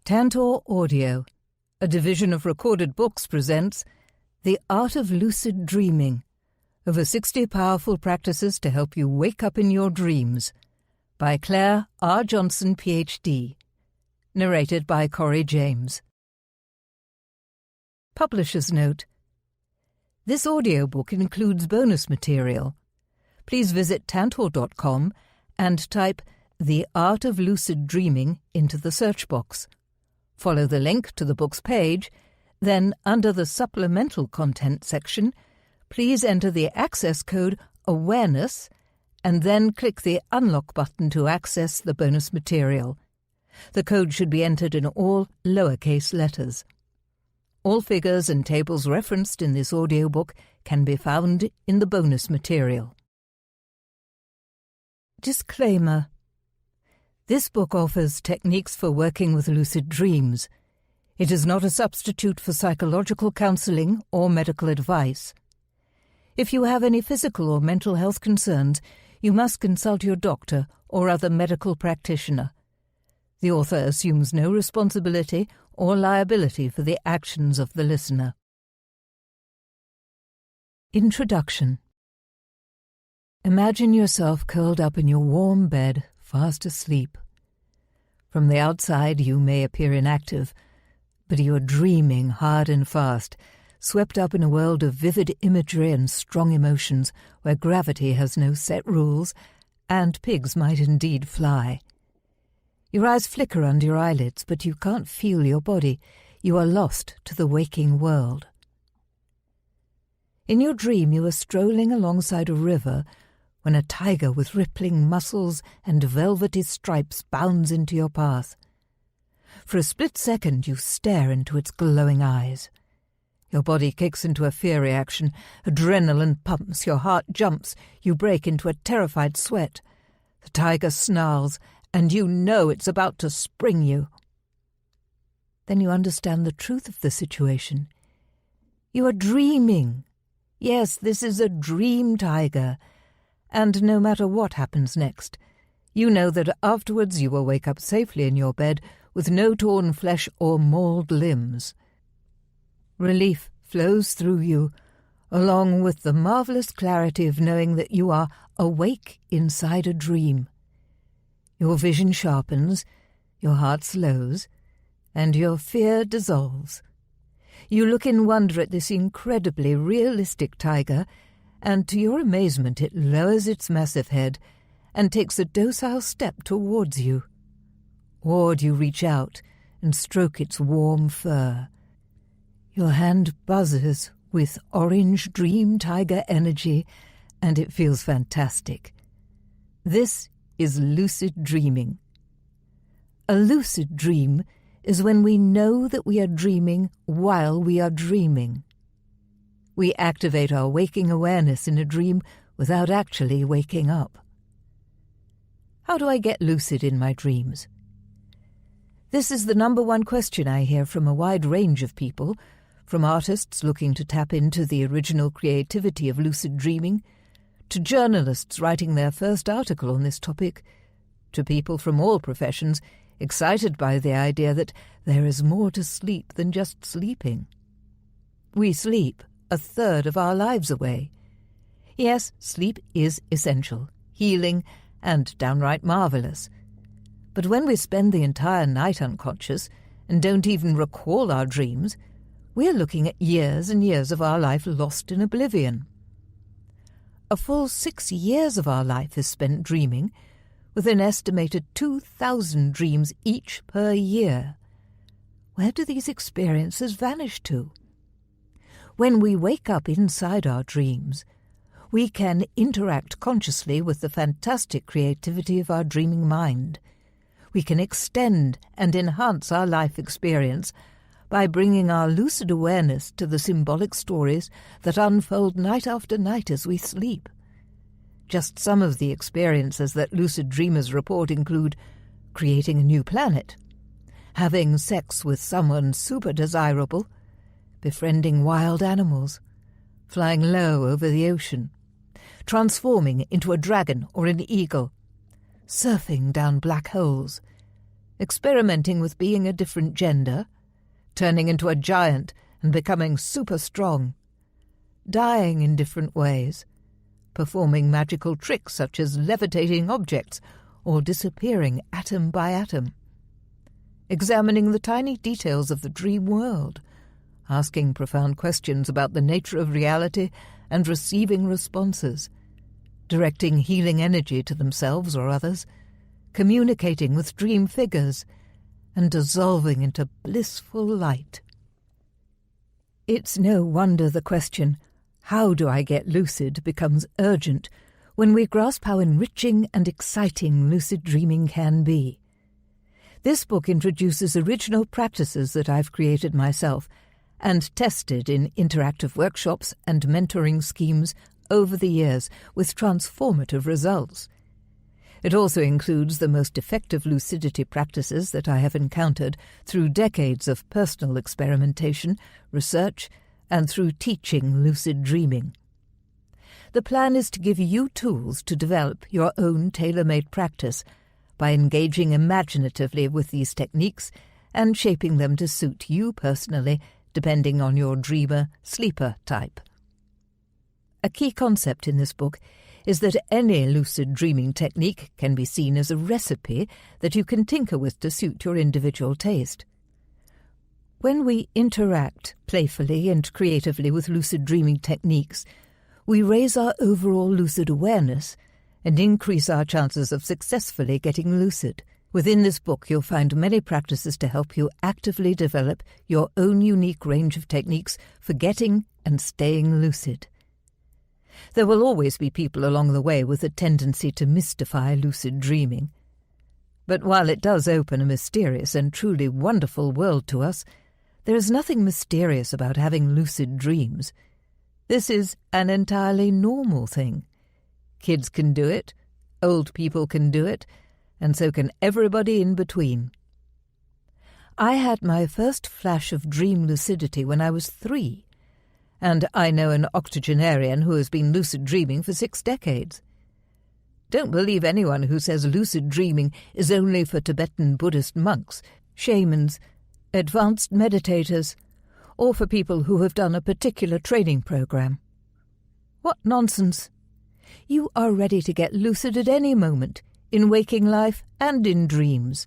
Tantor Audio, a division of Recorded Books, presents The Art of Lucid Dreaming, over 60 powerful practices to help you wake up in your dreams, by Claire R. Johnson, Ph.D., narrated by Corey James. Publisher's Note: this audiobook includes bonus material. Please visit tantor.com and type The Art of Lucid Dreaming into the search box. Follow the link to the book's page, then under the supplemental content section, please enter the access code AWARENESS and then click the unlock button to access the bonus material. The code should be entered in all lowercase letters. All figures and tables referenced in this audiobook can be found in the bonus material. Disclaimer: this book offers techniques for working with lucid dreams. It is not a substitute for psychological counseling or medical advice. If you have any physical or mental health concerns, you must consult your doctor or other medical practitioner. The author assumes no responsibility or liability for the actions of the listener. Introduction. Imagine yourself curled up in your warm bed, fast asleep. From the outside you may appear inactive, but you are dreaming hard and fast, swept up in a world of vivid imagery and strong emotions where gravity has no set rules, and pigs might indeed fly. Your eyes flicker under your eyelids, but you can't feel your body. You are lost to the waking world. In your dream you are strolling alongside a river when a tiger with rippling muscles and velvety stripes bounds into your path. For a split second you stare into its glowing eyes. Your body kicks into a fear reaction, adrenaline pumps, your heart jumps, you break into a terrified sweat. The tiger snarls, and you know it's about to spring you. Then you understand the truth of the situation. You are dreaming. Yes, this is a dream tiger. And no matter what happens next, you know that afterwards you will wake up safely in your bed with no torn flesh or mauled limbs. Relief flows through you, along with the marvelous clarity of knowing that you are awake inside a dream. Your vision sharpens, your heart slows, and your fear dissolves. You look in wonder at this incredibly realistic tiger, and to your amazement it lowers its massive head and takes a docile step towards you. Awed, you reach out and stroke its warm fur. Your hand buzzes with orange dream tiger energy, and it feels fantastic. This is lucid dreaming. A lucid dream is when we know that we are dreaming while we are dreaming. We activate our waking awareness in a dream without actually waking up. How do I get lucid in my dreams? This is the number one question I hear from a wide range of people, from artists looking to tap into the original creativity of lucid dreaming, to journalists writing their first article on this topic, to people from all professions excited by the idea that there is more to sleep than just sleeping. We sleep a third of our lives away. Yes, sleep is essential, healing, and downright marvelous. But when we spend the entire night unconscious and don't even recall our dreams, we're looking at years and years of our life lost in oblivion. A full 6 years of our life is spent dreaming, with an estimated 2,000 dreams each per year. Where do these experiences vanish to? When we wake up inside our dreams, we can interact consciously with the fantastic creativity of our dreaming mind. We can extend and enhance our life experience by bringing our lucid awareness to the symbolic stories that unfold night after night as we sleep. Just some of the experiences that lucid dreamers report include creating a new planet, having sex with someone super desirable, befriending wild animals, flying low over the ocean, transforming into a dragon or an eagle, surfing down black holes, experimenting with being a different gender, turning into a giant and becoming super strong, dying in different ways, performing magical tricks such as levitating objects or disappearing atom by atom, examining the tiny details of the dream world, asking profound questions about the nature of reality and receiving responses, directing healing energy to themselves or others, communicating with dream figures, and dissolving into blissful light. It's no wonder the question, "How do I get lucid?" becomes urgent when we grasp how enriching and exciting lucid dreaming can be. This book introduces original practices that I've created myself and tested in interactive workshops and mentoring schemes over the years with transformative results. It also includes the most effective lucidity practices that I have encountered through decades of personal experimentation, research, and through teaching lucid dreaming. The plan is to give you tools to develop your own tailor-made practice by engaging imaginatively with these techniques and shaping them to suit you personally, depending on your dreamer-sleeper type. A key concept in this book is that any lucid dreaming technique can be seen as a recipe that you can tinker with to suit your individual taste. When we interact playfully and creatively with lucid dreaming techniques, we raise our overall lucid awareness and increase our chances of successfully getting lucid. Within this book, you'll find many practices to help you actively develop your own unique range of techniques for getting and staying lucid. There will always be people along the way with a tendency to mystify lucid dreaming. But while it does open a mysterious and truly wonderful world to us, there is nothing mysterious about having lucid dreams. This is an entirely normal thing. Kids can do it, old people can do it, and so can everybody in between. I had my first flash of dream lucidity when I was 3, and I know an octogenarian who has been lucid dreaming for 6 decades. Don't believe anyone who says lucid dreaming is only for Tibetan Buddhist monks, shamans, advanced meditators, or for people who have done a particular training program. What nonsense! You are ready to get lucid at any moment, in waking life and in dreams.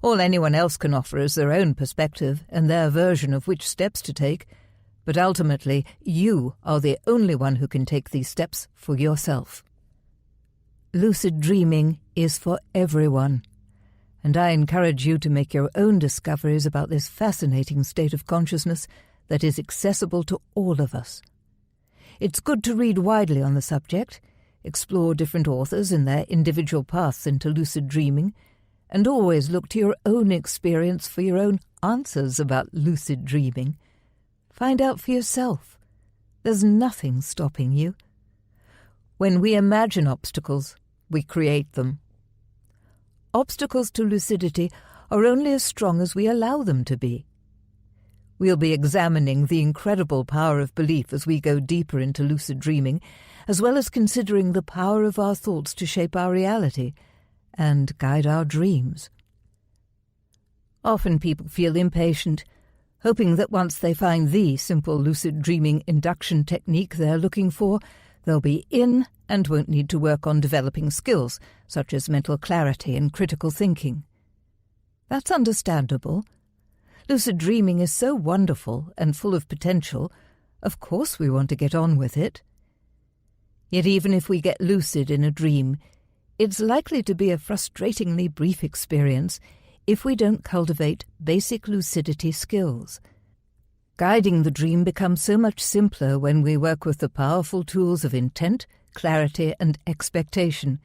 All anyone else can offer is their own perspective and their version of which steps to take, but ultimately you are the only one who can take these steps for yourself. Lucid dreaming is for everyone, and I encourage you to make your own discoveries about this fascinating state of consciousness that is accessible to all of us. It's good to read widely on the subject, explore different authors and their individual paths into lucid dreaming, and always look to your own experience for your own answers about lucid dreaming. Find out for yourself. There's nothing stopping you. When we imagine obstacles, we create them. Obstacles to lucidity are only as strong as we allow them to be. We'll be examining the incredible power of belief as we go deeper into lucid dreaming, as well as considering the power of our thoughts to shape our reality and guide our dreams. Often people feel impatient, hoping that once they find the simple lucid dreaming induction technique they're looking for, they'll be in and won't need to work on developing skills such as mental clarity and critical thinking. That's understandable. Lucid dreaming is so wonderful and full of potential, of course we want to get on with it. Yet even if we get lucid in a dream, it's likely to be a frustratingly brief experience if we don't cultivate basic lucidity skills. Guiding the dream becomes so much simpler when we work with the powerful tools of intent, clarity, and expectation.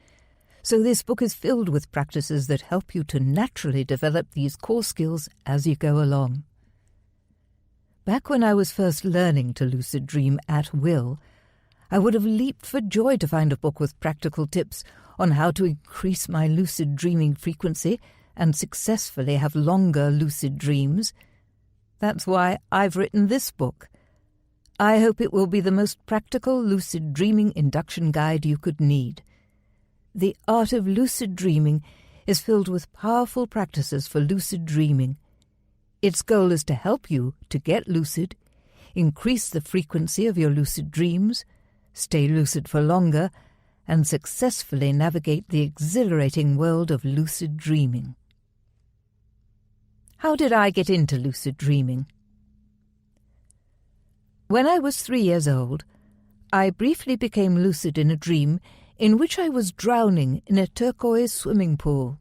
So this book is filled with practices that help you to naturally develop these core skills as you go along. Back when I was first learning to lucid dream at will, I would have leaped for joy to find a book with practical tips on how to increase my lucid dreaming frequency and successfully have longer lucid dreams. That's why I've written this book. I hope it will be the most practical lucid dreaming induction guide you could need. The art of lucid dreaming is filled with powerful practices for lucid dreaming. Its goal is to help you to get lucid, increase the frequency of your lucid dreams, stay lucid for longer, and successfully navigate the exhilarating world of lucid dreaming. How did I get into lucid dreaming? When I was 3 years old, I briefly became lucid in a dream in which I was drowning in a turquoise swimming pool.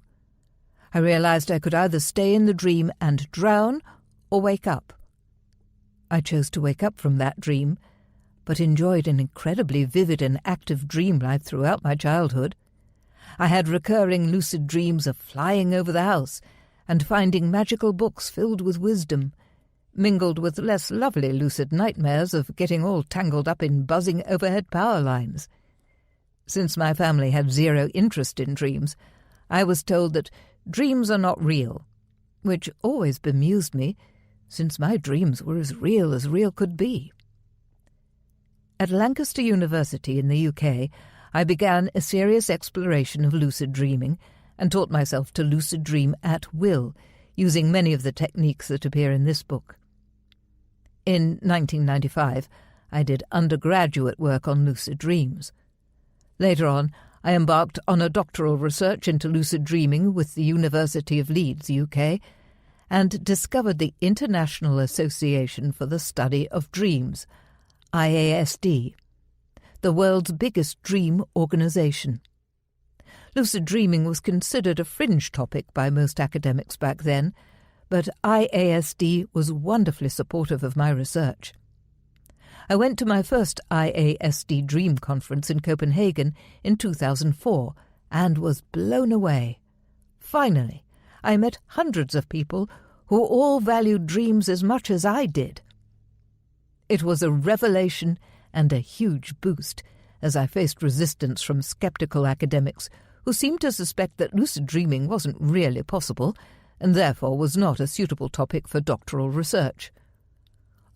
I realized I could either stay in the dream and drown or wake up. I chose to wake up from that dream, but enjoyed an incredibly vivid and active dream life throughout my childhood. I had recurring lucid dreams of flying over the house and finding magical books filled with wisdom, mingled with less lovely lucid nightmares of getting all tangled up in buzzing overhead power lines. Since my family had zero interest in dreams, I was told that dreams are not real, which always bemused me, since my dreams were as real could be. At Lancaster University in the UK, I began a serious exploration of lucid dreaming and taught myself to lucid dream at will, using many of the techniques that appear in this book. In 1995, I did undergraduate work on lucid dreams. Later on, I embarked on a doctoral research into lucid dreaming with the University of Leeds, UK, and discovered the International Association for the Study of Dreams, IASD, the world's biggest dream organisation. Lucid dreaming was considered a fringe topic by most academics back then, but IASD was wonderfully supportive of my research. I went to my first IASD Dream Conference in Copenhagen in 2004 and was blown away. Finally, I met hundreds of people who all valued dreams as much as I did. It was a revelation and a huge boost as I faced resistance from skeptical academics who seemed to suspect that lucid dreaming wasn't really possible and therefore was not a suitable topic for doctoral research.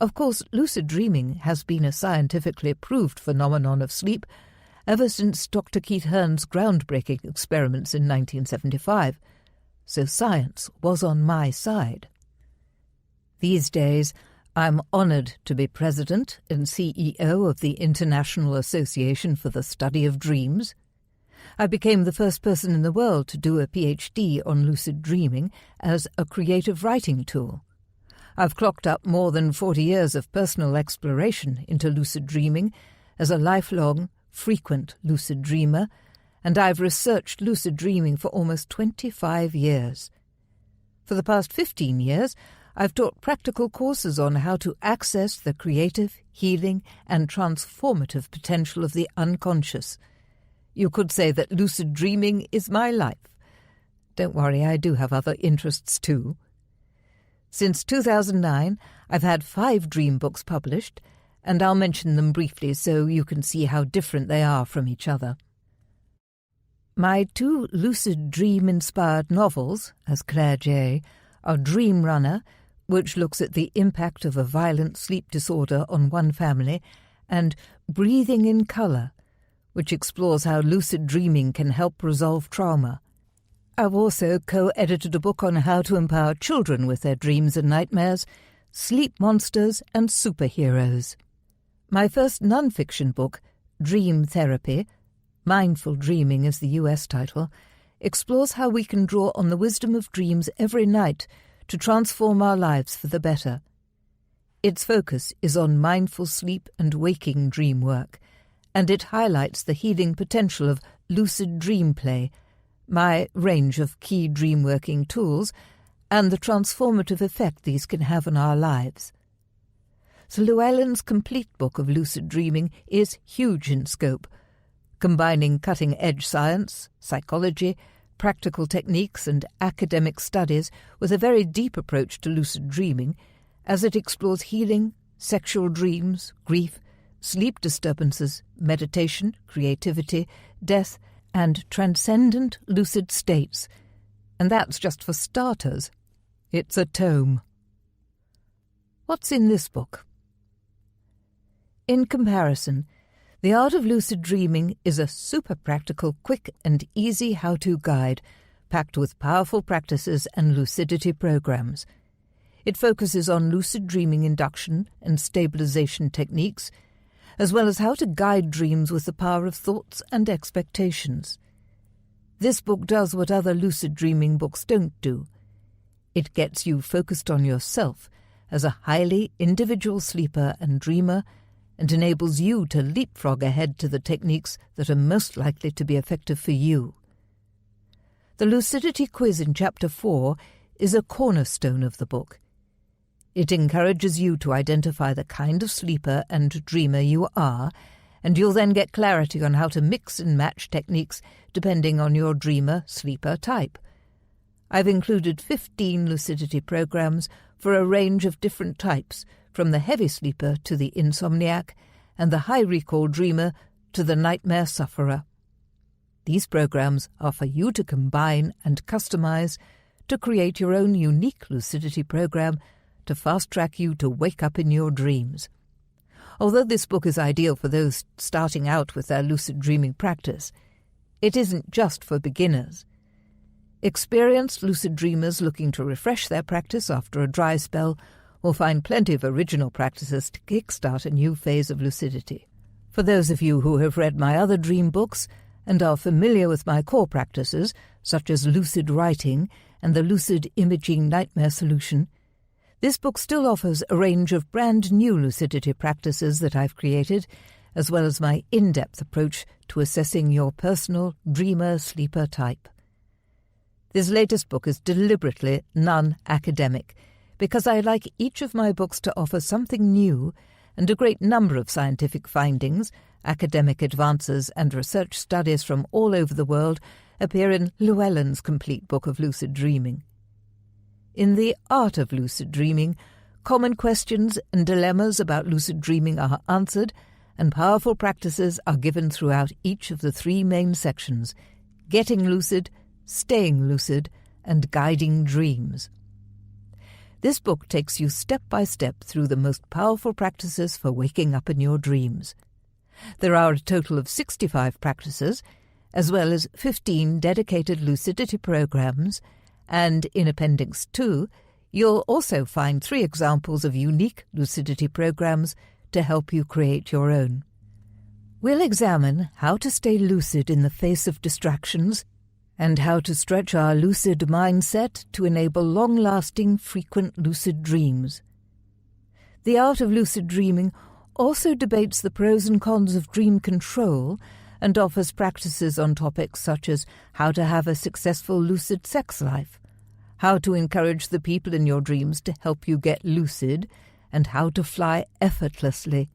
Of course, lucid dreaming has been a scientifically proved phenomenon of sleep ever since Dr. Keith Hearn's groundbreaking experiments in 1975, so science was on my side. These days, I'm honoured to be President and CEO of the International Association for the Study of Dreams. I became the first person in the world to do a PhD on lucid dreaming as a creative writing tool. I've clocked up more than 40 years of personal exploration into lucid dreaming as a lifelong, frequent lucid dreamer, and I've researched lucid dreaming for almost 25 years. For the past 15 years, I've taught practical courses on how to access the creative, healing, and transformative potential of the unconscious. You could say that lucid dreaming is my life. Don't worry, I do have other interests too. Since 2009, I've had 5 dream books published, and I'll mention them briefly so you can see how different they are from each other. My 2 lucid dream-inspired novels, as Claire J., are Dream Runner, which looks at the impact of a violent sleep disorder on one family, and Breathing in Colour, which explores how lucid dreaming can help resolve trauma. I've also co-edited a book on how to empower children with their dreams and nightmares, Sleep Monsters and Superheroes. My first non-fiction book, Dream Therapy, Mindful Dreaming is the US title, explores how we can draw on the wisdom of dreams every night to transform our lives for the better. Its focus is on mindful sleep and waking dream work, and it highlights the healing potential of lucid dream play, my range of key dream-working tools, and the transformative effect these can have on our lives. Sir Llewellyn's complete book of lucid dreaming is huge in scope, combining cutting-edge science, psychology, practical techniques and academic studies with a very deep approach to lucid dreaming, as it explores healing, sexual dreams, grief, sleep disturbances, meditation, creativity, death, and transcendent lucid states. And that's just for starters. It's a tome. What's in this book? In comparison, The Art of Lucid Dreaming is a super practical, quick and easy how-to guide packed with powerful practices and lucidity programs. It focuses on lucid dreaming induction and stabilization techniques, as well as how to guide dreams with the power of thoughts and expectations. This book does what other lucid dreaming books don't do. It gets you focused on yourself as a highly individual sleeper and dreamer, and enables you to leapfrog ahead to the techniques that are most likely to be effective for you. The lucidity quiz in Chapter 4 is a cornerstone of the book. It encourages you to identify the kind of sleeper and dreamer you are, and you'll then get clarity on how to mix and match techniques depending on your dreamer-sleeper type. I've included 15 lucidity programs for a range of different types, from the heavy sleeper to the insomniac, and the high-recall dreamer to the nightmare sufferer. These programs are for you to combine and customize to create your own unique lucidity program to fast-track you to wake up in your dreams. Although this book is ideal for those starting out with their lucid dreaming practice, it isn't just for beginners. Experienced lucid dreamers looking to refresh their practice after a dry spell will find plenty of original practices to kickstart a new phase of lucidity. For those of you who have read my other dream books and are familiar with my core practices, such as lucid writing and the lucid imaging nightmare solution, this book still offers a range of brand new lucidity practices that I've created, as well as my in-depth approach to assessing your personal dreamer-sleeper type. This latest book is deliberately non-academic, because I like each of my books to offer something new, and a great number of scientific findings, academic advances and research studies from all over the world appear in Llewellyn's complete book of lucid dreaming. In The Art of Lucid Dreaming, common questions and dilemmas about lucid dreaming are answered, and powerful practices are given throughout each of the 3 main sections: getting lucid, staying lucid, and guiding dreams. This book takes you step by step through the most powerful practices for waking up in your dreams. There are a total of 65 practices, as well as 15 dedicated lucidity programs, and in Appendix 2, you'll also find 3 examples of unique lucidity programs to help you create your own. We'll examine how to stay lucid in the face of distractions, and how to stretch our lucid mindset to enable long-lasting, frequent lucid dreams. The Art of Lucid Dreaming also debates the pros and cons of dream control and offers practices on topics such as how to have a successful lucid sex life, how to encourage the people in your dreams to help you get lucid, and how to fly effortlessly.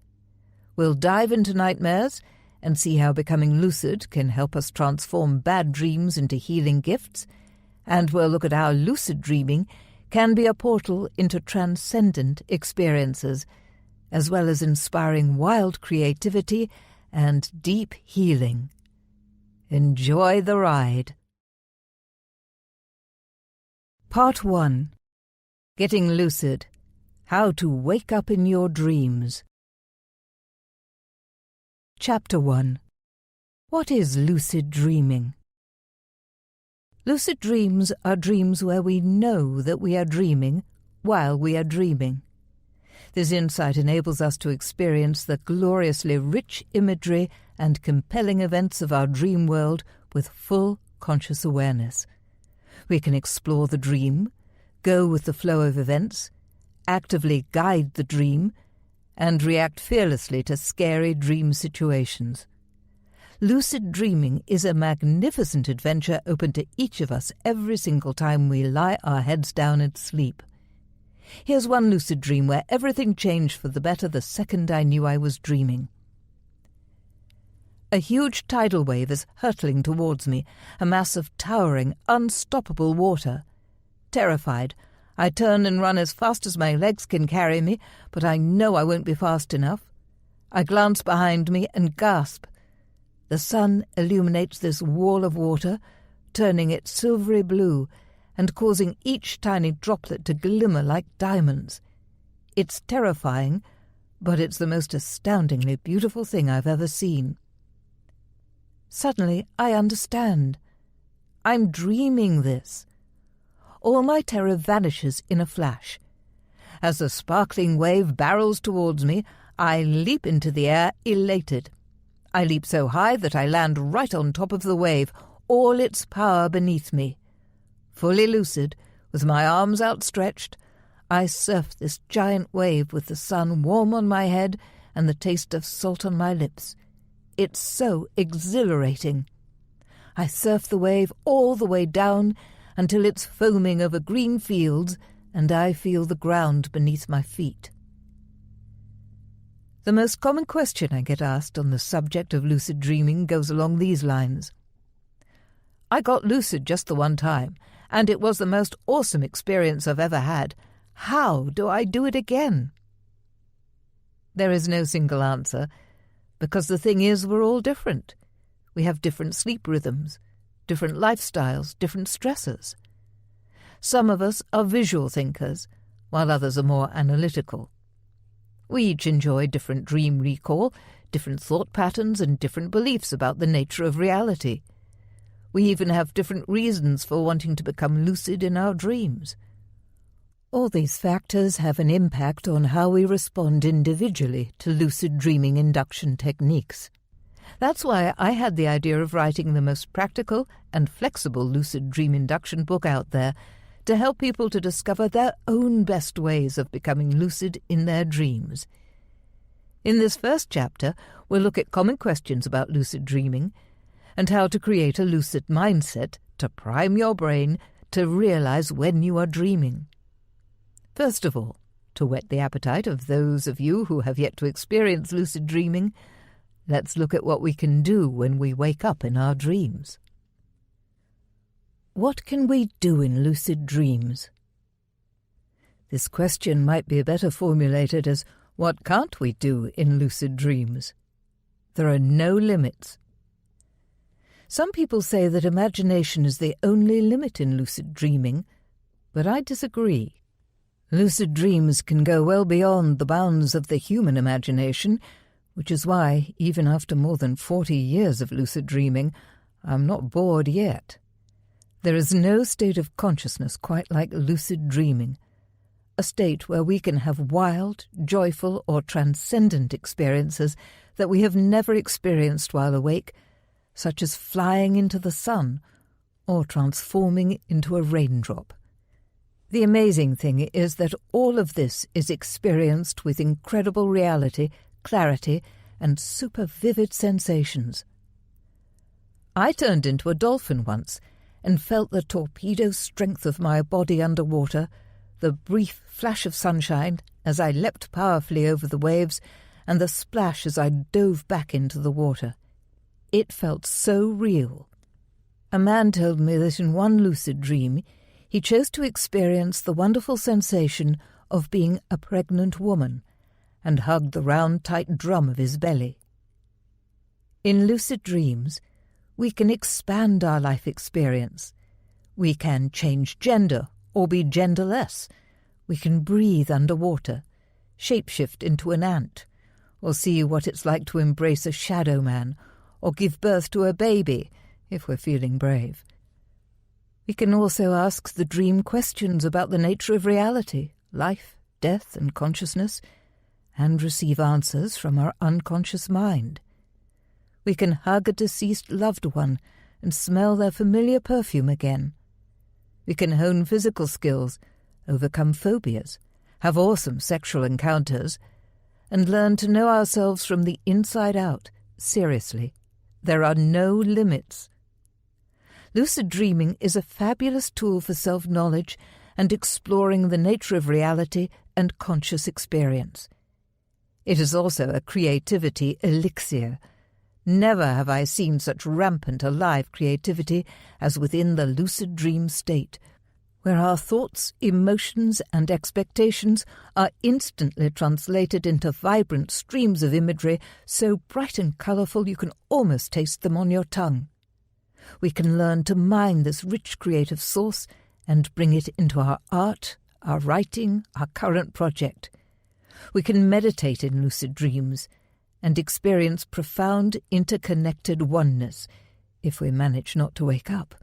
We'll dive into nightmares and see how becoming lucid can help us transform bad dreams into healing gifts, and we'll look at how lucid dreaming can be a portal into transcendent experiences, as well as inspiring wild creativity and deep healing. Enjoy the ride. Part 1. Getting Lucid. How to Wake Up in Your Dreams. Chapter 1. What is lucid dreaming? Lucid dreams are dreams where we know that we are dreaming while we are dreaming. This insight enables us to experience the gloriously rich imagery and compelling events of our dream world with full conscious awareness. We can explore the dream, go with the flow of events, actively guide the dream, and react fearlessly to scary dream situations. Lucid dreaming is a magnificent adventure open to each of us every single time we lie our heads down and sleep. Here's one lucid dream where everything changed for the better the second I knew I was dreaming. A huge tidal wave is hurtling towards me, a mass of towering, unstoppable water. Terrified, I turn and run as fast as my legs can carry me, but I know I won't be fast enough. I glance behind me and gasp. The sun illuminates this wall of water, turning it silvery blue and causing each tiny droplet to glimmer like diamonds. It's terrifying, but it's the most astoundingly beautiful thing I've ever seen. Suddenly I understand. I'm dreaming this. All my terror vanishes in a flash. As the sparkling wave barrels towards me, I leap into the air, elated. I leap so high that I land right on top of the wave, all its power beneath me. Fully lucid, with my arms outstretched, I surf this giant wave with the sun warm on my head and the taste of salt on my lips. It's so exhilarating. I surf the wave all the way down until it's foaming over green fields and I feel the ground beneath my feet. The most common question I get asked on the subject of lucid dreaming goes along these lines. I got lucid just the one time, and it was the most awesome experience I've ever had. How do I do it again? There is no single answer, because the thing is we're all different. We have different sleep rhythms, different lifestyles, different stressors. Some of us are visual thinkers, while others are more analytical. We each enjoy different dream recall, different thought patterns, and different beliefs about the nature of reality. We even have different reasons for wanting to become lucid in our dreams. All these factors have an impact on how we respond individually to lucid dreaming induction techniques. That's why I had the idea of writing the most practical and flexible lucid dream induction book out there to help people to discover their own best ways of becoming lucid in their dreams. In this first chapter, we'll look at common questions about lucid dreaming and how to create a lucid mindset to prime your brain to realize when you are dreaming. First of all, to whet the appetite of those of you who have yet to experience lucid dreaming, let's look at what we can do when we wake up in our dreams. What can we do in lucid dreams? This question might be better formulated as, what can't we do in lucid dreams? There are no limits. Some people say that imagination is the only limit in lucid dreaming, but I disagree. Lucid dreams can go well beyond the bounds of the human imagination, which is why, even after more than 40 years of lucid dreaming, I'm not bored yet. There is no state of consciousness quite like lucid dreaming, a state where we can have wild, joyful, or transcendent experiences that we have never experienced while awake, such as flying into the sun or transforming into a raindrop. The amazing thing is that all of this is experienced with incredible reality, clarity, and super vivid sensations. I turned into a dolphin once and felt the torpedo strength of my body underwater, the brief flash of sunshine as I leapt powerfully over the waves, and the splash as I dove back into the water. It felt so real. A man told me that in one lucid dream he chose to experience the wonderful sensation of being a pregnant woman and hugged the round, tight drum of his belly. In lucid dreams, we can expand our life experience. We can change gender or be genderless. We can breathe underwater, shapeshift into an ant, or see what it's like to embrace a shadow man, or give birth to a baby, if we're feeling brave. We can also ask the dream questions about the nature of reality, life, death, and consciousness, and receive answers from our unconscious mind. We can hug a deceased loved one and smell their familiar perfume again. We can hone physical skills, overcome phobias, have awesome sexual encounters, and learn to know ourselves from the inside out. Seriously, there are no limits. Lucid dreaming is a fabulous tool for self-knowledge and exploring the nature of reality and conscious experience. It is also a creativity elixir. Never have I seen such rampant, alive creativity as within the lucid dream state, where our thoughts, emotions, and expectations are instantly translated into vibrant streams of imagery so bright and colourful you can almost taste them on your tongue. We can learn to mine this rich creative source and bring it into our art, our writing, our current project. We can meditate in lucid dreams and experience profound interconnected oneness, if we manage not to wake up,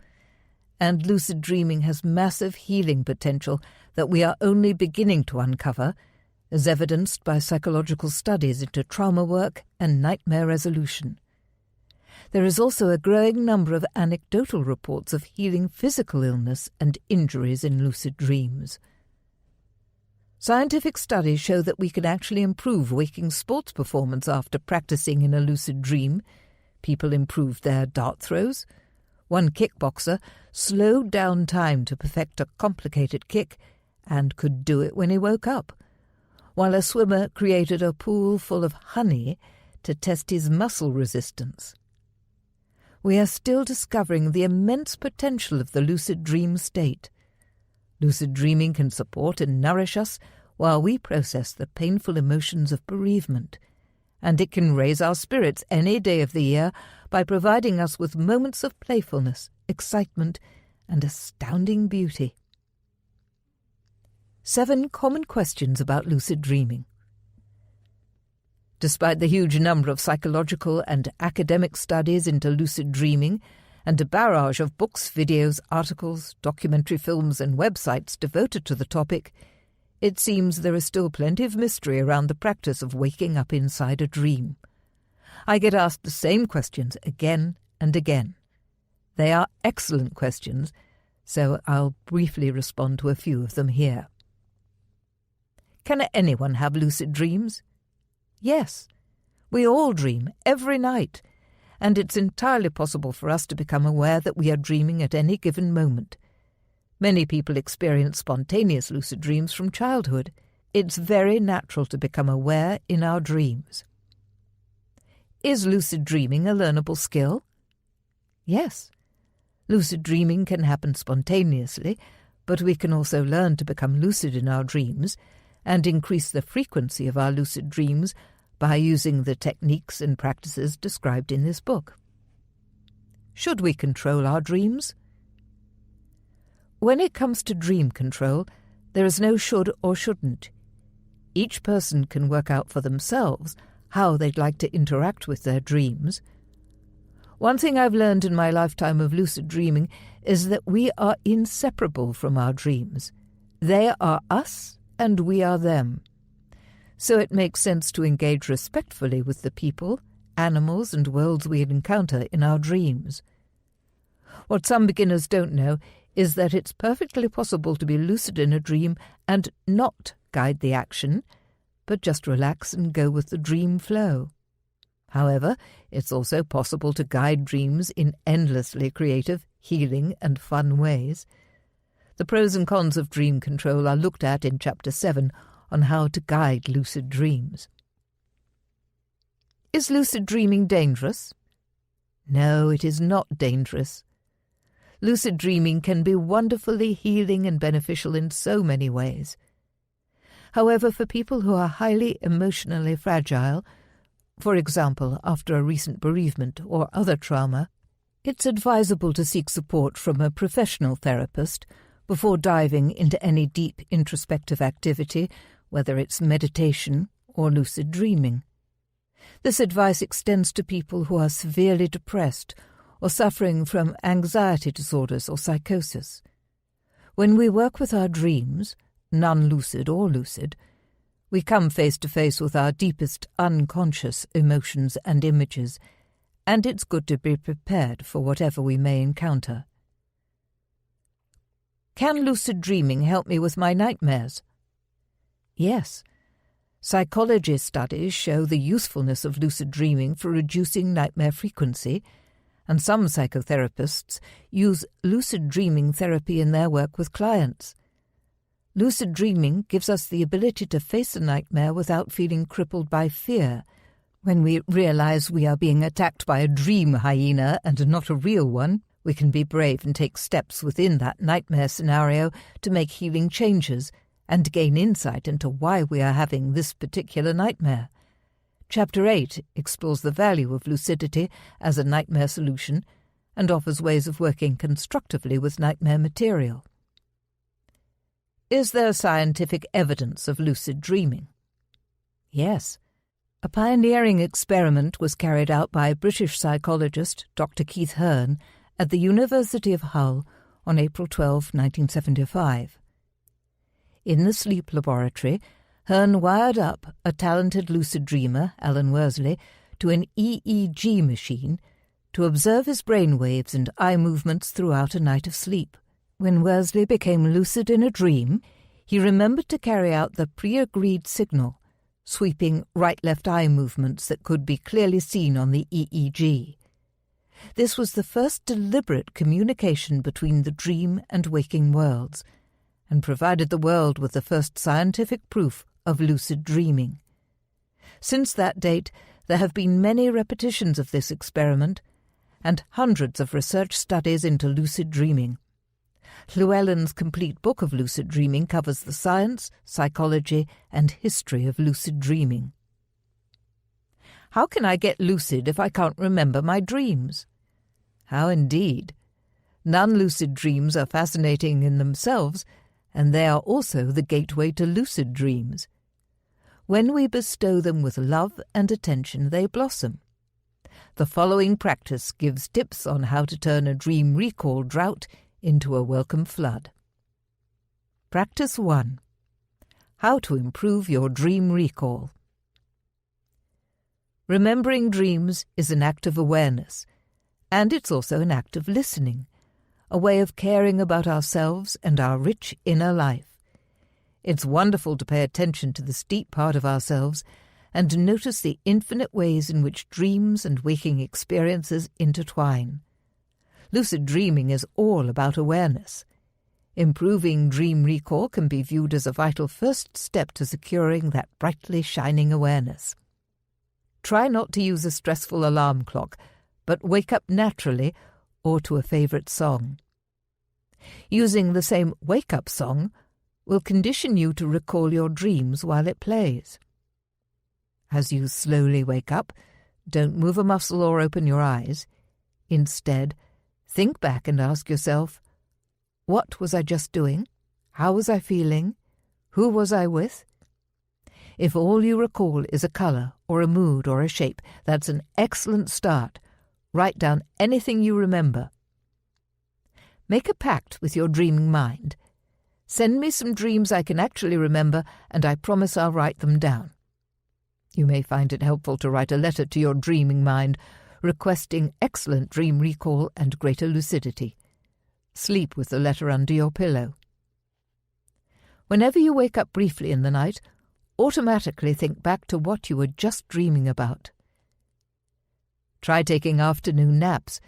And lucid dreaming has massive healing potential that we are only beginning to uncover, as evidenced by psychological studies into trauma work and nightmare resolution. There is also a growing number of anecdotal reports of healing physical illness and injuries in lucid dreams. Scientific studies show that we can actually improve waking sports performance after practicing in a lucid dream. People improved their dart throws. One kickboxer slowed down time to perfect a complicated kick and could do it when he woke up, while a swimmer created a pool full of honey to test his muscle resistance. We are still discovering the immense potential of the lucid dream state. Lucid dreaming can support and nourish us while we process the painful emotions of bereavement, and it can raise our spirits any day of the year by providing us with moments of playfulness, excitement, and astounding beauty. 7 common questions about lucid dreaming. Despite the huge number of psychological and academic studies into lucid dreaming, and a barrage of books, videos, articles, documentary films and websites devoted to the topic, it seems there is still plenty of mystery around the practice of waking up inside a dream. I get asked the same questions again and again. They are excellent questions, so I'll briefly respond to a few of them here. Can anyone have lucid dreams? Yes, we all dream every night, and it's entirely possible for us to become aware that we are dreaming at any given moment. Many people experience spontaneous lucid dreams from childhood. It's very natural to become aware in our dreams. Is lucid dreaming a learnable skill? Yes. Lucid dreaming can happen spontaneously, but we can also learn to become lucid in our dreams and increase the frequency of our lucid dreams by using the techniques and practices described in this book. Should we control our dreams? When it comes to dream control, there is no should or shouldn't. Each person can work out for themselves how they'd like to interact with their dreams. One thing I've learned in my lifetime of lucid dreaming is that we are inseparable from our dreams. They are us, and we are them. So it makes sense to engage respectfully with the people, animals, and worlds we encounter in our dreams. What some beginners don't know is that it's perfectly possible to be lucid in a dream and not guide the action, but just relax and go with the dream flow. However, it's also possible to guide dreams in endlessly creative, healing, and fun ways. The pros and cons of dream control are looked at in Chapter 7 on how to guide lucid dreams. Is lucid dreaming dangerous? No, it is not dangerous. Lucid dreaming can be wonderfully healing and beneficial in so many ways. However, for people who are highly emotionally fragile, for example, after a recent bereavement or other trauma, it's advisable to seek support from a professional therapist before diving into any deep introspective activity, whether it's meditation or lucid dreaming. This advice extends to people who are severely depressed or suffering from anxiety disorders or psychosis. When we work with our dreams, non-lucid or lucid, we come face to face with our deepest unconscious emotions and images, and it's good to be prepared for whatever we may encounter. Can lucid dreaming help me with my nightmares? Yes. Psychology studies show the usefulness of lucid dreaming for reducing nightmare frequency, and some psychotherapists use lucid dreaming therapy in their work with clients. Lucid dreaming gives us the ability to face a nightmare without feeling crippled by fear. When we realize we are being attacked by a dream hyena and not a real one, we can be brave and take steps within that nightmare scenario to make healing changes and gain insight into why we are having this particular nightmare. Chapter 8 explores the value of lucidity as a nightmare solution and offers ways of working constructively with nightmare material. Is there scientific evidence of lucid dreaming? Yes. A pioneering experiment was carried out by British psychologist Dr. Keith Hearn at the University of Hull on April 12, 1975. In the sleep laboratory, Hearn wired up a talented lucid dreamer, Alan Worsley, to an EEG machine to observe his brain waves and eye movements throughout a night of sleep. When Worsley became lucid in a dream, he remembered to carry out the pre-agreed signal, sweeping right-left eye movements that could be clearly seen on the EEG. This was the first deliberate communication between the dream and waking worlds, and provided the world with the first scientific proof of lucid dreaming. Since that date, there have been many repetitions of this experiment and hundreds of research studies into lucid dreaming. Llewellyn's complete book of lucid dreaming covers the science, psychology, and history of lucid dreaming. How can I get lucid if I can't remember my dreams? How indeed. Non-lucid dreams are fascinating in themselves, and they are also the gateway to lucid dreams. When we bestow them with love and attention, they blossom. The following practice gives tips on how to turn a dream recall drought into a welcome flood. Practice 1. How to improve your dream recall. Remembering dreams is an act of awareness, and it's also an act of listening, a way of caring about ourselves and our rich inner life. It's wonderful to pay attention to this deep part of ourselves and to notice the infinite ways in which dreams and waking experiences intertwine. Lucid dreaming is all about awareness. Improving dream recall can be viewed as a vital first step to securing that brightly shining awareness. Try not to use a stressful alarm clock, but wake up naturally or to a favourite song. Using the same wake-up song will condition you to recall your dreams while it plays. As you slowly wake up, don't move a muscle or open your eyes. Instead, think back and ask yourself, what was I just doing? How was I feeling? Who was I with? If all you recall is a colour or a mood or a shape, that's an excellent start. Write down anything you remember. Make a pact with your dreaming mind. Send me some dreams I can actually remember, and I promise I'll write them down. You may find it helpful to write a letter to your dreaming mind, requesting excellent dream recall and greater lucidity. Sleep with the letter under your pillow. Whenever you wake up briefly in the night, automatically think back to what you were just dreaming about. Try taking afternoon naps,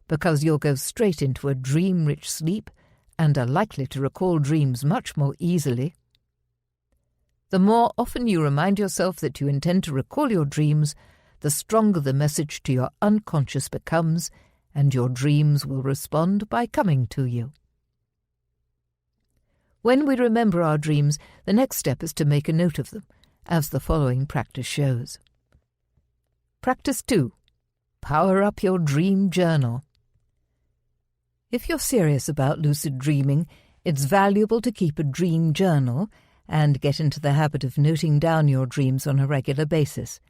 because you'll go straight into a dream-rich sleep and are likely to recall dreams much more easily. The more often you remind yourself that you intend to recall your dreams, the stronger the message to your unconscious becomes, and your dreams will respond by coming to you. When we remember our dreams, the next step is to make a note of them, as the following practice shows. Practice 2. Power up your dream journal. If you're serious about lucid dreaming, it's valuable to keep a dream journal and get into the habit of noting down your dreams on a regular basis.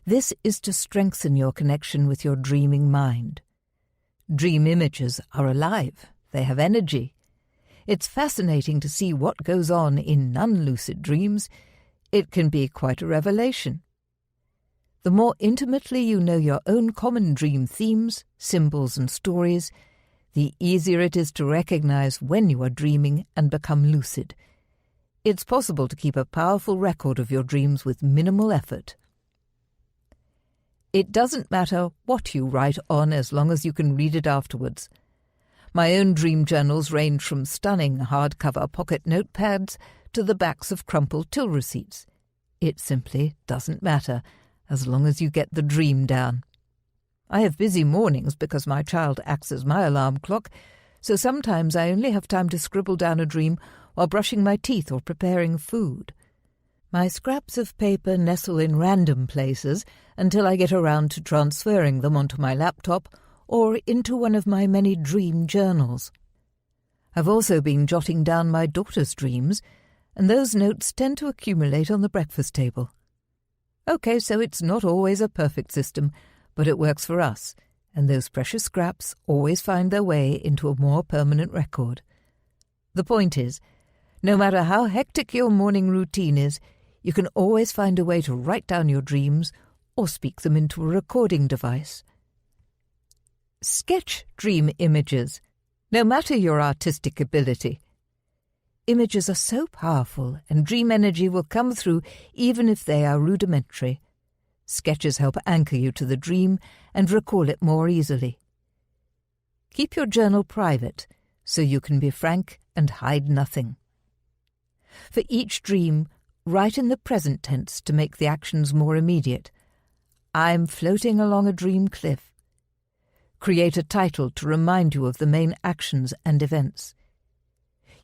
This is to strengthen your connection with your dreaming mind. Dream images are alive. They have energy. It's fascinating to see what goes on in non-lucid dreams. It can be quite a revelation. The more intimately you know your own common dream themes, symbols and stories, the easier it is to recognize when you are dreaming and become lucid. It's possible to keep a powerful record of your dreams with minimal effort. It doesn't matter what you write on as long as you can read it afterwards. My own dream journals range from stunning hardcover pocket notepads to the backs of crumpled till receipts. It simply doesn't matter, as long as you get the dream down. I have busy mornings because my child acts as my alarm clock, so sometimes I only have time to scribble down a dream while brushing my teeth or preparing food. My scraps of paper nestle in random places until I get around to transferring them onto my laptop or into one of my many dream journals. I've also been jotting down my daughter's dreams, and those notes tend to accumulate on the breakfast table. Okay, so it's not always a perfect system, but it works for us, and those precious scraps always find their way into a more permanent record. The point is, no matter how hectic your morning routine is, you can always find a way to write down your dreams or speak them into a recording device. Sketch dream images, no matter your artistic ability. Images are so powerful, and dream energy will come through even if they are rudimentary. Sketches help anchor you to the dream and recall it more easily. Keep your journal private so you can be frank and hide nothing. For each dream, write in the present tense to make the actions more immediate. I'm floating along a dream cliff. Create a title to remind you of the main actions and events.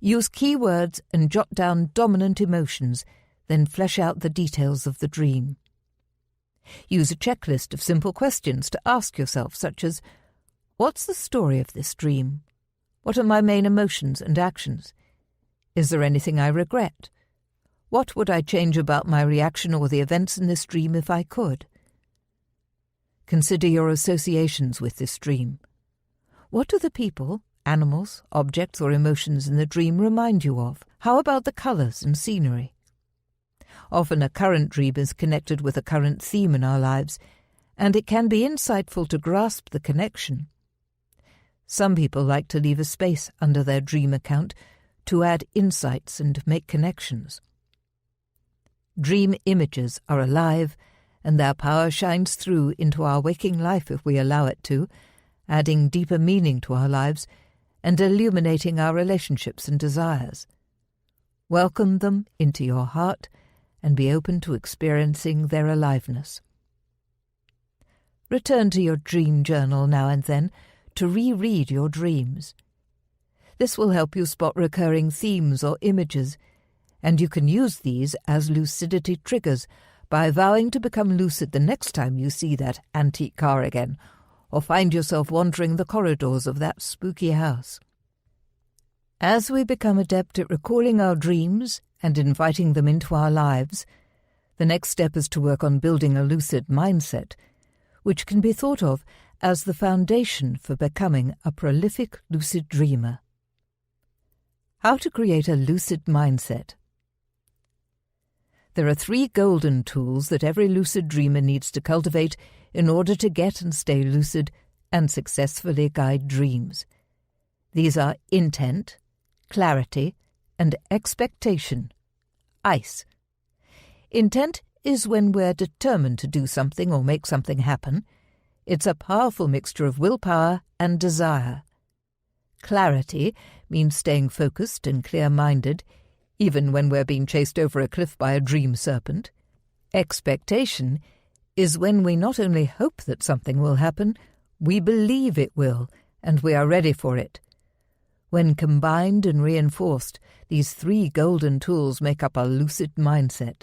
Use keywords and jot down dominant emotions, then flesh out the details of the dream. Use a checklist of simple questions to ask yourself, such as, what's the story of this dream? What are my main emotions and actions? Is there anything I regret? What would I change about my reaction or the events in this dream if I could? Consider your associations with this dream. What do the people, animals, objects or emotions in the dream remind you of? How about the colours and scenery? Often a current dream is connected with a current theme in our lives, and it can be insightful to grasp the connection. Some people like to leave a space under their dream account to add insights and make connections. Dream images are alive, and their power shines through into our waking life if we allow it to, adding deeper meaning to our lives and illuminating our relationships and desires. Welcome them into your heart and be open to experiencing their aliveness. Return to your dream journal now and then to reread your dreams. This will help you spot recurring themes or images, and you can use these as lucidity triggers by vowing to become lucid the next time you see that antique car again, or find yourself wandering the corridors of that spooky house. As we become adept at recalling our dreams and inviting them into our lives, the next step is to work on building a lucid mindset, which can be thought of as the foundation for becoming a prolific lucid dreamer. How to create a lucid mindset. There are 3 golden tools that every lucid dreamer needs to cultivate in order to get and stay lucid and successfully guide dreams. These are intent, clarity, and expectation. ICE. Intent is when we're determined to do something or make something happen. It's a powerful mixture of willpower and desire. Clarity means staying focused and clear-minded, even when we're being chased over a cliff by a dream serpent. Expectation is when we not only hope that something will happen, we believe it will, and we are ready for it. When combined and reinforced, these 3 golden tools make up our lucid mindset.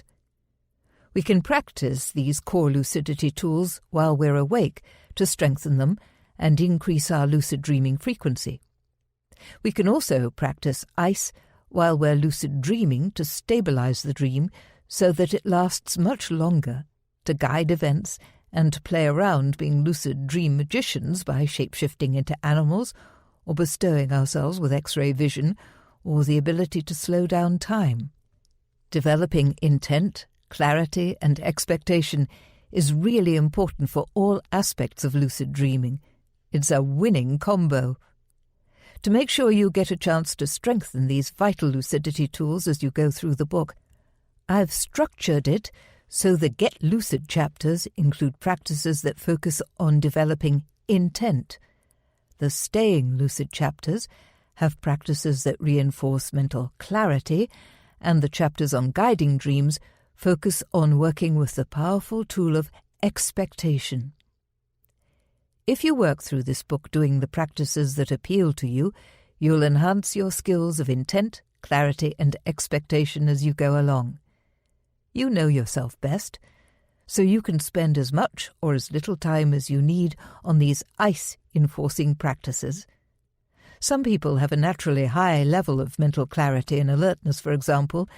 We can practice these core lucidity tools while we're awake to strengthen them and increase our lucid dreaming frequency. We can also practice ICE while we're lucid dreaming to stabilize the dream so that it lasts much longer, to guide events and to play around being lucid dream magicians by shape-shifting into animals or bestowing ourselves with X-ray vision or the ability to slow down time. Developing intent, clarity and expectation is really important for all aspects of lucid dreaming. It's a winning combo. To make sure you get a chance to strengthen these vital lucidity tools as you go through the book, I've structured it so the Get Lucid chapters include practices that focus on developing intent. The Staying Lucid chapters have practices that reinforce mental clarity, and the chapters on guiding dreams focus on working with the powerful tool of expectation. If you work through this book doing the practices that appeal to you, you'll enhance your skills of intent, clarity, and expectation as you go along. You know yourself best, so you can spend as much or as little time as you need on these ICE-enforcing practices. Some people have a naturally high level of mental clarity and alertness, for example,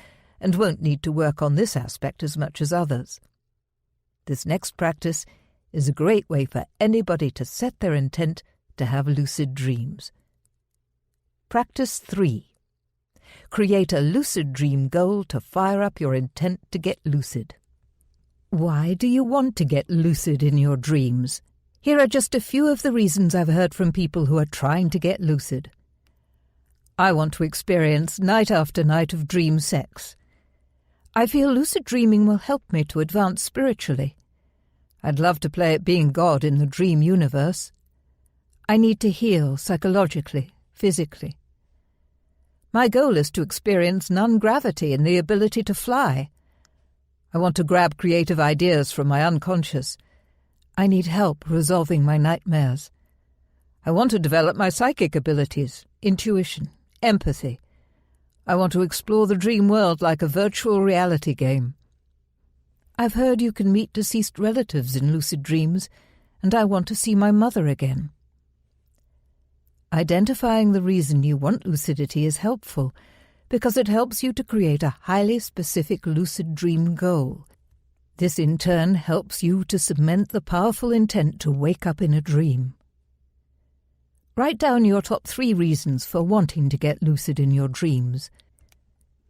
and won't need to work on this aspect as much as others. This next practice is a great way for anybody to set their intent to have lucid dreams. Practice 3. Create a lucid dream goal to fire up your intent to get lucid. Why do you want to get lucid in your dreams? Here are just a few of the reasons I've heard from people who are trying to get lucid. I want to experience night after night of dream sex. I feel lucid dreaming will help me to advance spiritually. I'd love to play at being God in the dream universe. I need to heal psychologically, physically. My goal is to experience non-gravity and the ability to fly. I want to grab creative ideas from my unconscious. I need help resolving my nightmares. I want to develop my psychic abilities, intuition, empathy. I want to explore the dream world like a virtual reality game. I've heard you can meet deceased relatives in lucid dreams, and I want to see my mother again. Identifying the reason you want lucidity is helpful because it helps you to create a highly specific lucid dream goal. This in turn helps you to cement the powerful intent to wake up in a dream. Write down your top 3 reasons for wanting to get lucid in your dreams.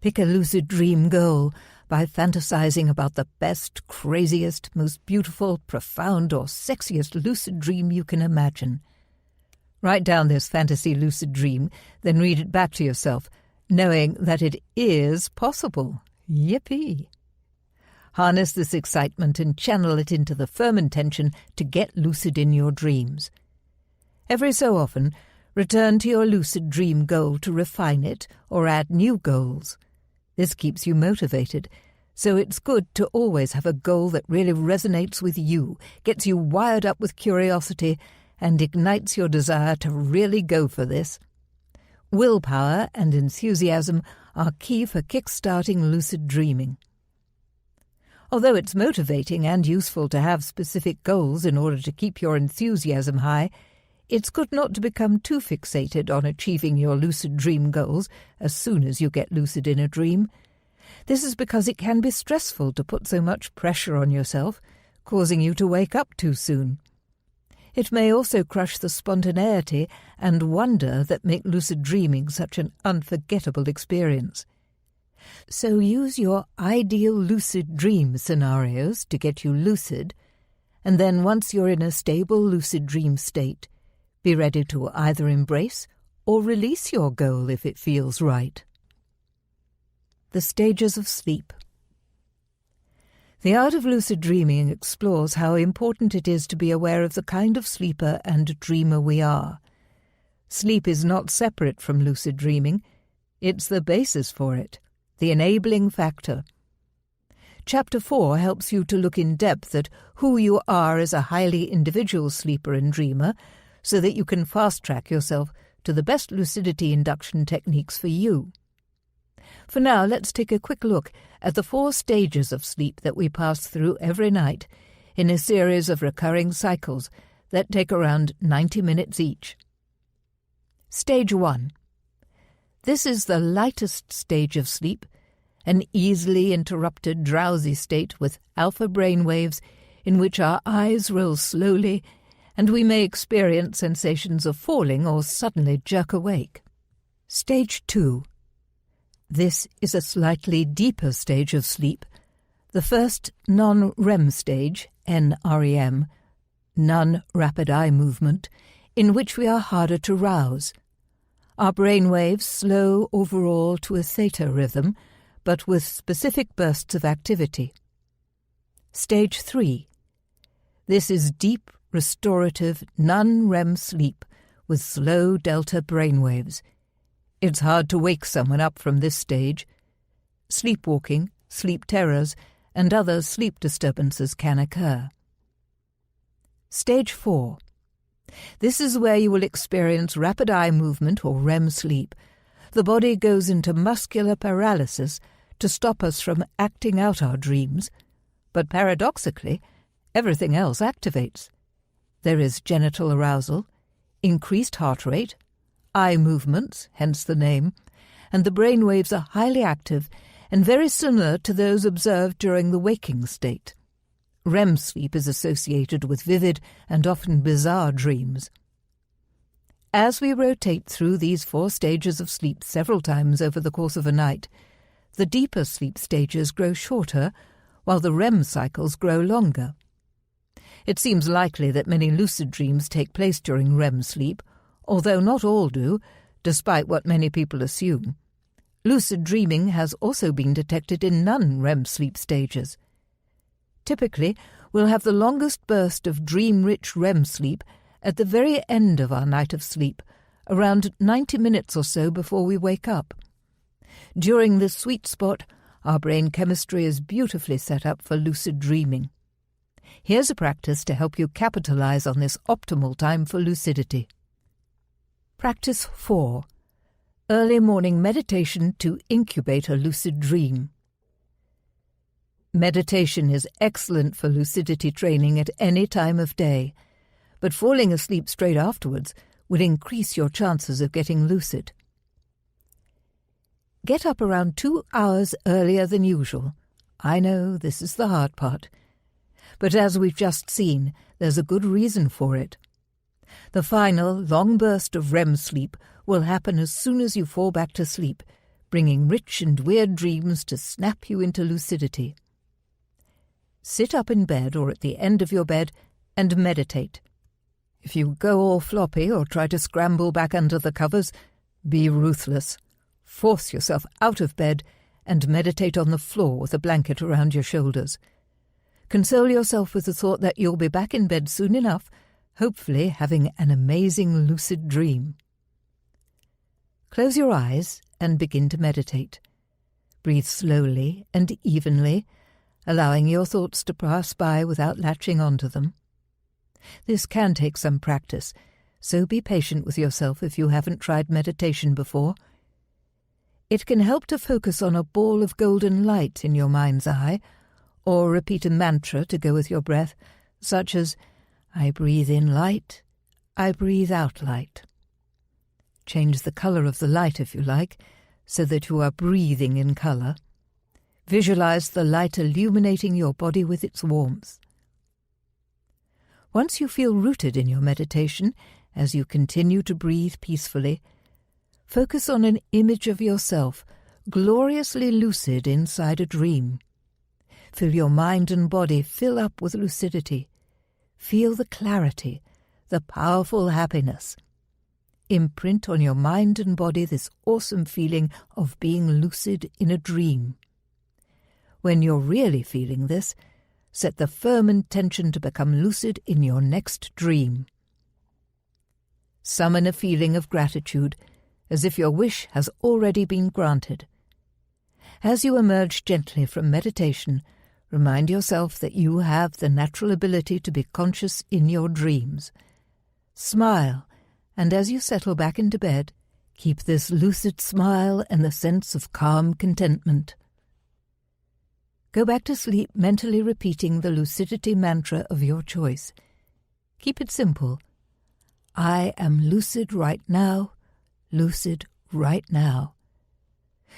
Pick a lucid dream goal by fantasizing about the best, craziest, most beautiful, profound, or sexiest lucid dream you can imagine. Write down this fantasy lucid dream, then read it back to yourself, knowing that it is possible. Yippee! Harness this excitement and channel it into the firm intention to get lucid in your dreams. Every so often, return to your lucid dream goal to refine it or add new goals. This keeps you motivated, so it's good to always have a goal that really resonates with you, gets you wired up with curiosity, and ignites your desire to really go for this. Willpower and enthusiasm are key for kick-starting lucid dreaming. Although it's motivating and useful to have specific goals in order to keep your enthusiasm high, it's good not to become too fixated on achieving your lucid dream goals as soon as you get lucid in a dream. This is because it can be stressful to put so much pressure on yourself, causing you to wake up too soon. It may also crush the spontaneity and wonder that make lucid dreaming such an unforgettable experience. So use your ideal lucid dream scenarios to get you lucid, and then once you're in a stable lucid dream state, be ready to either embrace or release your goal if it feels right. The stages of sleep. The art of lucid dreaming explores how important it is to be aware of the kind of sleeper and dreamer we are. Sleep is not separate from lucid dreaming. It's the basis for it, the enabling factor. Chapter 4 helps you to look in depth at who you are as a highly individual sleeper and dreamer so that you can fast-track yourself to the best lucidity induction techniques for you. For now, let's take a quick look at the 4 stages of sleep that we pass through every night in a series of recurring cycles that take around 90 minutes each. Stage 1. This is the lightest stage of sleep, an easily interrupted drowsy state with alpha brainwaves in which our eyes roll slowly and we may experience sensations of falling or suddenly jerk awake. Stage 2. This is a slightly deeper stage of sleep, the first non-REM stage, NREM, non-rapid eye movement, in which we are harder to rouse. Our brain waves slow overall to a theta rhythm, but with specific bursts of activity. Stage 3. This is deep, restorative, non-REM sleep with slow delta brainwaves. It's hard to wake someone up from this stage. Sleepwalking, sleep terrors, and other sleep disturbances can occur. Stage 4. This is where you will experience rapid eye movement or REM sleep. The body goes into muscular paralysis to stop us from acting out our dreams, but paradoxically, everything else activates. There is genital arousal, increased heart rate, eye movements, hence the name, and the brain waves are highly active and very similar to those observed during the waking state. REM sleep is associated with vivid and often bizarre dreams. As we rotate through these 4 stages of sleep several times over the course of a night, the deeper sleep stages grow shorter, while the REM cycles grow longer. It seems likely that many lucid dreams take place during REM sleep, although not all do, despite what many people assume. Lucid dreaming has also been detected in non-REM sleep stages. Typically, we'll have the longest burst of dream-rich REM sleep at the very end of our night of sleep, around 90 minutes or so before we wake up. During this sweet spot, our brain chemistry is beautifully set up for lucid dreaming. Here's a practice to help you capitalize on this optimal time for lucidity. Practice 4. Early morning meditation to incubate a lucid dream. Meditation is excellent for lucidity training at any time of day, but falling asleep straight afterwards will increase your chances of getting lucid. Get up around 2 hours earlier than usual. I know this is the hard part. But as we've just seen, there's a good reason for it. The final, long burst of REM sleep will happen as soon as you fall back to sleep, bringing rich and weird dreams to snap you into lucidity. Sit up in bed or at the end of your bed and meditate. If you go all floppy or try to scramble back under the covers, be ruthless. Force yourself out of bed and meditate on the floor with a blanket around your shoulders. Console yourself with the thought that you'll be back in bed soon enough, hopefully having an amazing lucid dream. Close your eyes and begin to meditate. Breathe slowly and evenly, allowing your thoughts to pass by without latching onto them. This can take some practice, so be patient with yourself if you haven't tried meditation before. It can help to focus on a ball of golden light in your mind's eye, or repeat a mantra to go with your breath, such as, I breathe in light, I breathe out light. Change the colour of the light if you like, so that you are breathing in colour. Visualize the light illuminating your body with its warmth. Once you feel rooted in your meditation, as you continue to breathe peacefully, focus on an image of yourself, gloriously lucid inside a dream. Feel your mind and body fill up with lucidity. Feel the clarity, the powerful happiness. Imprint on your mind and body this awesome feeling of being lucid in a dream. When you're really feeling this, set the firm intention to become lucid in your next dream. Summon a feeling of gratitude, as if your wish has already been granted. As you emerge gently from meditation, remind yourself that you have the natural ability to be conscious in your dreams. Smile, and as you settle back into bed, keep this lucid smile and the sense of calm contentment. Go back to sleep mentally repeating the lucidity mantra of your choice. Keep it simple. I am lucid right now, lucid right now.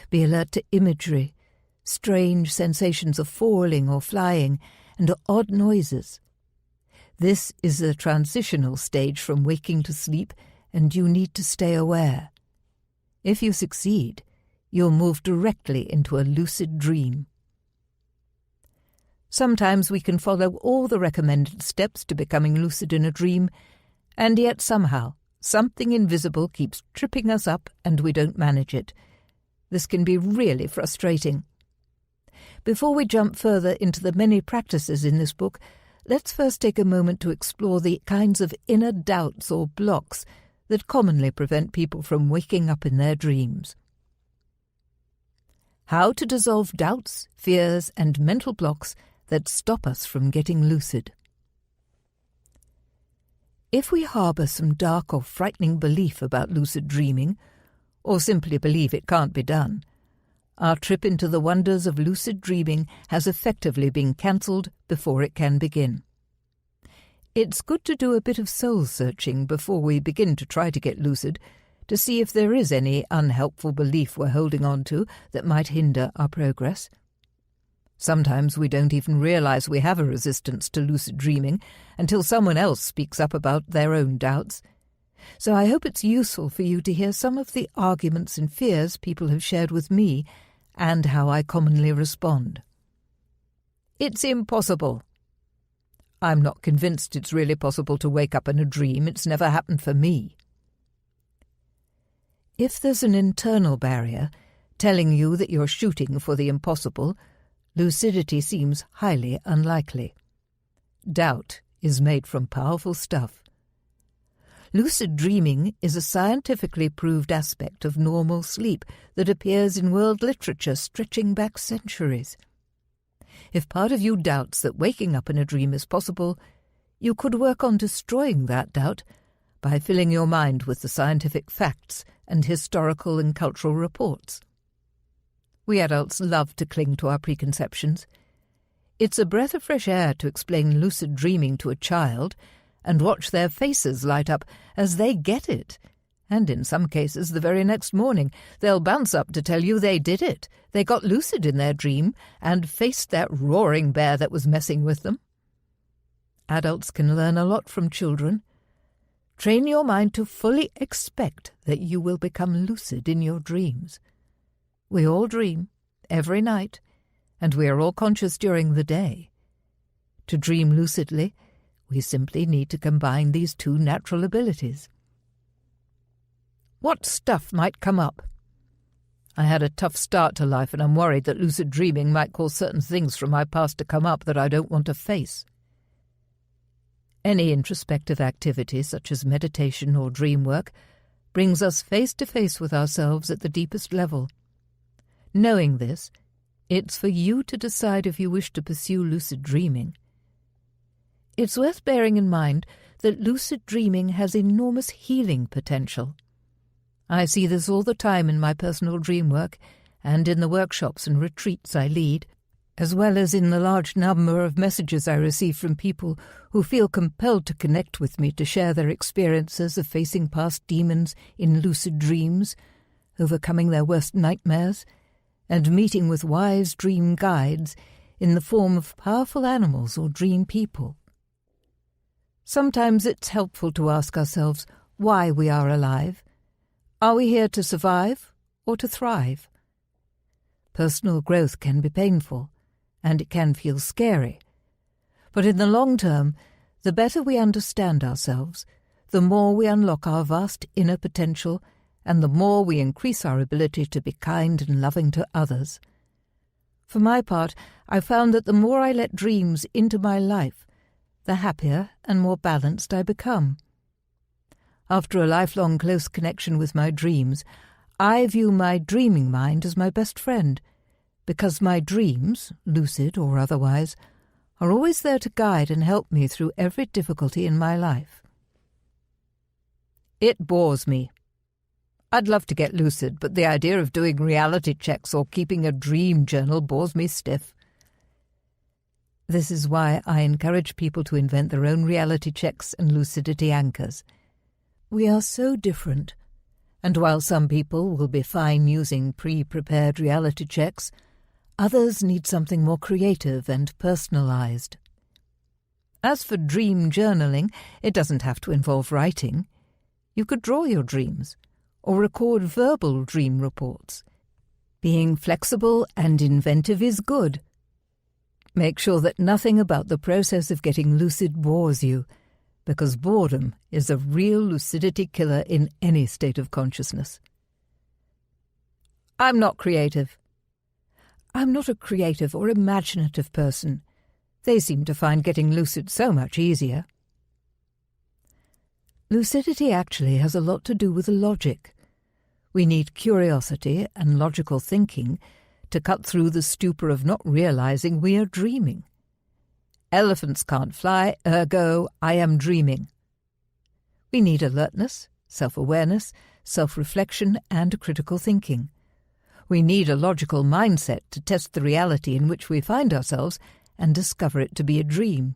Be alert to imagery, strange sensations of falling or flying, and odd noises. This is a transitional stage from waking to sleep, and you need to stay aware. If you succeed, you'll move directly into a lucid dream. Sometimes we can follow all the recommended steps to becoming lucid in a dream, and yet somehow something invisible keeps tripping us up and we don't manage it. This can be really frustrating. Before we jump further into the many practices in this book, let's first take a moment to explore the kinds of inner doubts or blocks that commonly prevent people from waking up in their dreams. How to dissolve doubts, fears, and mental blocks that stop us from getting lucid. If we harbour some dark or frightening belief about lucid dreaming, or simply believe it can't be done, our trip into the wonders of lucid dreaming has effectively been cancelled before it can begin. It's good to do a bit of soul-searching before we begin to try to get lucid, to see if there is any unhelpful belief we're holding on to that might hinder our progress. Sometimes we don't even realize we have a resistance to lucid dreaming until someone else speaks up about their own doubts. So I hope it's useful for you to hear some of the arguments and fears people have shared with me and how I commonly respond. It's impossible. I'm not convinced it's really possible to wake up in a dream. It's never happened for me. If there's an internal barrier telling you that you're shooting for the impossible, lucidity seems highly unlikely. Doubt is made from powerful stuff. Lucid dreaming is a scientifically proved aspect of normal sleep that appears in world literature stretching back centuries. If part of you doubts that waking up in a dream is possible, you could work on destroying that doubt by filling your mind with the scientific facts and historical and cultural reports. We adults love to cling to our preconceptions. It's a breath of fresh air to explain lucid dreaming to a child and watch their faces light up as they get it. And in some cases, the very next morning, they'll bounce up to tell you they did it. They got lucid in their dream and faced that roaring bear that was messing with them. Adults can learn a lot from children. Train your mind to fully expect that you will become lucid in your dreams. We all dream, every night, and we are all conscious during the day. To dream lucidly, we simply need to combine these two natural abilities. What stuff might come up? I had a tough start to life, and I'm worried that lucid dreaming might cause certain things from my past to come up that I don't want to face. Any introspective activity, such as meditation or dream work, brings us face to face with ourselves at the deepest level. Knowing this, it's for you to decide if you wish to pursue lucid dreaming. It's worth bearing in mind that lucid dreaming has enormous healing potential. I see this all the time in my personal dream work and in the workshops and retreats I lead, as well as in the large number of messages I receive from people who feel compelled to connect with me to share their experiences of facing past demons in lucid dreams, overcoming their worst nightmares, and meeting with wise dream guides in the form of powerful animals or dream people. Sometimes it's helpful to ask ourselves why we are alive. Are we here to survive or to thrive? Personal growth can be painful, and it can feel scary. But in the long term, the better we understand ourselves, the more we unlock our vast inner potential, and the more we increase our ability to be kind and loving to others. For my part, I found that the more I let dreams into my life, the happier and more balanced I become. After a lifelong close connection with my dreams, I view my dreaming mind as my best friend, because my dreams, lucid or otherwise, are always there to guide and help me through every difficulty in my life. It bores me. I'd love to get lucid, but the idea of doing reality checks or keeping a dream journal bores me stiff. This is why I encourage people to invent their own reality checks and lucidity anchors. We are so different, and while some people will be fine using pre-prepared reality checks, others need something more creative and personalized. As for dream journaling, it doesn't have to involve writing. You could draw your dreams, or record verbal dream reports. Being flexible and inventive is good. Make sure that nothing about the process of getting lucid bores you, because boredom is a real lucidity killer in any state of consciousness. I'm not creative. I'm not a creative or imaginative person. They seem to find getting lucid so much easier. Lucidity actually has a lot to do with logic. We need curiosity and logical thinking to cut through the stupor of not realizing we are dreaming. Elephants can't fly, ergo, I am dreaming. We need alertness, self-awareness, self-reflection, and critical thinking. We need a logical mindset to test the reality in which we find ourselves and discover it to be a dream.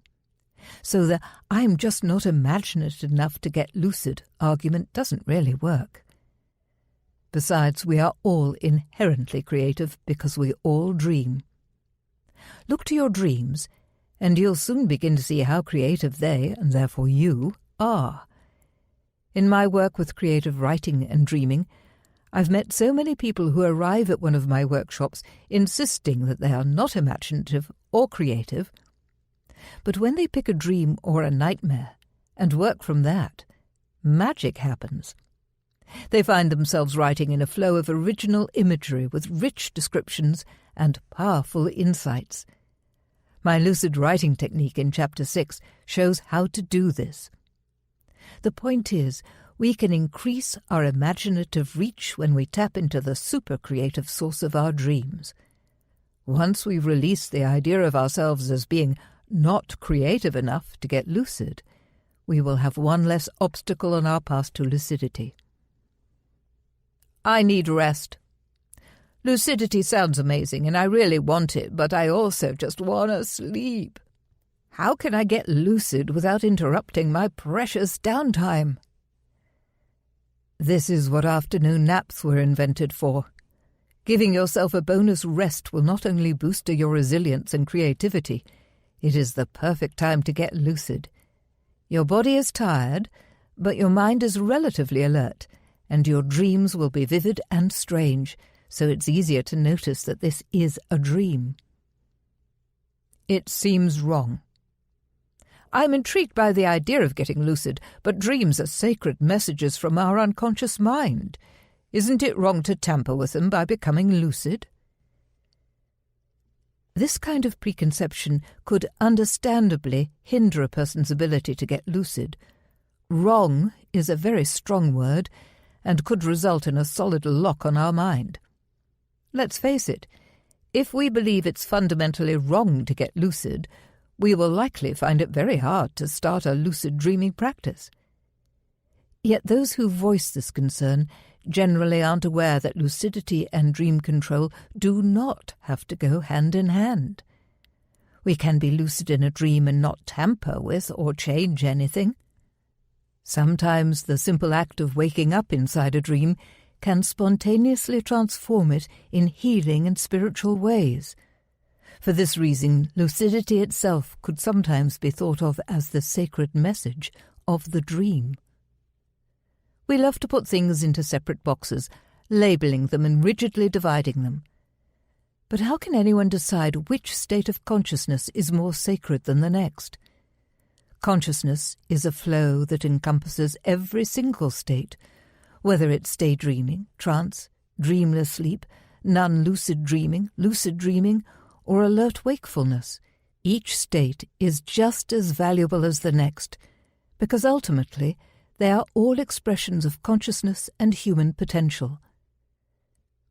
So the "I'm just not imaginative enough to get lucid" argument doesn't really work. Besides, we are all inherently creative because we all dream. Look to your dreams, and you'll soon begin to see how creative they, and therefore you, are. In my work with creative writing and dreaming, I've met so many people who arrive at one of my workshops insisting that they are not imaginative or creative, but when they pick a dream or a nightmare and work from that, magic happens. They find themselves writing in a flow of original imagery with rich descriptions and powerful insights. My lucid writing technique in Chapter 6 shows how to do this. The point is, we can increase our imaginative reach when we tap into the super-creative source of our dreams. Once we release the idea of ourselves as being not creative enough to get lucid, we will have one less obstacle on our path to lucidity. I need rest. Lucidity sounds amazing, and I really want it, but I also just want to sleep. How can I get lucid without interrupting my precious downtime? This is what afternoon naps were invented for. Giving yourself a bonus rest will not only boost your resilience and creativity, it is the perfect time to get lucid. Your body is tired, but your mind is relatively alert, and your dreams will be vivid and strange, so it's easier to notice that this is a dream. It seems wrong. I'm intrigued by the idea of getting lucid, but dreams are sacred messages from our unconscious mind. Isn't it wrong to tamper with them by becoming lucid? This kind of preconception could understandably hinder a person's ability to get lucid. Wrong is a very strong word and could result in a solid lock on our mind. Let's face it, if we believe it's fundamentally wrong to get lucid, we will likely find it very hard to start a lucid dreaming practice. Yet those who voice this concern generally aren't aware that lucidity and dream control do not have to go hand in hand. We can be lucid in a dream and not tamper with or change anything. Sometimes the simple act of waking up inside a dream can spontaneously transform it in healing and spiritual ways. For this reason, lucidity itself could sometimes be thought of as the sacred message of the dream. We love to put things into separate boxes, labelling them and rigidly dividing them. But how can anyone decide which state of consciousness is more sacred than the next? Consciousness is a flow that encompasses every single state, whether it's daydreaming, trance, dreamless sleep, non-lucid dreaming, lucid dreaming, or alert wakefulness. Each state is just as valuable as the next, because ultimately they are all expressions of consciousness and human potential.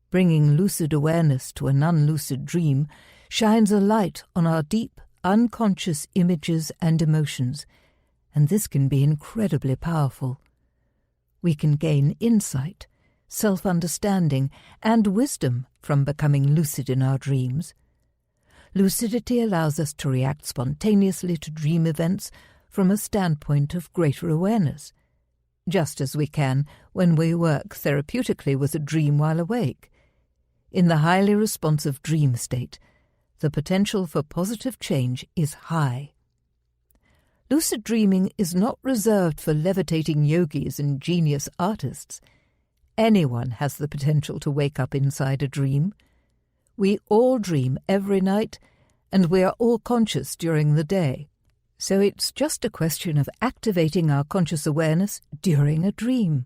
Bringing lucid awareness to a non-lucid dream shines a light on our deep, unconscious images and emotions, and this can be incredibly powerful. We can gain insight, self-understanding, and wisdom from becoming lucid in our dreams. Lucidity allows us to react spontaneously to dream events from a standpoint of greater awareness, just as we can when we work therapeutically with a dream while awake. In the highly responsive dream state, the potential for positive change is high. Lucid dreaming is not reserved for levitating yogis and genius artists. Anyone has the potential to wake up inside a dream. We all dream every night, and we are all conscious during the day. So it's just a question of activating our conscious awareness during a dream.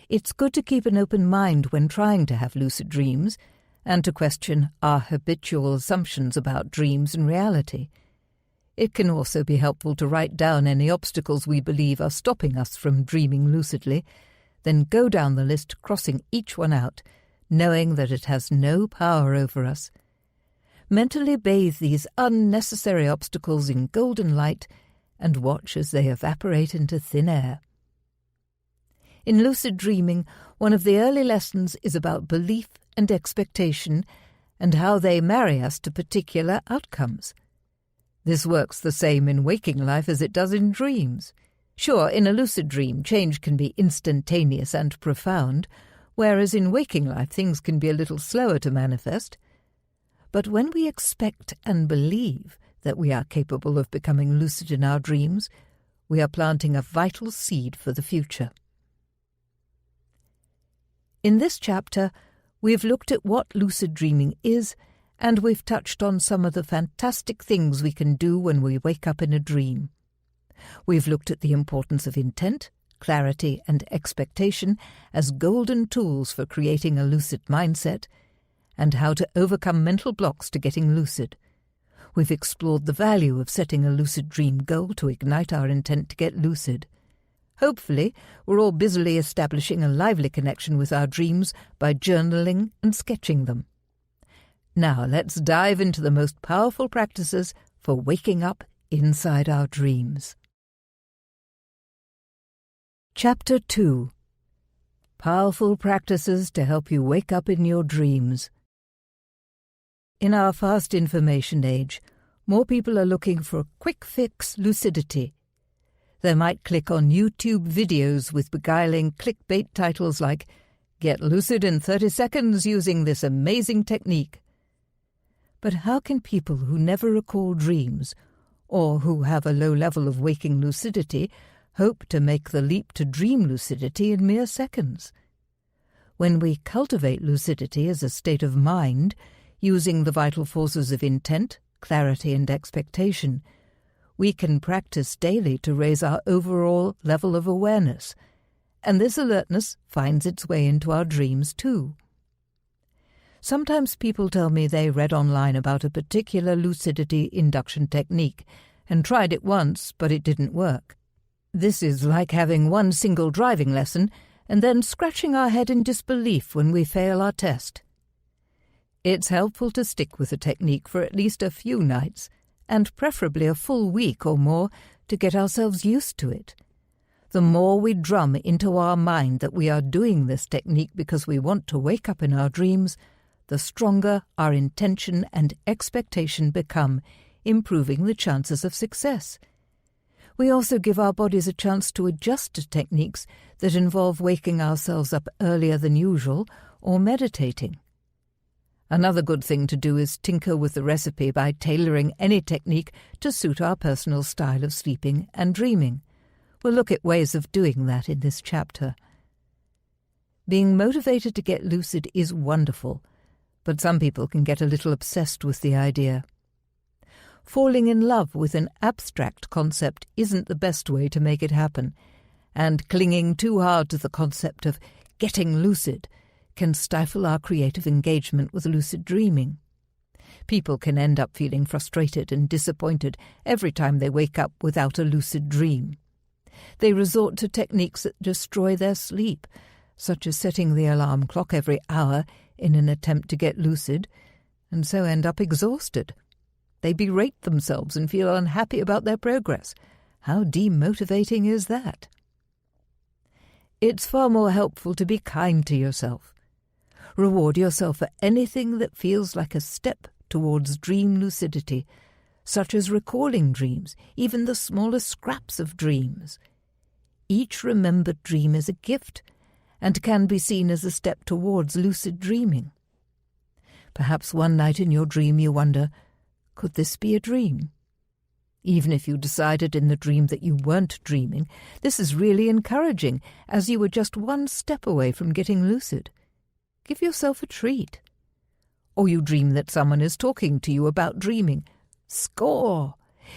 It's good to keep an open mind when trying to have lucid dreams, and to question our habitual assumptions about dreams and reality. It can also be helpful to write down any obstacles we believe are stopping us from dreaming lucidly, then go down the list, crossing each one out, knowing that it has no power over us. Mentally bathe these unnecessary obstacles in golden light and watch as they evaporate into thin air. In lucid dreaming, one of the early lessons is about belief and expectation and how they marry us to particular outcomes. This works the same in waking life as it does in dreams. Sure, in a lucid dream, change can be instantaneous and profound, whereas in waking life things can be a little slower to manifest. But when we expect and believe that we are capable of becoming lucid in our dreams, we are planting a vital seed for the future. In this chapter, we've looked at what lucid dreaming is, and we've touched on some of the fantastic things we can do when we wake up in a dream. We've looked at the importance of intent, clarity, and expectation as golden tools for creating a lucid mindset, and how to overcome mental blocks to getting lucid. We've explored the value of setting a lucid dream goal to ignite our intent to get lucid. Hopefully, we're all busily establishing a lively connection with our dreams by journaling and sketching them. Now let's dive into the most powerful practices for waking up inside our dreams. Chapter 2. Powerful practices to help you wake up in your dreams. In our fast information age, more people are looking for a quick-fix lucidity. They might click on YouTube videos with beguiling clickbait titles like, "Get lucid in 30 seconds using this amazing technique." But how can people who never recall dreams, or who have a low level of waking lucidity, hope to make the leap to dream lucidity in mere seconds? When we cultivate lucidity as a state of mind, using the vital forces of intent, clarity, and expectation, we can practice daily to raise our overall level of awareness, and this alertness finds its way into our dreams too. Sometimes people tell me they read online about a particular lucidity induction technique and tried it once, but it didn't work. This is like having one single driving lesson and then scratching our head in disbelief when we fail our test. It's helpful to stick with the technique for at least a few nights, and preferably a full week or more, to get ourselves used to it. The more we drum into our mind that we are doing this technique because we want to wake up in our dreams, the stronger our intention and expectation become, improving the chances of success. We also give our bodies a chance to adjust to techniques that involve waking ourselves up earlier than usual or meditating. Another good thing to do is tinker with the recipe by tailoring any technique to suit our personal style of sleeping and dreaming. We'll look at ways of doing that in this chapter. Being motivated to get lucid is wonderful, but some people can get a little obsessed with the idea. Falling in love with an abstract concept isn't the best way to make it happen, and clinging too hard to the concept of getting lucid can stifle our creative engagement with lucid dreaming. People can end up feeling frustrated and disappointed every time they wake up without a lucid dream. They resort to techniques that destroy their sleep, such as setting the alarm clock every hour in an attempt to get lucid, and so end up exhausted. They berate themselves and feel unhappy about their progress. How demotivating is that? It's far more helpful to be kind to yourself. Reward yourself for anything that feels like a step towards dream lucidity, such as recalling dreams, even the smallest scraps of dreams. Each remembered dream is a gift and can be seen as a step towards lucid dreaming. Perhaps one night in your dream you wonder, could this be a dream? Even if you decided in the dream that you weren't dreaming, this is really encouraging, as you were just one step away from getting lucid. Give yourself a treat. Or you dream that someone is talking to you about dreaming. Score!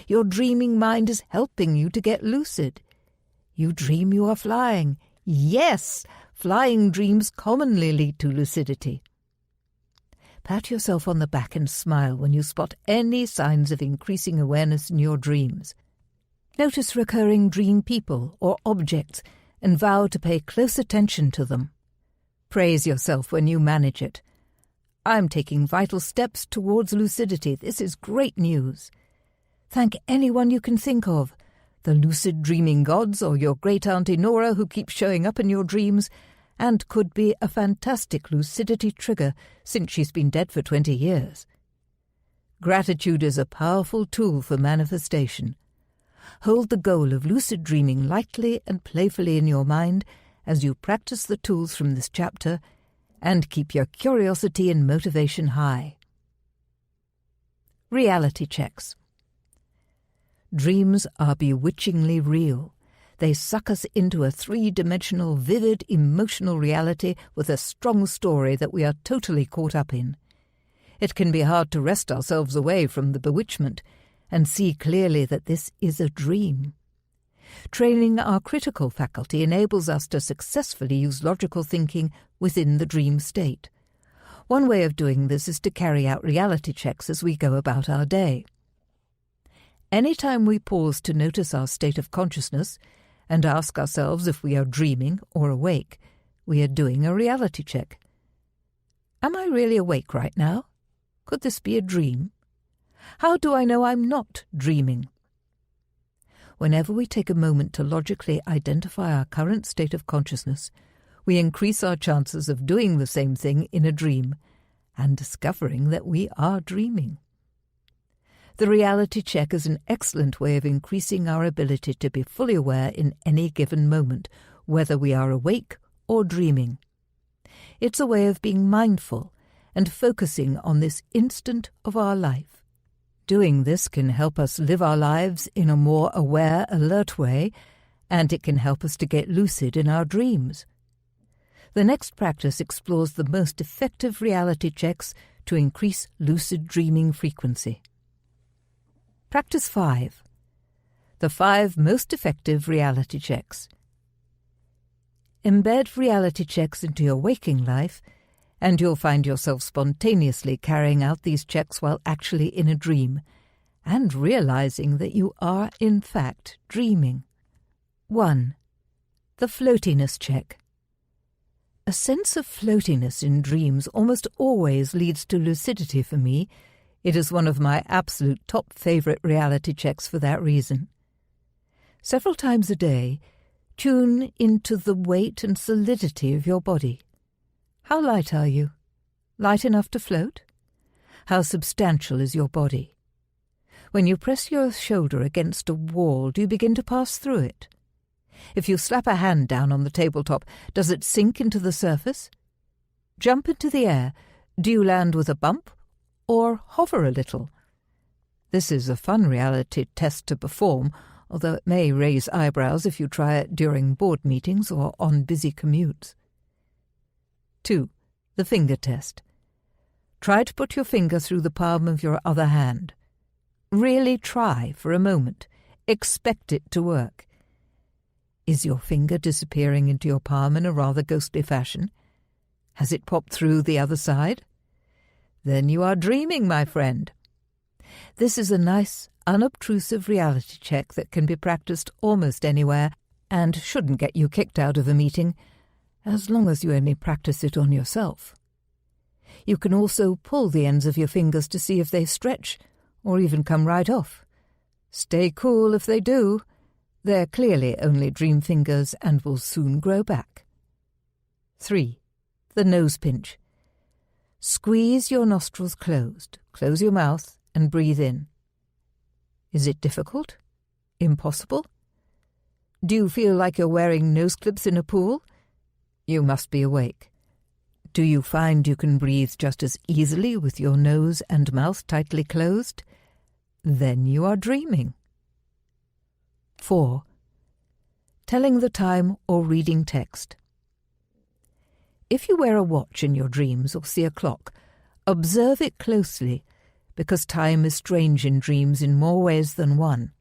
Your dreaming mind is helping you to get lucid. You dream you are flying. Yes! Flying dreams commonly lead to lucidity. Pat yourself on the back and smile when you spot any signs of increasing awareness in your dreams. Notice recurring dream people or objects and vow to pay close attention to them. Praise yourself when you manage it. I'm taking vital steps towards lucidity. This is great news. Thank anyone you can think of, the lucid dreaming gods or your great auntie Nora who keeps showing up in your dreams and could be a fantastic lucidity trigger since she's been dead for 20 years. Gratitude is a powerful tool for manifestation. Hold the goal of lucid dreaming lightly and playfully in your mind as you practice the tools from this chapter, and keep your curiosity and motivation high. Reality checks. Dreams are bewitchingly real. They suck us into a three-dimensional, vivid, emotional reality with a strong story that we are totally caught up in. It can be hard to wrest ourselves away from the bewitchment and see clearly that this is a dream. Training our critical faculty enables us to successfully use logical thinking within the dream state. One way of doing this is to carry out reality checks as we go about our day. Anytime we pause to notice our state of consciousness and ask ourselves if we are dreaming or awake, we are doing a reality check. Am I really awake right now? Could this be a dream? How do I know I'm not dreaming? Whenever we take a moment to logically identify our current state of consciousness, we increase our chances of doing the same thing in a dream and discovering that we are dreaming. The reality check is an excellent way of increasing our ability to be fully aware in any given moment, whether we are awake or dreaming. It's a way of being mindful and focusing on this instant of our life. Doing this can help us live our lives in a more aware, alert way, and it can help us to get lucid in our dreams. The next practice explores the most effective reality checks to increase lucid dreaming frequency. Practice 5. The 5 most effective reality checks. Embed reality checks into your waking life, and you'll find yourself spontaneously carrying out these checks while actually in a dream, and realizing that you are, in fact, dreaming. 1. The floatiness check. A sense of floatiness in dreams almost always leads to lucidity for me. It is one of my absolute top favourite reality checks for that reason. Several times a day, tune into the weight and solidity of your body. How light are you? Light enough to float? How substantial is your body? When you press your shoulder against a wall, do you begin to pass through it? If you slap a hand down on the tabletop, does it sink into the surface? Jump into the air. Do you land with a bump or hover a little? This is a fun reality test to perform, although it may raise eyebrows if you try it during board meetings or on busy commutes. 2. The finger test. Try to put your finger through the palm of your other hand. Really try for a moment. Expect it to work. Is your finger disappearing into your palm in a rather ghostly fashion? Has it popped through the other side? Then you are dreaming, my friend. This is a nice, unobtrusive reality check that can be practiced almost anywhere and shouldn't get you kicked out of a meeting, as long as you only practice it on yourself. You can also pull the ends of your fingers to see if they stretch or even come right off. Stay cool if they do. They're clearly only dream fingers and will soon grow back. 3. The nose pinch. Squeeze your nostrils closed, close your mouth and breathe in. Is it difficult? Impossible? Do you feel like you're wearing nose clips in a pool? You must be awake. Do you find you can breathe just as easily with your nose and mouth tightly closed? Then you are dreaming. 4. Telling the time or reading text. If you wear a watch in your dreams or see a clock, observe it closely, because time is strange in dreams in more ways than one.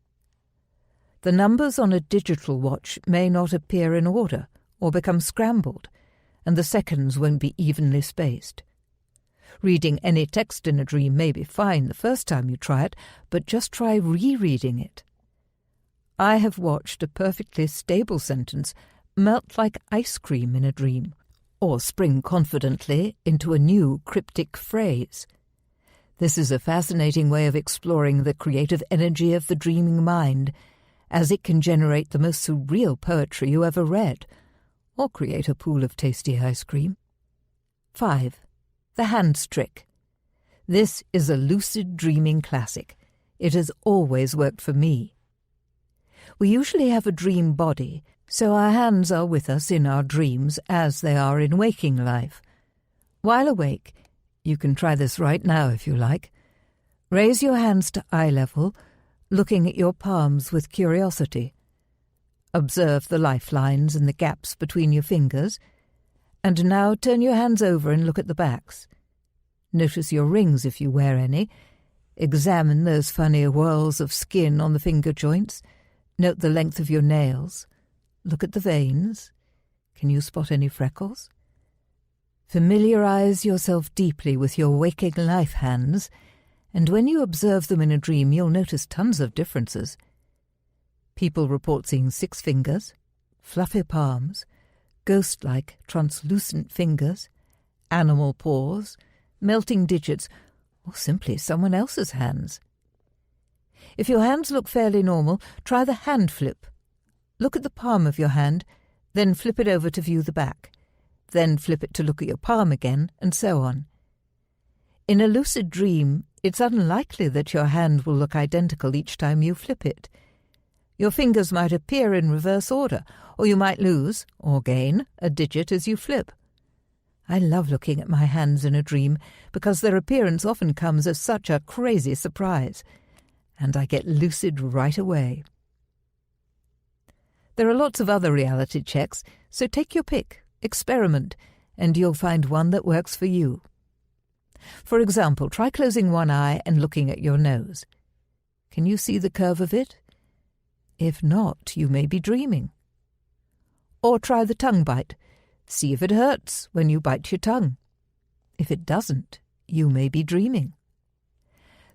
The numbers on a digital watch may not appear in order or become scrambled, and the seconds won't be evenly spaced. Reading any text in a dream may be fine the first time you try it, but just try rereading it. I have watched a perfectly stable sentence melt like ice cream in a dream, or spring confidently into a new cryptic phrase. This is a fascinating way of exploring the creative energy of the dreaming mind, as it can generate the most surreal poetry you ever read, or create a pool of tasty ice cream. 5. The hands trick. This is a lucid dreaming classic. It has always worked for me. We usually have a dream body, so our hands are with us in our dreams as they are in waking life. While awake, you can try this right now if you like, Raise your hands to eye level, looking at your palms with curiosity. Observe the lifelines and the gaps between your fingers, and now turn your hands over and look at the backs. Notice your rings if you wear any. Examine those funny whorls of skin on the finger joints. Note the length of your nails. Look at the veins. Can you spot any freckles? Familiarize yourself deeply with your waking life hands, and when you observe them in a dream, you'll notice tons of differences. People report seeing 6 fingers, fluffy palms, ghost-like translucent fingers, animal paws, melting digits, or simply someone else's hands. If your hands look fairly normal, try the hand flip. Look at the palm of your hand, then flip it over to view the back. Then flip it to look at your palm again, and so on. In a lucid dream, it's unlikely that your hand will look identical each time you flip it. Your fingers might appear in reverse order, or you might lose, or gain, a digit as you flip. I love looking at my hands in a dream because their appearance often comes as such a crazy surprise, and I get lucid right away. There are lots of other reality checks, so take your pick, experiment, and you'll find one that works for you. For example, try closing one eye and looking at your nose. Can you see the curve of it? If not, you may be dreaming. Or try the tongue bite. See if it hurts when you bite your tongue. If it doesn't, you may be dreaming.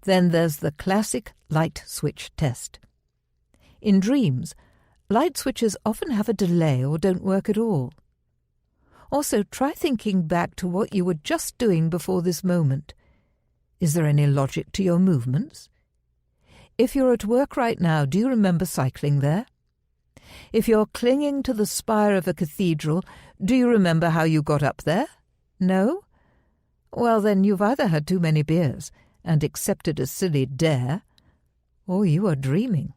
Then there's the classic light switch test. In dreams, light switches often have a delay or don't work at all. Also, try thinking back to what you were just doing before this moment. Is there any logic to your movements? If you're at work right now, do you remember cycling there? If you're clinging to the spire of a cathedral, do you remember how you got up there? No? Well, then you've either had too many beers and accepted a silly dare, or you are dreaming.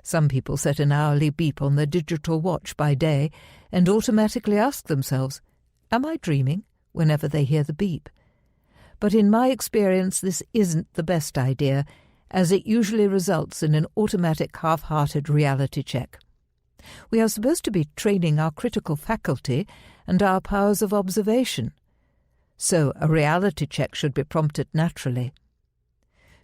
Some people set an hourly beep on their digital watch by day and automatically ask themselves, "Am I dreaming?" whenever they hear the beep. But in my experience, this isn't the best idea, as it usually results in an automatic half-hearted reality check. We are supposed to be training our critical faculty and our powers of observation, so a reality check should be prompted naturally.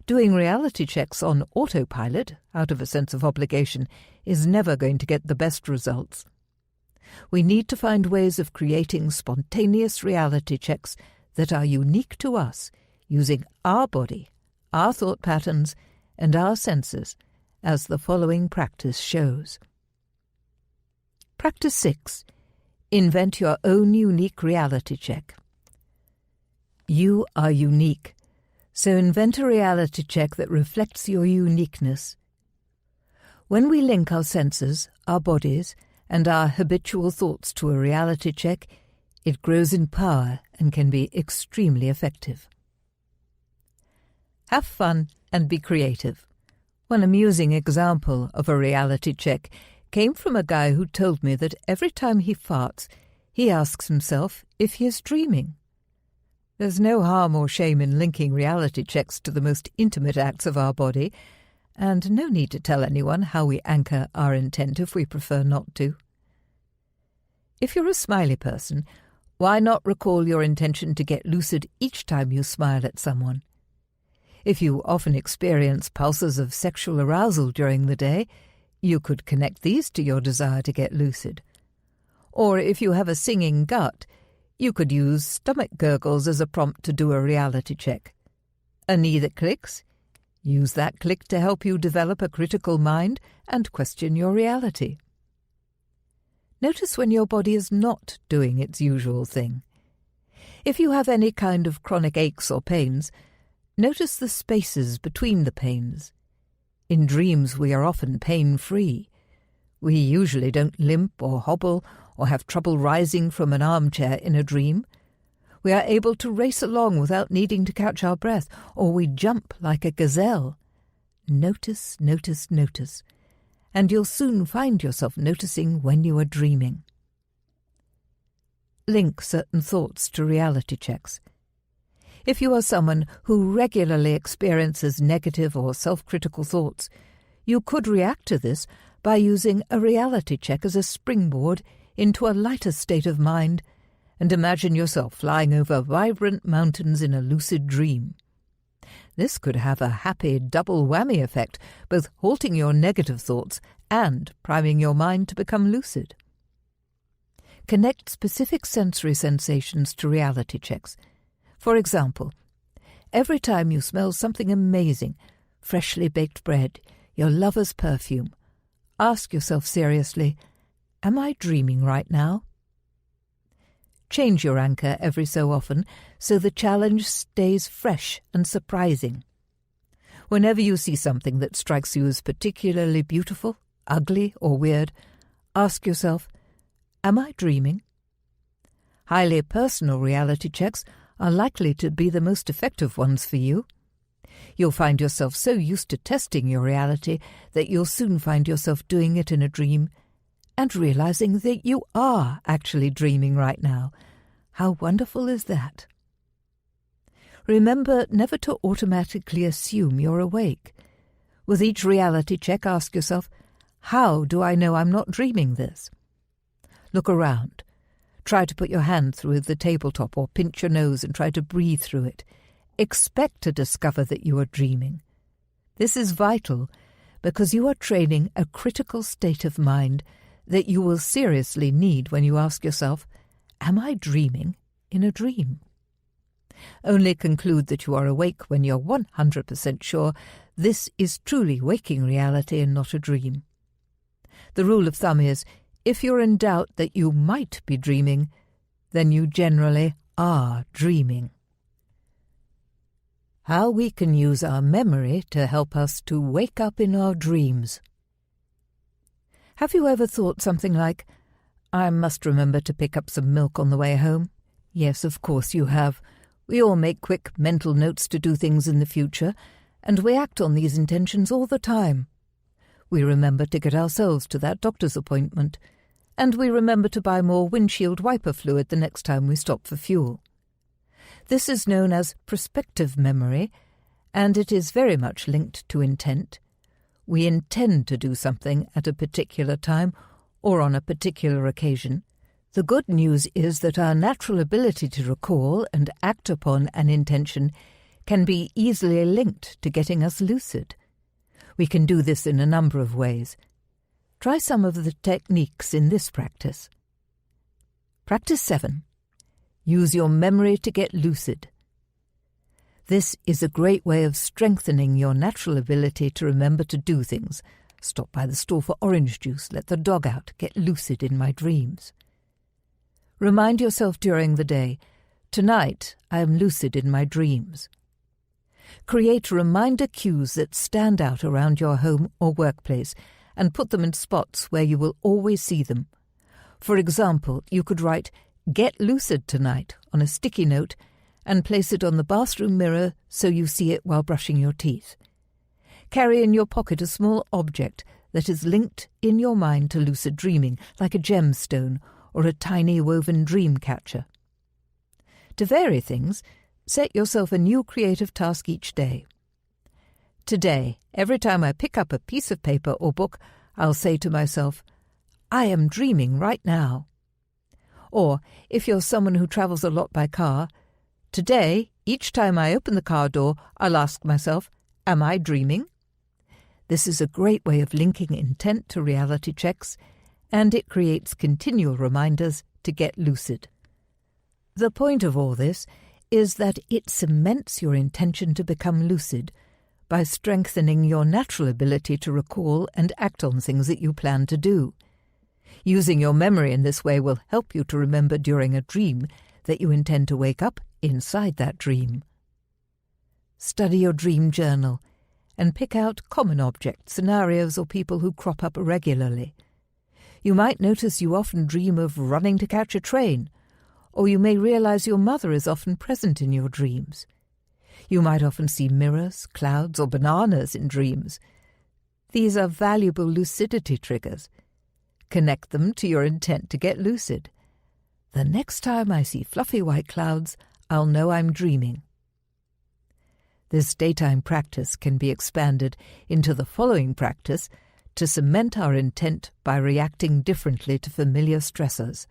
Doing reality checks on autopilot, out of a sense of obligation, is never going to get the best results. We need to find ways of creating spontaneous reality checks that are unique to us, using our body, our thought patterns, and our senses, as the following practice shows. Practice 6. Invent your own unique reality check. You are unique, so invent a reality check that reflects your uniqueness. When we link our senses, our bodies, and our habitual thoughts to a reality check, it grows in power and can be extremely effective. Have fun and be creative. One amusing example of a reality check came from a guy who told me that every time he farts, he asks himself if he is dreaming. There's no harm or shame in linking reality checks to the most intimate acts of our body, and no need to tell anyone how we anchor our intent if we prefer not to. If you're a smiley person, why not recall your intention to get lucid each time you smile at someone? If you often experience pulses of sexual arousal during the day, you could connect these to your desire to get lucid. Or if you have a singing gut, you could use stomach gurgles as a prompt to do a reality check. A knee that clicks? Use that click to help you develop a critical mind and question your reality. Notice when your body is not doing its usual thing. If you have any kind of chronic aches or pains, notice the spaces between the pains. In dreams, we are often pain-free. We usually don't limp or hobble or have trouble rising from an armchair in a dream. We are able to race along without needing to catch our breath, or we jump like a gazelle. Notice, notice, notice, and you'll soon find yourself noticing when you are dreaming. Link certain thoughts to reality checks. If you are someone who regularly experiences negative or self-critical thoughts, you could react to this by using a reality check as a springboard into a lighter state of mind and imagine yourself flying over vibrant mountains in a lucid dream. This could have a happy double whammy effect, both halting your negative thoughts and priming your mind to become lucid. Connect specific sensory sensations to reality checks. For example, every time you smell something amazing, freshly baked bread, your lover's perfume, ask yourself seriously, am I dreaming right now? Change your anchor every so often so the challenge stays fresh and surprising. Whenever you see something that strikes you as particularly beautiful, ugly, or weird, ask yourself, am I dreaming? Highly personal reality checks are likely to be the most effective ones for you. You'll find yourself so used to testing your reality that you'll soon find yourself doing it in a dream and realizing that you are actually dreaming right now. How wonderful is that? Remember never to automatically assume you're awake. With each reality check, ask yourself, how do I know I'm not dreaming this? Look around. Try to put your hand through the tabletop or pinch your nose and try to breathe through it. Expect to discover that you are dreaming. This is vital because you are training a critical state of mind that you will seriously need when you ask yourself, am I dreaming in a dream? Only conclude that you are awake when you're 100% sure this is truly waking reality and not a dream. The rule of thumb is, if you're in doubt that you might be dreaming, then you generally are dreaming. How we can use our memory to help us to wake up in our dreams. Have you ever thought something like, I must remember to pick up some milk on the way home? Yes, of course you have. We all make quick mental notes to do things in the future, and we act on these intentions all the time. We remember to get ourselves to that doctor's appointment, and we remember to buy more windshield wiper fluid the next time we stop for fuel. This is known as prospective memory, and it is very much linked to intent. We intend to do something at a particular time or on a particular occasion. The good news is that our natural ability to recall and act upon an intention can be easily linked to getting us lucid. We can do this in a number of ways. Try some of the techniques in this practice. Practice 7. Use your memory to get lucid. This is a great way of strengthening your natural ability to remember to do things. Stop by the store for orange juice, let the dog out, get lucid in my dreams. Remind yourself during the day, tonight I am lucid in my dreams. Create reminder cues that stand out around your home or workplace and put them in spots where you will always see them. For example, you could write, "Get lucid tonight" on a sticky note and place it on the bathroom mirror so you see it while brushing your teeth. Carry in your pocket a small object that is linked in your mind to lucid dreaming, like a gemstone or a tiny woven dream catcher. To vary things, set yourself a new creative task each day. Today, every time I pick up a piece of paper or book, I'll say to myself, I am dreaming right now. Or, if you're someone who travels a lot by car, today, each time I open the car door, I'll ask myself, am I dreaming? This is a great way of linking intent to reality checks, and it creates continual reminders to get lucid. The point of all this is that it cements your intention to become lucid by strengthening your natural ability to recall and act on things that you plan to do. Using your memory in this way will help you to remember during a dream that you intend to wake up inside that dream. Study your dream journal and pick out common objects, scenarios, or people who crop up regularly. You might notice you often dream of running to catch a train, or you may realize your mother is often present in your dreams. You might often see mirrors, clouds, or bananas in dreams. These are valuable lucidity triggers. Connect them to your intent to get lucid. The next time I see fluffy white clouds, I'll know I'm dreaming. This daytime practice can be expanded into the following practice to cement our intent by reacting differently to familiar stressors.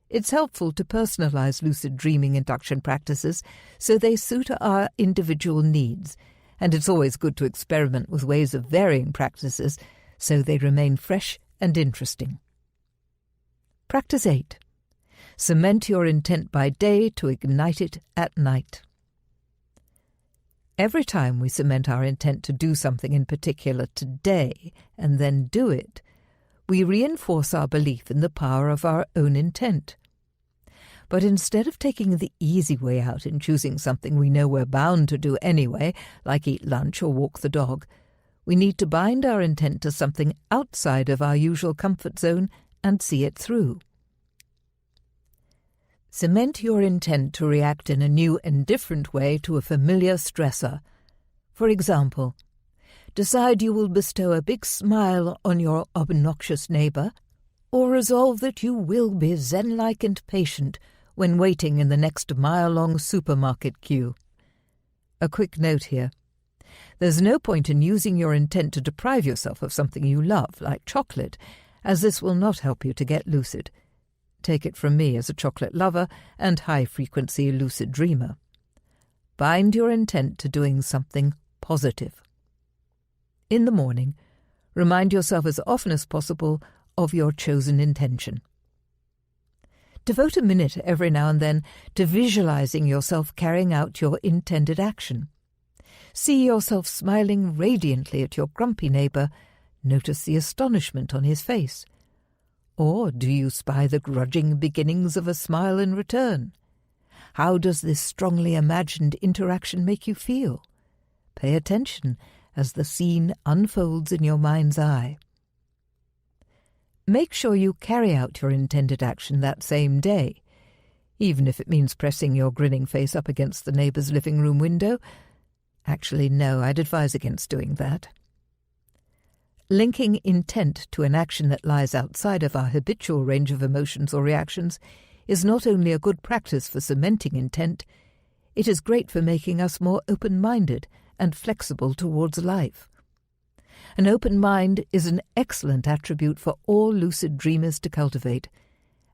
It's helpful to personalize lucid dreaming induction practices so they suit our individual needs, and it's always good to experiment with ways of varying practices so they remain fresh and interesting. Practice 8. Cement your intent by day to ignite it at night. Every time we cement our intent to do something in particular today and then do it, we reinforce our belief in the power of our own intent. But instead of taking the easy way out and choosing something we know we're bound to do anyway, like eat lunch or walk the dog, we need to bind our intent to something outside of our usual comfort zone and see it through. Cement your intent to react in a new and different way to a familiar stressor. For example, decide you will bestow a big smile on your obnoxious neighbour, or resolve that you will be zen-like and patient when waiting in the next mile-long supermarket queue. A quick note here. There's no point in using your intent to deprive yourself of something you love, like chocolate, as this will not help you to get lucid. Take it from me as a chocolate lover and high-frequency lucid dreamer. Bind your intent to doing something positive. In the morning, remind yourself as often as possible of your chosen intention. Devote a minute every now and then to visualizing yourself carrying out your intended action. See yourself smiling radiantly at your grumpy neighbour. Notice the astonishment on his face. Or do you spy the grudging beginnings of a smile in return? How does this strongly imagined interaction make you feel? Pay attention as the scene unfolds in your mind's eye. Make sure you carry out your intended action that same day, even if it means pressing your grinning face up against the neighbour's living room window. Actually, no, I'd advise against doing that. Linking intent to an action that lies outside of our habitual range of emotions or reactions is not only a good practice for cementing intent, it is great for making us more open-minded and flexible towards life. An open mind is an excellent attribute for all lucid dreamers to cultivate,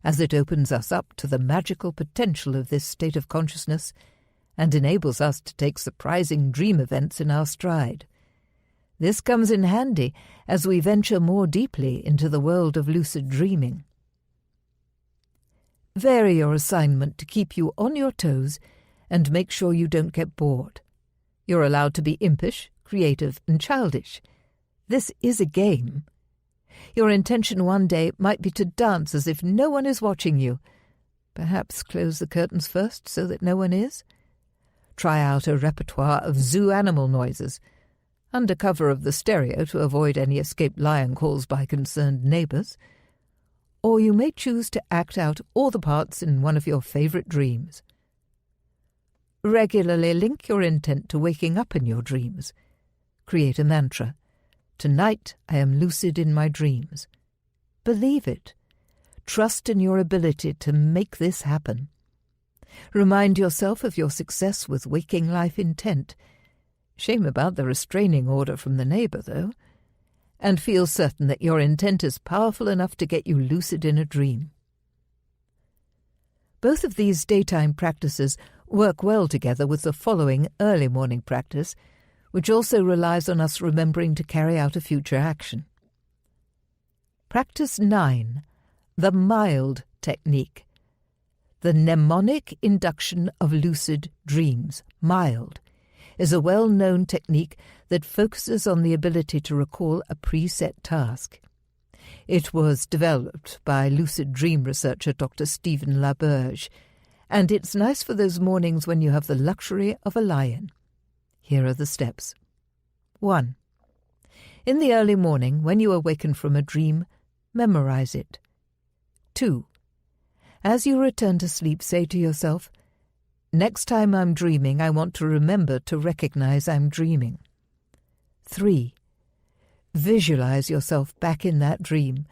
as it opens us up to the magical potential of this state of consciousness and enables us to take surprising dream events in our stride. This comes in handy as we venture more deeply into the world of lucid dreaming. Vary your assignment to keep you on your toes and make sure you don't get bored. You're allowed to be impish, creative, and childish. This is a game. Your intention one day might be to dance as if no one is watching you. Perhaps close the curtains first so that no one is. Try out a repertoire of zoo animal noises, under cover of the stereo to avoid any escaped lion calls by concerned neighbours. Or you may choose to act out all the parts in one of your favourite dreams. Regularly link your intent to waking up in your dreams. Create a mantra. Tonight I am lucid in my dreams. Believe it. Trust in your ability to make this happen. Remind yourself of your success with waking life intent. Shame about the restraining order from the neighbour, though. And feel certain that your intent is powerful enough to get you lucid in a dream. Both of these daytime practices work well together with the following early morning practice, which also relies on us remembering to carry out a future action. Practice 9. The mild technique. The mnemonic induction of lucid dreams, mild, is a well-known technique that focuses on the ability to recall a preset task. It was developed by lucid dream researcher Dr. Stephen LaBerge, and it's nice for those mornings when you have the luxury of a lie-in. Here are the steps. 1. In the early morning, when you awaken from a dream, memorize it. 2. As you return to sleep, say to yourself, next time I'm dreaming, I want to remember to recognize I'm dreaming. 3. Visualize yourself back in that dream,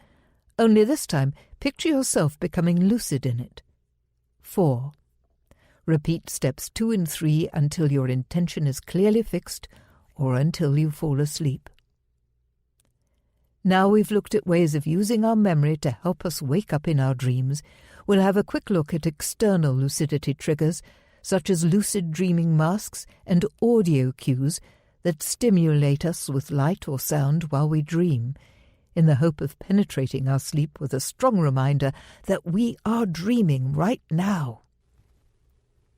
only this time picture yourself becoming lucid in it. 4. Repeat steps 2 and 3 until your intention is clearly fixed or until you fall asleep. Now we've looked at ways of using our memory to help us wake up in our dreams. We'll have a quick look at external lucidity triggers, such as lucid dreaming masks and audio cues that stimulate us with light or sound while we dream, in the hope of penetrating our sleep with a strong reminder that we are dreaming right now.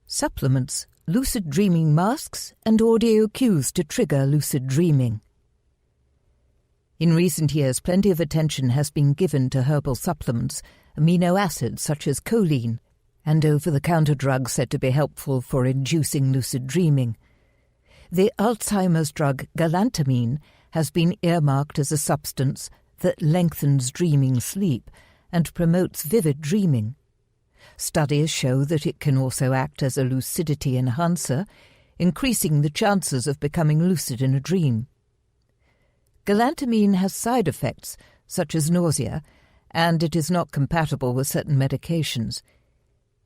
Supplements, lucid dreaming masks, and audio cues to trigger lucid dreaming. In recent years, plenty of attention has been given to herbal supplements, amino acids such as choline, and over-the-counter drugs said to be helpful for inducing lucid dreaming. The Alzheimer's drug galantamine has been earmarked as a substance that lengthens dreaming sleep and promotes vivid dreaming. Studies show that it can also act as a lucidity enhancer, increasing the chances of becoming lucid in a dream. Galantamine has side effects, such as nausea, and it is not compatible with certain medications.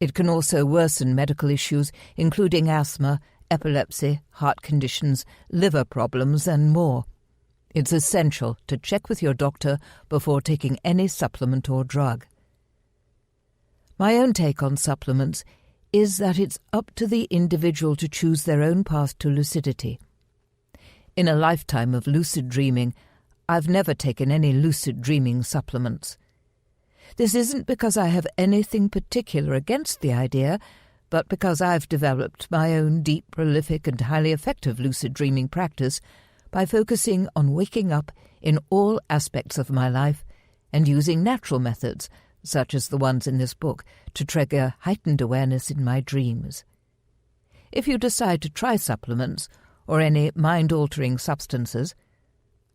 It can also worsen medical issues, including asthma, epilepsy, heart conditions, liver problems, and more. It's essential to check with your doctor before taking any supplement or drug. My own take on supplements is that it's up to the individual to choose their own path to lucidity. In a lifetime of lucid dreaming, I've never taken any lucid dreaming supplements. This isn't because I have anything particular against the idea, but because I've developed my own deep, prolific, and highly effective lucid dreaming practice by focusing on waking up in all aspects of my life and using natural methods, such as the ones in this book, to trigger heightened awareness in my dreams. If you decide to try supplements or any mind-altering substances,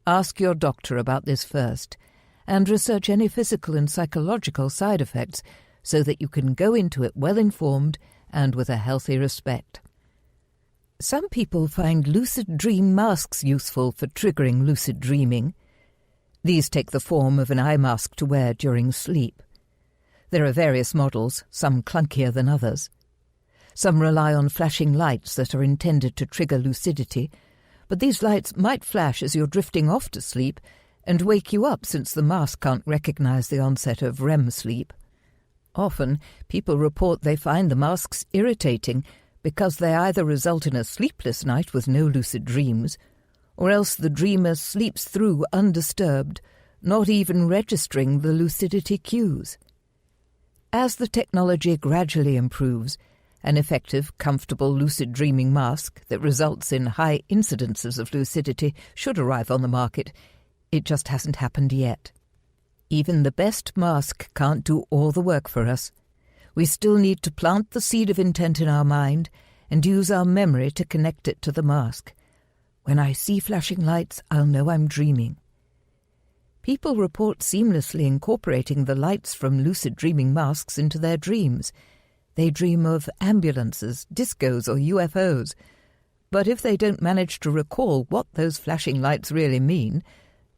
ask your doctor about this first, and research any physical and psychological side effects so that you can go into it well-informed and with a healthy respect. Some people find lucid dream masks useful for triggering lucid dreaming. These take the form of an eye mask to wear during sleep. There are various models, some clunkier than others. Some rely on flashing lights that are intended to trigger lucidity, but these lights might flash as you're drifting off to sleep and wake you up since the mask can't recognize the onset of REM sleep. Often, people report they find the masks irritating because they either result in a sleepless night with no lucid dreams, or else the dreamer sleeps through undisturbed, not even registering the lucidity cues. As the technology gradually improves, an effective, comfortable lucid dreaming mask that results in high incidences of lucidity should arrive on the market. It just hasn't happened yet. Even the best mask can't do all the work for us. We still need to plant the seed of intent in our mind and use our memory to connect it to the mask. When I see flashing lights, I'll know I'm dreaming. People report seamlessly incorporating the lights from lucid dreaming masks into their dreams. They dream of ambulances, discos, or UFOs. But if they don't manage to recall what those flashing lights really mean,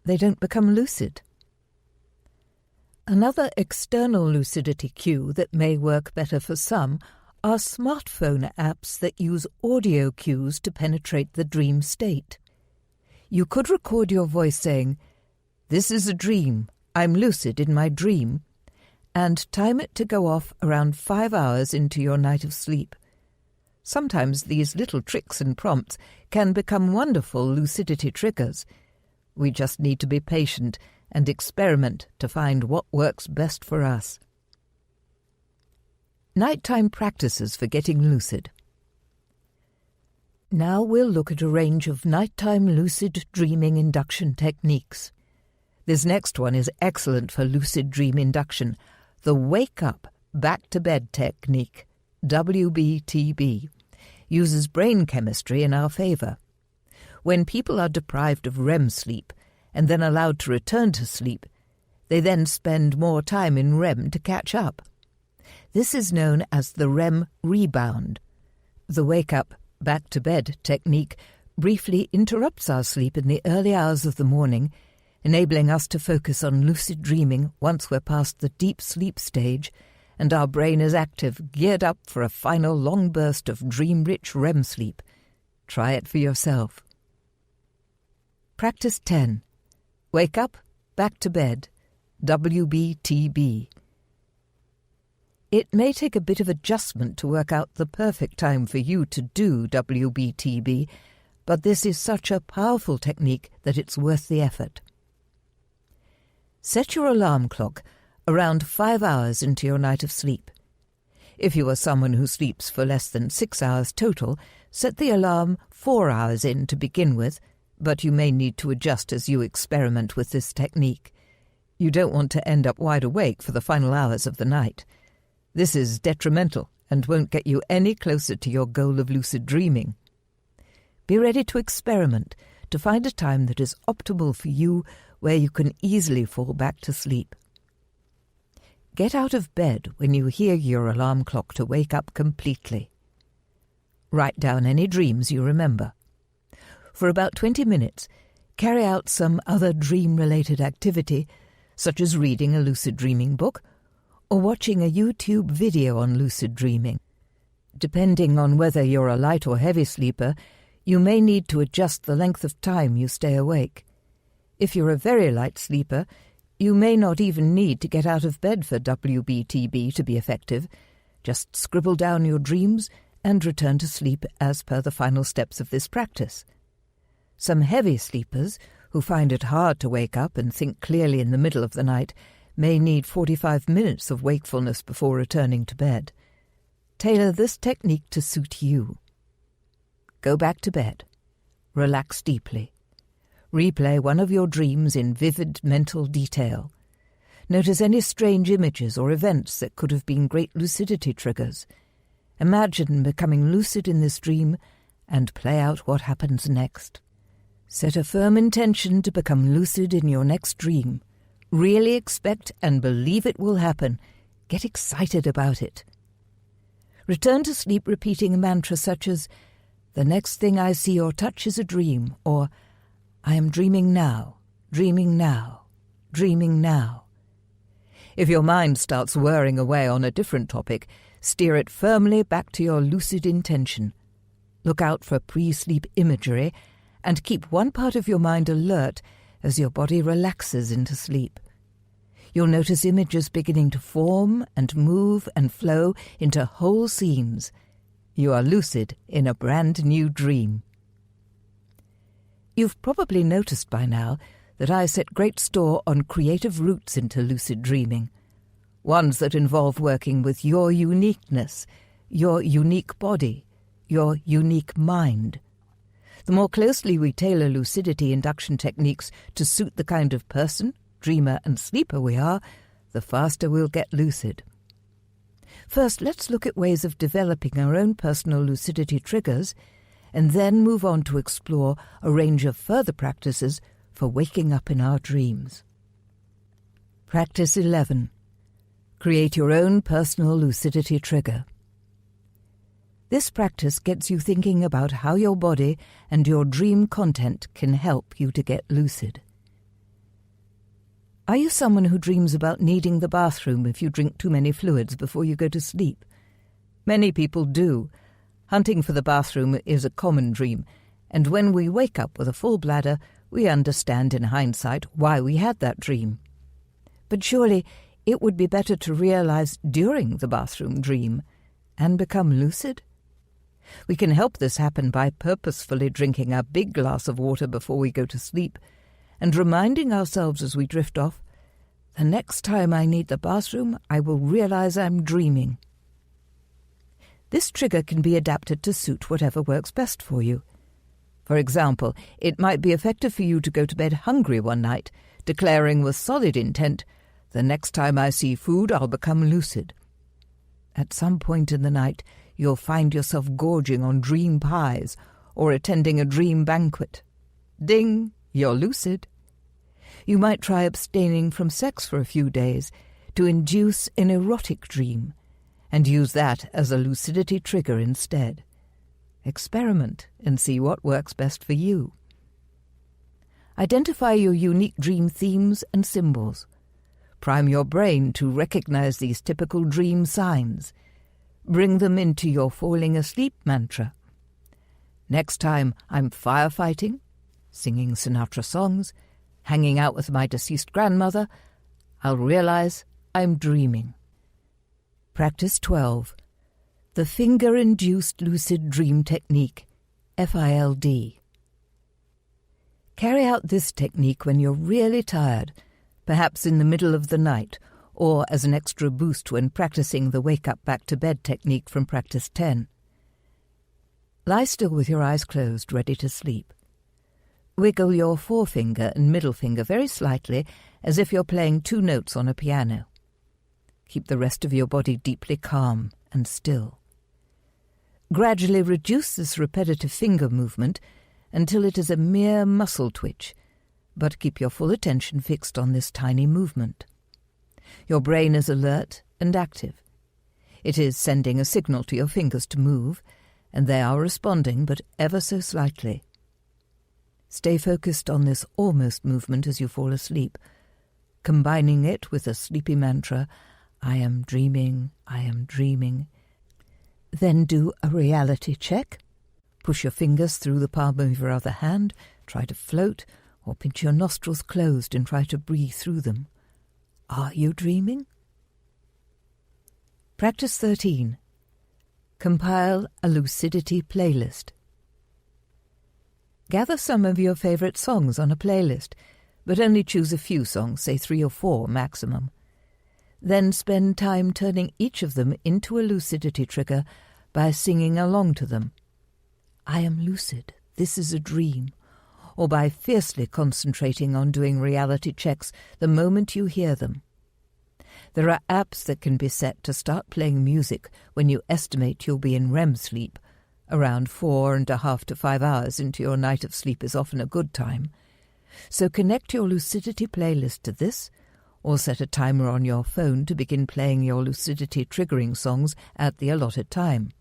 they don't become lucid. Another external lucidity cue that may work better for some are smartphone apps that use audio cues to penetrate the dream state. You could record your voice saying, "This is a dream, I'm lucid in my dream," and time it to go off around 5 hours into your night of sleep. Sometimes these little tricks and prompts can become wonderful lucidity triggers. We just need to be patient and experiment to find what works best for us. Nighttime practices for getting lucid. Now we'll look at a range of nighttime lucid dreaming induction techniques. This next one is excellent for lucid dream induction, the Wake Up, Back to Bed technique, WBTB, uses brain chemistry in our favor. When people are deprived of REM sleep and then allowed to return to sleep, they then spend more time in REM to catch up. This is known as the REM rebound. The Wake Up, Back to Bed technique briefly interrupts our sleep in the early hours of the morning, enabling us to focus on lucid dreaming once we're past the deep sleep stage and our brain is active, geared up for a final long burst of dream-rich REM sleep. Try it for yourself. Practice 10. Wake up, back to bed. WBTB. It may take a bit of adjustment to work out the perfect time for you to do WBTB, but this is such a powerful technique that it's worth the effort. Set your alarm clock around 5 hours into your night of sleep. If you are someone who sleeps for less than 6 hours total, set the alarm 4 hours in to begin with, but you may need to adjust as you experiment with this technique. You don't want to end up wide awake for the final hours of the night. This is detrimental and won't get you any closer to your goal of lucid dreaming. Be ready to experiment, to find a time that is optimal for you where you can easily fall back to sleep. Get out of bed when you hear your alarm clock to wake up completely. Write down any dreams you remember. For about 20 minutes, carry out some other dream-related activity, such as reading a lucid dreaming book or watching a YouTube video on lucid dreaming. Depending on whether you're a light or heavy sleeper, you may need to adjust the length of time you stay awake. If you're a very light sleeper, you may not even need to get out of bed for WBTB to be effective. Just scribble down your dreams and return to sleep as per the final steps of this practice. Some heavy sleepers, who find it hard to wake up and think clearly in the middle of the night, may need 45 minutes of wakefulness before returning to bed. Tailor this technique to suit you. Go back to bed. Relax deeply. Replay one of your dreams in vivid mental detail. Notice any strange images or events that could have been great lucidity triggers. Imagine becoming lucid in this dream and play out what happens next. Set a firm intention to become lucid in your next dream. Really expect and believe it will happen. Get excited about it. Return to sleep repeating a mantra such as, "The next thing I see or touch is a dream," or "I am dreaming now, dreaming now, dreaming now." If your mind starts whirring away on a different topic, steer it firmly back to your lucid intention. Look out for pre-sleep imagery and keep one part of your mind alert as your body relaxes into sleep. You'll notice images beginning to form and move and flow into whole scenes. You are lucid in a brand new dream. You've probably noticed by now that I set great store on creative routes into lucid dreaming, ones that involve working with your uniqueness, your unique body, your unique mind. The more closely we tailor lucidity induction techniques to suit the kind of person, dreamer and sleeper we are, the faster we'll get lucid. First, let's look at ways of developing our own personal lucidity triggers, and then move on to explore a range of further practices for waking up in our dreams. Practice 11. Create your own personal lucidity trigger. This practice gets you thinking about how your body and your dream content can help you to get lucid. Are you someone who dreams about needing the bathroom if you drink too many fluids before you go to sleep? Many people do. Hunting for the bathroom is a common dream, and when we wake up with a full bladder, we understand in hindsight why we had that dream. But surely it would be better to realize during the bathroom dream and become lucid? We can help this happen by purposefully drinking a big glass of water before we go to sleep and reminding ourselves as we drift off, "The next time I need the bathroom, I will realize I'm dreaming." This trigger can be adapted to suit whatever works best for you. For example, it might be effective for you to go to bed hungry one night, declaring with solid intent, "The next time I see food, I'll become lucid." At some point in the night, you'll find yourself gorging on dream pies or attending a dream banquet. Ding, you're lucid. You might try abstaining from sex for a few days to induce an erotic dream and use that as a lucidity trigger instead. Experiment and see what works best for you. Identify your unique dream themes and symbols. Prime your brain to recognize these typical dream signs. Bring them into your falling asleep mantra. Next time I'm firefighting, singing Sinatra songs, hanging out with my deceased grandmother, I'll realize I'm dreaming. Practice 12. The Finger-Induced Lucid Dream Technique, FILD. Carry out this technique when you're really tired, perhaps in the middle of the night, or as an extra boost when practicing the wake-up back-to-bed technique from practice 10. Lie still with your eyes closed, ready to sleep. Wiggle your forefinger and middle finger very slightly, as if you're playing 2 notes on a piano. Keep the rest of your body deeply calm and still. Gradually reduce this repetitive finger movement until it is a mere muscle twitch, but keep your full attention fixed on this tiny movement. Your brain is alert and active. It is sending a signal to your fingers to move, and they are responding, but ever so slightly. Stay focused on this almost movement as you fall asleep, combining it with a sleepy mantra, I am dreaming, I am dreaming. Then do a reality check. Push your fingers through the palm of your other hand, try to float, or pinch your nostrils closed and try to breathe through them. Are you dreaming? Practice 13. Compile a lucidity playlist. Gather some of your favorite songs on a playlist, but only choose a few songs, say 3 or 4 maximum. Then spend time turning each of them into a lucidity trigger by singing along to them. I am lucid, this is a dream, or by fiercely concentrating on doing reality checks the moment you hear them. There are apps that can be set to start playing music when you estimate you'll be in REM sleep. Around 4.5 to 5 hours into your night of sleep is often a good time. So connect your lucidity playlist to this, or set a timer on your phone to begin playing your lucidity triggering songs at the allotted time.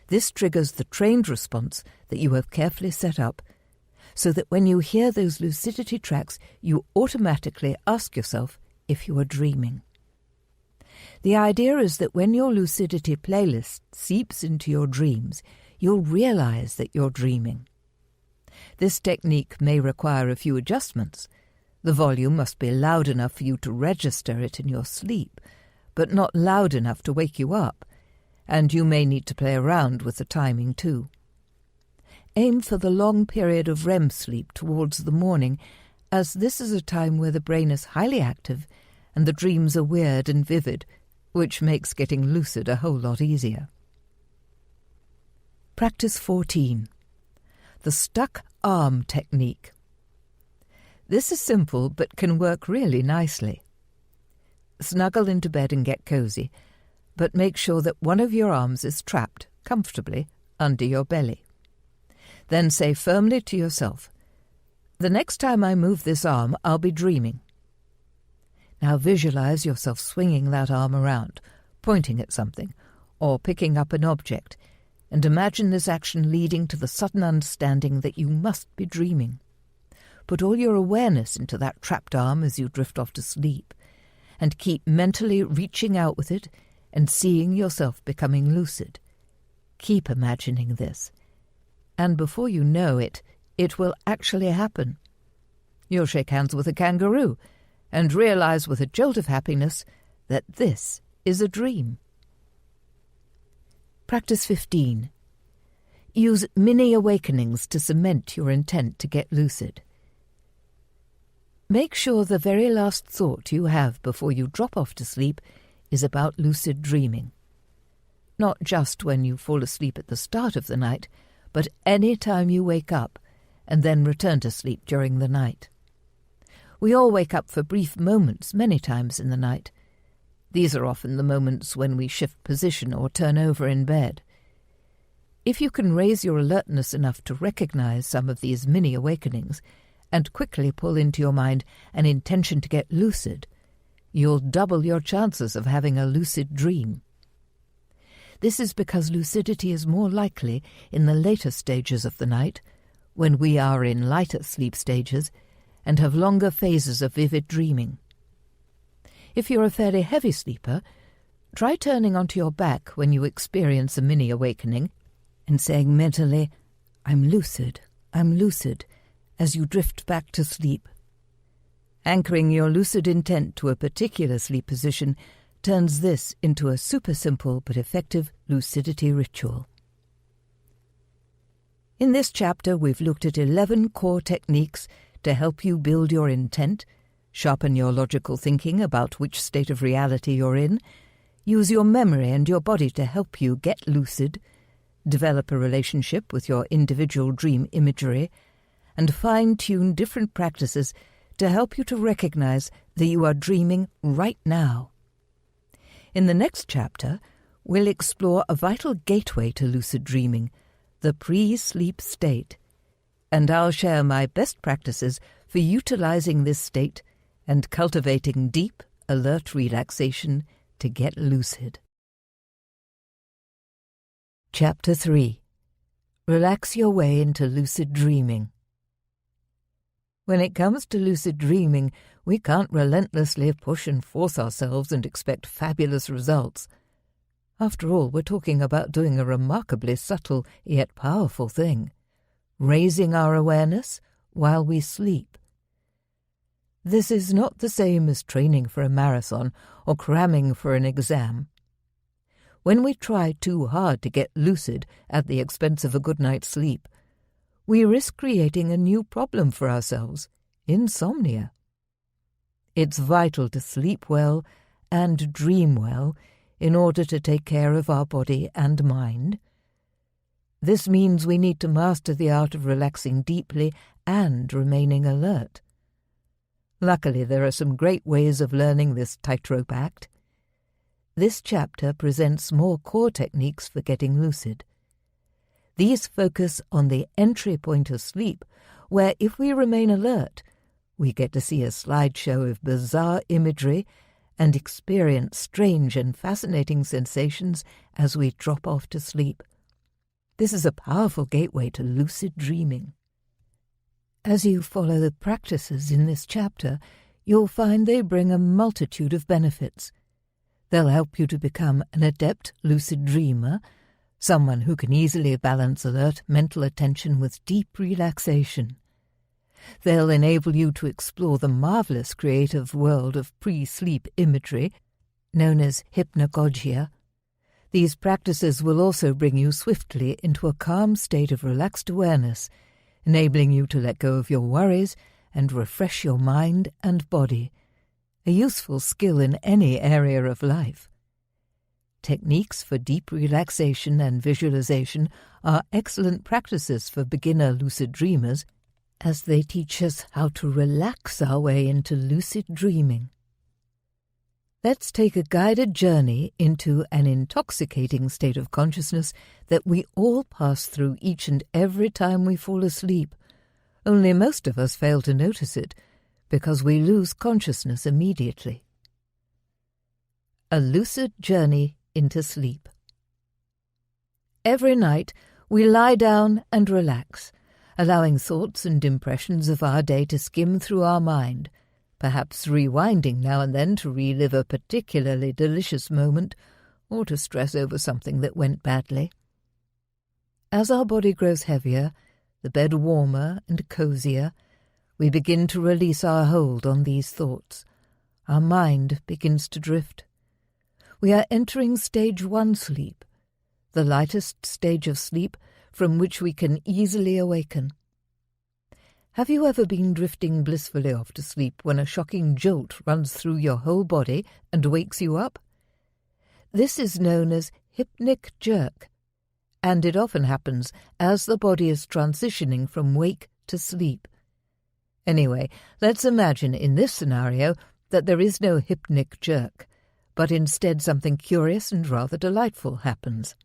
This triggers the trained response that you have carefully set up, so that when you hear those lucidity tracks, you automatically ask yourself if you are dreaming. The idea is that when your lucidity playlist seeps into your dreams, you'll realize that you're dreaming. This technique may require a few adjustments. The volume must be loud enough for you to register it in your sleep, but not loud enough to wake you up, and you may need to play around with the timing too. Aim for the long period of REM sleep towards the morning, as this is a time where the brain is highly active and the dreams are weird and vivid, which makes getting lucid a whole lot easier. Practice 14. The stuck arm technique. This is simple but can work really nicely. Snuggle into bed and get cozy, but make sure that one of your arms is trapped comfortably under your belly. Then say firmly to yourself, the next time I move this arm, I'll be dreaming. Now visualize yourself swinging that arm around, pointing at something, or picking up an object, and imagine this action leading to the sudden understanding that you must be dreaming. Put all your awareness into that trapped arm as you drift off to sleep, and keep mentally reaching out with it and seeing yourself becoming lucid. Keep imagining this, and before you know it, it will actually happen. You'll shake hands with a kangaroo and realize with a jolt of happiness that this is a dream. Practice 15. Use mini-awakenings to cement your intent to get lucid. Make sure the very last thought you have before you drop off to sleep is about lucid dreaming. Not just when you fall asleep at the start of the night, but any time you wake up and then return to sleep during the night. We all wake up for brief moments many times in the night. These are often the moments when we shift position or turn over in bed. If you can raise your alertness enough to recognize some of these mini-awakenings and quickly pull into your mind an intention to get lucid, you'll double your chances of having a lucid dream. This is because lucidity is more likely in the later stages of the night, when we are in lighter sleep stages and have longer phases of vivid dreaming. If you're a fairly heavy sleeper, try turning onto your back when you experience a mini-awakening and saying mentally, I'm lucid, as you drift back to sleep. Anchoring your lucid intent to a particular sleep position turns this into a super simple but effective lucidity ritual. In this chapter, we've looked at 11 core techniques to help you build your intent, sharpen your logical thinking about which state of reality you're in, use your memory and your body to help you get lucid, develop a relationship with your individual dream imagery, and fine-tune different practices to help you to recognize that you are dreaming right now. In the next chapter, we'll explore a vital gateway to lucid dreaming, the pre-sleep state, and I'll share my best practices for utilizing this state and cultivating deep, alert relaxation to get lucid. Chapter 3. Relax your way into lucid dreaming. When it comes to lucid dreaming, we can't relentlessly push and force ourselves and expect fabulous results. After all, we're talking about doing a remarkably subtle yet powerful thing, raising our awareness while we sleep. This is not the same as training for a marathon or cramming for an exam. When we try too hard to get lucid at the expense of a good night's sleep, we risk creating a new problem for ourselves, insomnia. It's vital to sleep well and dream well in order to take care of our body and mind. This means we need to master the art of relaxing deeply and remaining alert. Luckily, there are some great ways of learning this tightrope act. This chapter presents more core techniques for getting lucid. These focus on the entry point of sleep, where if we remain alert, we get to see a slideshow of bizarre imagery and experience strange and fascinating sensations as we drop off to sleep. This is a powerful gateway to lucid dreaming. As you follow the practices in this chapter, you'll find they bring a multitude of benefits. They'll help you to become an adept lucid dreamer, someone who can easily balance alert mental attention with deep relaxation. They'll enable you to explore the marvelous creative world of pre-sleep imagery, known as hypnagogia. These practices will also bring you swiftly into a calm state of relaxed awareness, enabling you to let go of your worries and refresh your mind and body, a useful skill in any area of life. Techniques for deep relaxation and visualization are excellent practices for beginner lucid dreamers, as they teach us how to relax our way into lucid dreaming. Let's take a guided journey into an intoxicating state of consciousness that we all pass through each and every time we fall asleep, only most of us fail to notice it because we lose consciousness immediately. A lucid journey into sleep. Every night we lie down and relax, allowing thoughts and impressions of our day to skim through our mind, perhaps rewinding now and then to relive a particularly delicious moment or to stress over something that went badly. As our body grows heavier, the bed warmer and cozier, we begin to release our hold on these thoughts. Our mind begins to drift. We are entering stage 1 sleep, the lightest stage of sleep from which we can easily awaken. Have you ever been drifting blissfully off to sleep when a shocking jolt runs through your whole body and wakes you up? This is known as hypnic jerk, and it often happens as the body is transitioning from wake to sleep. Anyway, let's imagine in this scenario that there is no hypnic jerk, but instead something curious and rather delightful happens.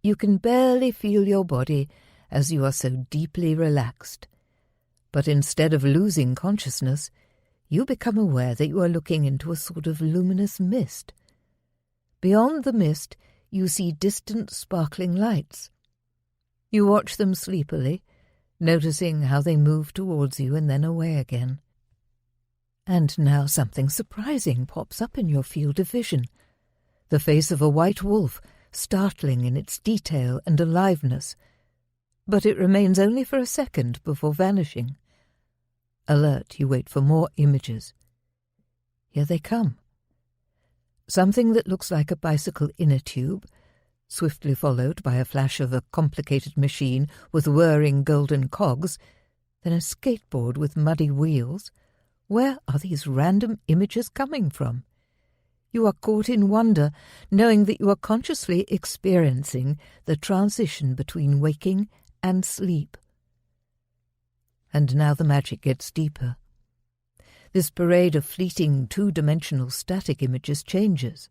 You can barely feel your body as you are so deeply relaxed, but instead of losing consciousness, you become aware that you are looking into a sort of luminous mist. Beyond the mist, you see distant sparkling lights. You watch them sleepily, noticing how they move towards you and then away again. And now something surprising pops up in your field of vision. The face of a white wolf, startling in its detail and aliveness. But it remains only for a second before vanishing. Alert, you wait for more images. Here they come. Something that looks like a bicycle inner tube, swiftly followed by a flash of a complicated machine with whirring golden cogs, then a skateboard with muddy wheels. Where are these random images coming from? You are caught in wonder, knowing that you are consciously experiencing the transition between waking and sleep. And now the magic gets deeper. This parade of fleeting two-dimensional static images changes.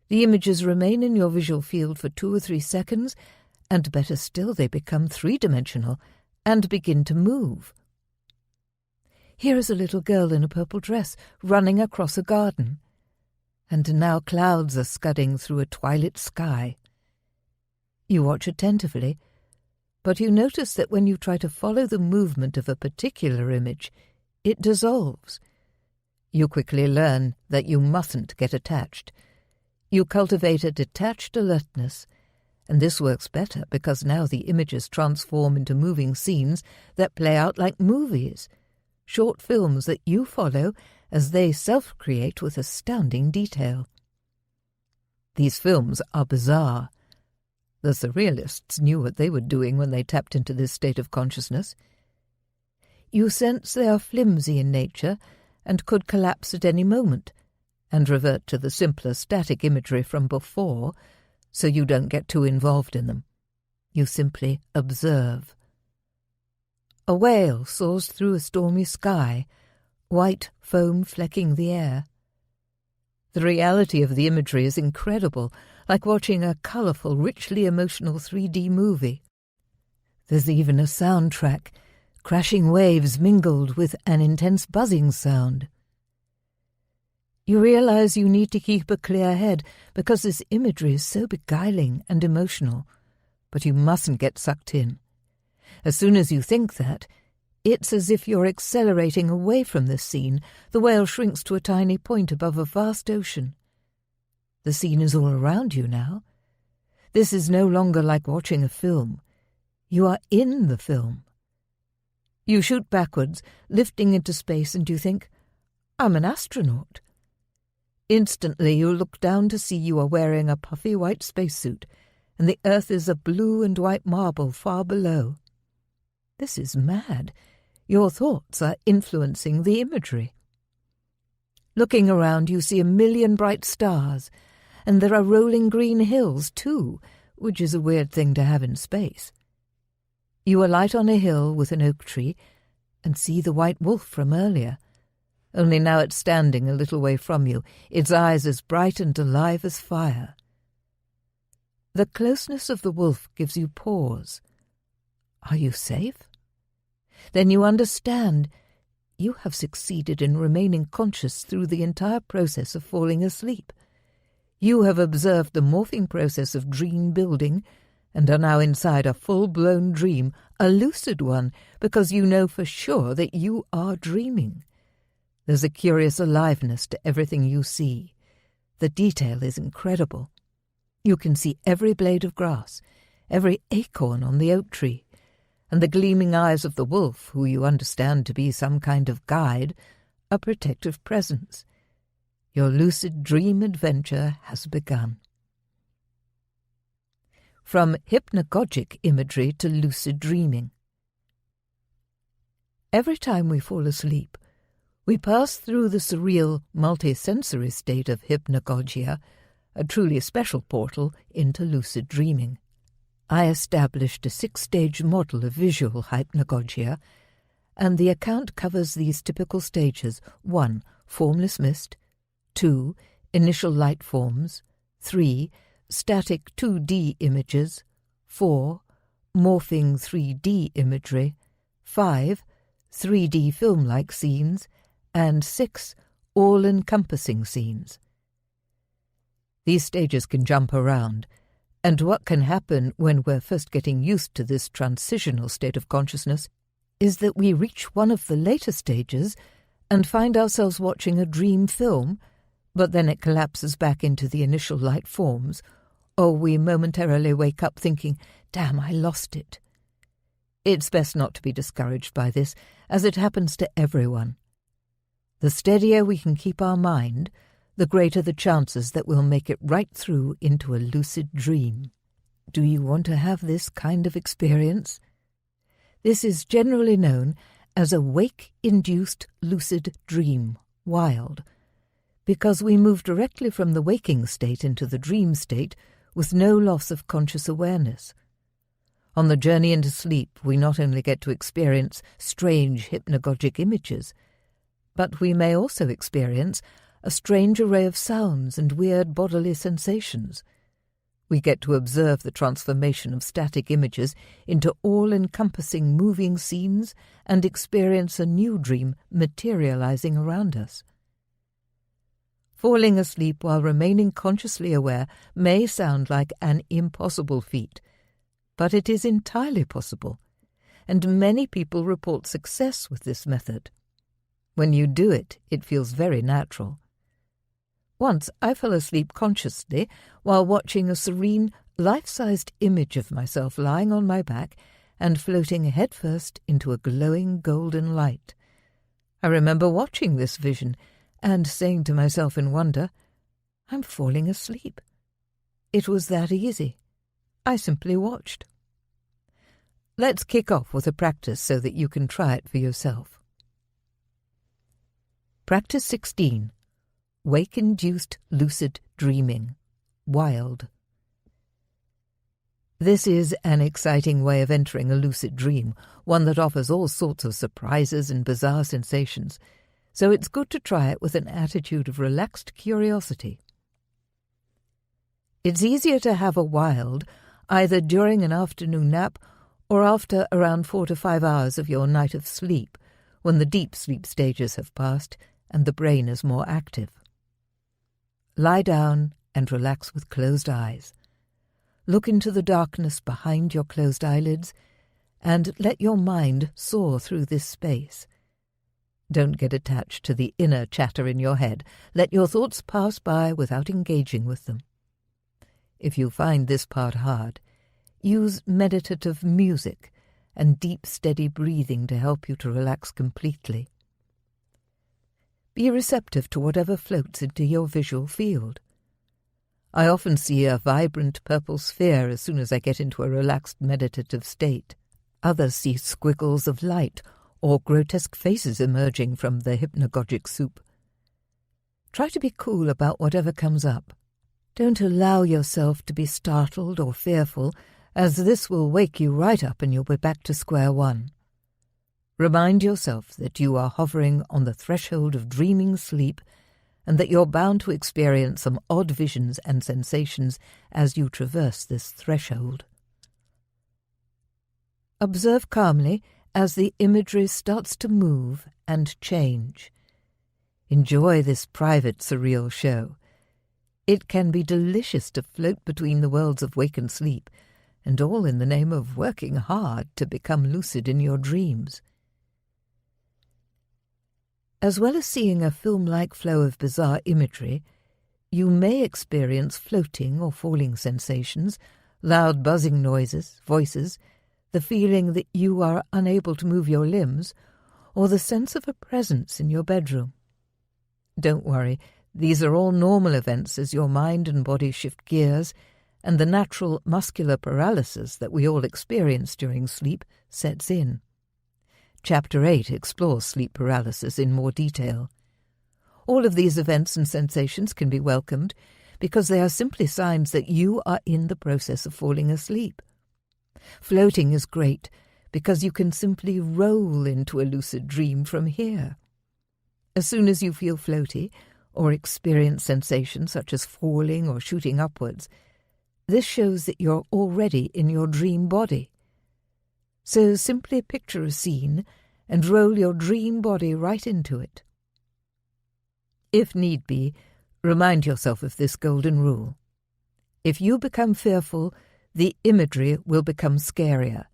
The images remain in your visual field for 2 or 3 seconds, and better still, they become three-dimensional and begin to move. Here is a little girl in a purple dress running across a garden, and now clouds are scudding through a twilit sky. You watch attentively, but you notice that when you try to follow the movement of a particular image, it dissolves. You quickly learn that you mustn't get attached. You cultivate a detached alertness, and this works better because now the images transform into moving scenes that play out like movies, short films that you follow as they self-create with astounding detail. These films are bizarre. The surrealists knew what they were doing when they tapped into this state of consciousness. You sense they are flimsy in nature and could collapse at any moment, and revert to the simpler static imagery from before, so you don't get too involved in them. You simply observe. A whale soars through a stormy sky, white foam flecking the air. The reality of the imagery is incredible, like watching a colourful, richly emotional 3D movie. There's even a soundtrack, crashing waves mingled with an intense buzzing sound. You realize you need to keep a clear head because this imagery is so beguiling and emotional, but you mustn't get sucked in. As soon as you think that, it's as if you're accelerating away from this scene. The whale shrinks to a tiny point above a vast ocean. The scene is all around you now. This is no longer like watching a film. You are in the film. You shoot backwards, lifting into space, and you think, I'm an astronaut. Instantly you look down to see you are wearing a puffy white spacesuit, and the Earth is a blue and white marble far below. This is mad. Your thoughts are influencing the imagery. Looking around, you see 1,000,000 bright stars, and there are rolling green hills too, which is a weird thing to have in space. You alight on a hill with an oak tree and see the white wolf from earlier, only now it's standing a little way from you, its eyes as bright and alive as fire. The closeness of the wolf gives you pause. Are you safe? Then you understand. You have succeeded in remaining conscious through the entire process of falling asleep. You have observed the morphing process of dream building and are now inside a full-blown dream, a lucid one, because you know for sure that you are dreaming. There's a curious aliveness to everything you see. The detail is incredible. You can see every blade of grass, every acorn on the oak tree, and the gleaming eyes of the wolf, who you understand to be some kind of guide, a protective presence. Your lucid dream adventure has begun. From hypnagogic imagery to lucid dreaming. Every time we fall asleep, we pass through the surreal, multi-sensory state of hypnagogia, a truly special portal into lucid dreaming. I established a 6-stage model of visual hypnagogia, and the account covers these typical stages: 1. Formless mist; 2. Initial light forms; 3. Static 2D images; 4. Morphing 3D imagery; 5. 3D film-like scenes; and 6. All-encompassing scenes. These stages can jump around, and what can happen when we're first getting used to this transitional state of consciousness is that we reach one of the later stages and find ourselves watching a dream film, but then it collapses back into the initial light forms, or we momentarily wake up thinking, "Damn, I lost it." It's best not to be discouraged by this, as it happens to everyone. The steadier we can keep our mind, the greater the chances that we'll make it right through into a lucid dream. Do you want to have this kind of experience? This is generally known as a wake-induced lucid dream, WILD, because we move directly from the waking state into the dream state with no loss of conscious awareness. On the journey into sleep, we not only get to experience strange hypnagogic images, but we may also experience a strange array of sounds and weird bodily sensations. We get to observe the transformation of static images into all-encompassing moving scenes and experience a new dream materializing around us. Falling asleep while remaining consciously aware may sound like an impossible feat, but it is entirely possible, and many people report success with this method. When you do it, it feels very natural. Once I fell asleep consciously while watching a serene, life-sized image of myself lying on my back and floating headfirst into a glowing golden light. I remember watching this vision and saying to myself in wonder, "I'm falling asleep." It was that easy. I simply watched. Let's kick off with a practice so that you can try it for yourself. Practice 16. Wake-induced lucid dreaming, WILD. This is an exciting way of entering a lucid dream, one that offers all sorts of surprises and bizarre sensations, so it's good to try it with an attitude of relaxed curiosity. It's easier to have a WILD either during an afternoon nap or after around 4 to 5 hours of your night of sleep, when the deep sleep stages have passed and the brain is more active. Lie down and relax with closed eyes. Look into the darkness behind your closed eyelids and let your mind soar through this space. Don't get attached to the inner chatter in your head. Let your thoughts pass by without engaging with them. If you find this part hard, use meditative music and deep, steady breathing to help you to relax completely. Be receptive to whatever floats into your visual field. I often see a vibrant purple sphere as soon as I get into a relaxed meditative state. Others see squiggles of light or grotesque faces emerging from the hypnagogic soup. Try to be cool about whatever comes up. Don't allow yourself to be startled or fearful, as this will wake you right up and you'll be back to square one. Remind yourself that you are hovering on the threshold of dreaming sleep and that you're bound to experience some odd visions and sensations as you traverse this threshold. Observe calmly as the imagery starts to move and change. Enjoy this private, surreal show. It can be delicious to float between the worlds of wake and sleep, and all in the name of working hard to become lucid in your dreams. As well as seeing a film-like flow of bizarre imagery, you may experience floating or falling sensations, loud buzzing noises, voices, the feeling that you are unable to move your limbs, or the sense of a presence in your bedroom. Don't worry, these are all normal events as your mind and body shift gears, and the natural muscular paralysis that we all experience during sleep sets in. Chapter 8 explores sleep paralysis in more detail. All of these events and sensations can be welcomed because they are simply signs that you are in the process of falling asleep. Floating is great because you can simply roll into a lucid dream from here. As soon as you feel floaty or experience sensations such as falling or shooting upwards, this shows that you're already in your dream body. So simply picture a scene and roll your dream body right into it. If need be, remind yourself of this golden rule. If you become fearful, the imagery will become scarier.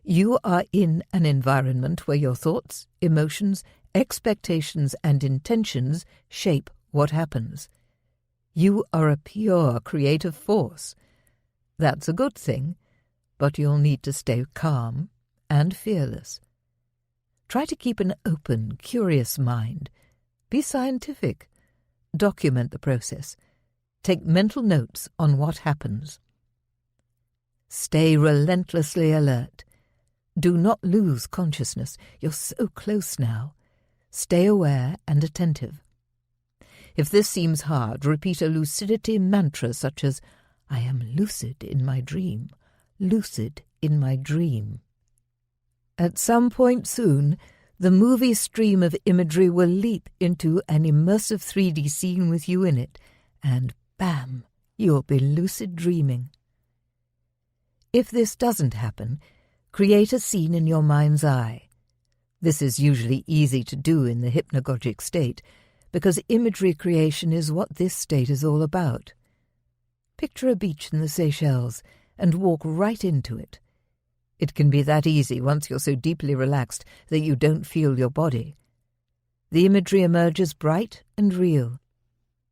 You are in an environment where your thoughts, emotions, expectations and intentions shape what happens. You are a pure creative force. That's a good thing, but you'll need to stay calm and fearless. Try to keep an open, curious mind. Be scientific. Document the process. Take mental notes on what happens. Stay relentlessly alert. Do not lose consciousness. You're so close now. Stay aware and attentive. If this seems hard, repeat a lucidity mantra such as, I am lucid in my dream, lucid in my dream. At some point soon, the movie stream of imagery will leap into an immersive 3D scene with you in it, and bam, you'll be lucid dreaming. If this doesn't happen, create a scene in your mind's eye. This is usually easy to do in the hypnagogic state, because imagery creation is what this state is all about. Picture a beach in the Seychelles and walk right into it. It can be that easy once you're so deeply relaxed that you don't feel your body. The imagery emerges bright and real.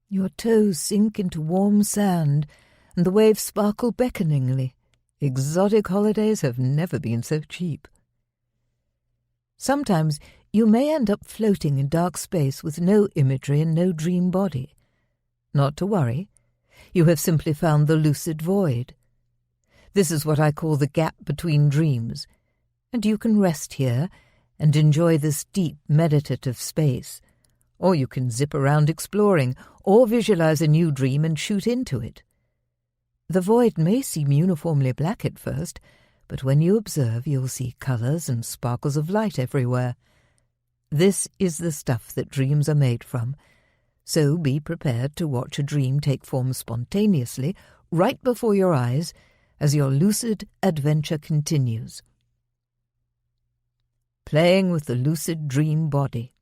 Your toes sink into warm sand, and the waves sparkle beckoningly. Exotic holidays have never been so cheap. Sometimes you may end up floating in dark space with no imagery and no dream body. Not to worry. You have simply found the lucid void. This is what I call the gap between dreams, and you can rest here and enjoy this deep meditative space, or you can zip around exploring, or visualize a new dream and shoot into it. The void may seem uniformly black at first, but when you observe you'll see colors and sparkles of light everywhere. This is the stuff that dreams are made from, so be prepared to watch a dream take form spontaneously right before your eyes as your lucid adventure continues. Playing with the lucid dream body.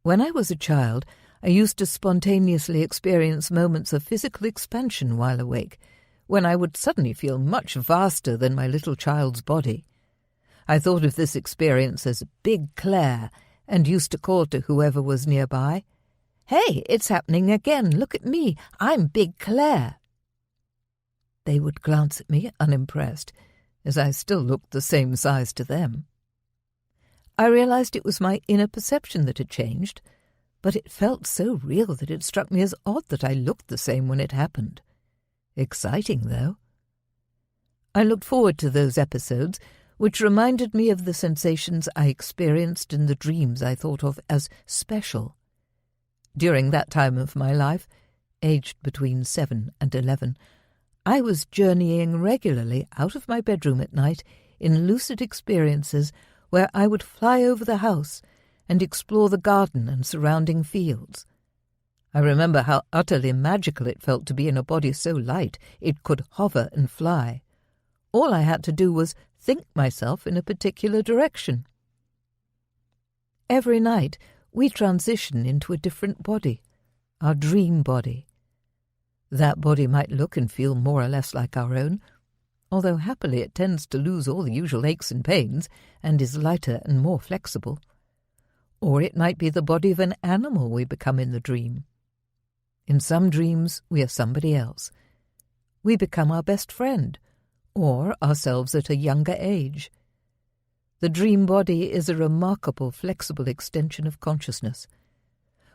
When I was a child, I used to spontaneously experience moments of physical expansion while awake, when I would suddenly feel much vaster than my little child's body. I thought of this experience as Big Claire and used to call to whoever was nearby, "Hey, it's happening again, look at me, I'm Big Claire." They would glance at me unimpressed, as I still looked the same size to them. I realized it was my inner perception that had changed, but it felt so real that it struck me as odd that I looked the same when it happened. Exciting, though. I looked forward to those episodes, which reminded me of the sensations I experienced in the dreams I thought of as special. During that time of my life, aged between 7 and 11, I was journeying regularly out of my bedroom at night in lucid experiences where I would fly over the house and explore the garden and surrounding fields. I remember how utterly magical it felt to be in a body so light it could hover and fly. All I had to do was think myself in a particular direction. Every night we transition into a different body, our dream body. That body might look and feel more or less like our own, although happily it tends to lose all the usual aches and pains and is lighter and more flexible. Or it might be the body of an animal we become in the dream. In some dreams we are somebody else. We become our best friend, or ourselves at a younger age. The dream body is a remarkable flexible extension of consciousness.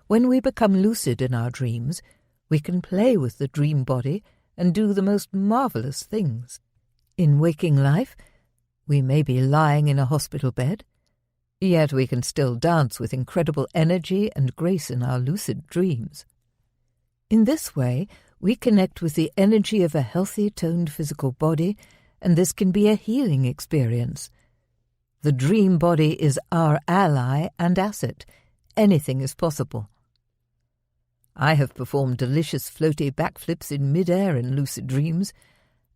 When we become lucid in our dreams, we can play with the dream body and do the most marvelous things. In waking life, we may be lying in a hospital bed, yet we can still dance with incredible energy and grace in our lucid dreams. In this way, we connect with the energy of a healthy, toned physical body, and this can be a healing experience. The dream body is our ally and asset. Anything is possible. I have performed delicious floaty backflips in mid-air in lucid dreams,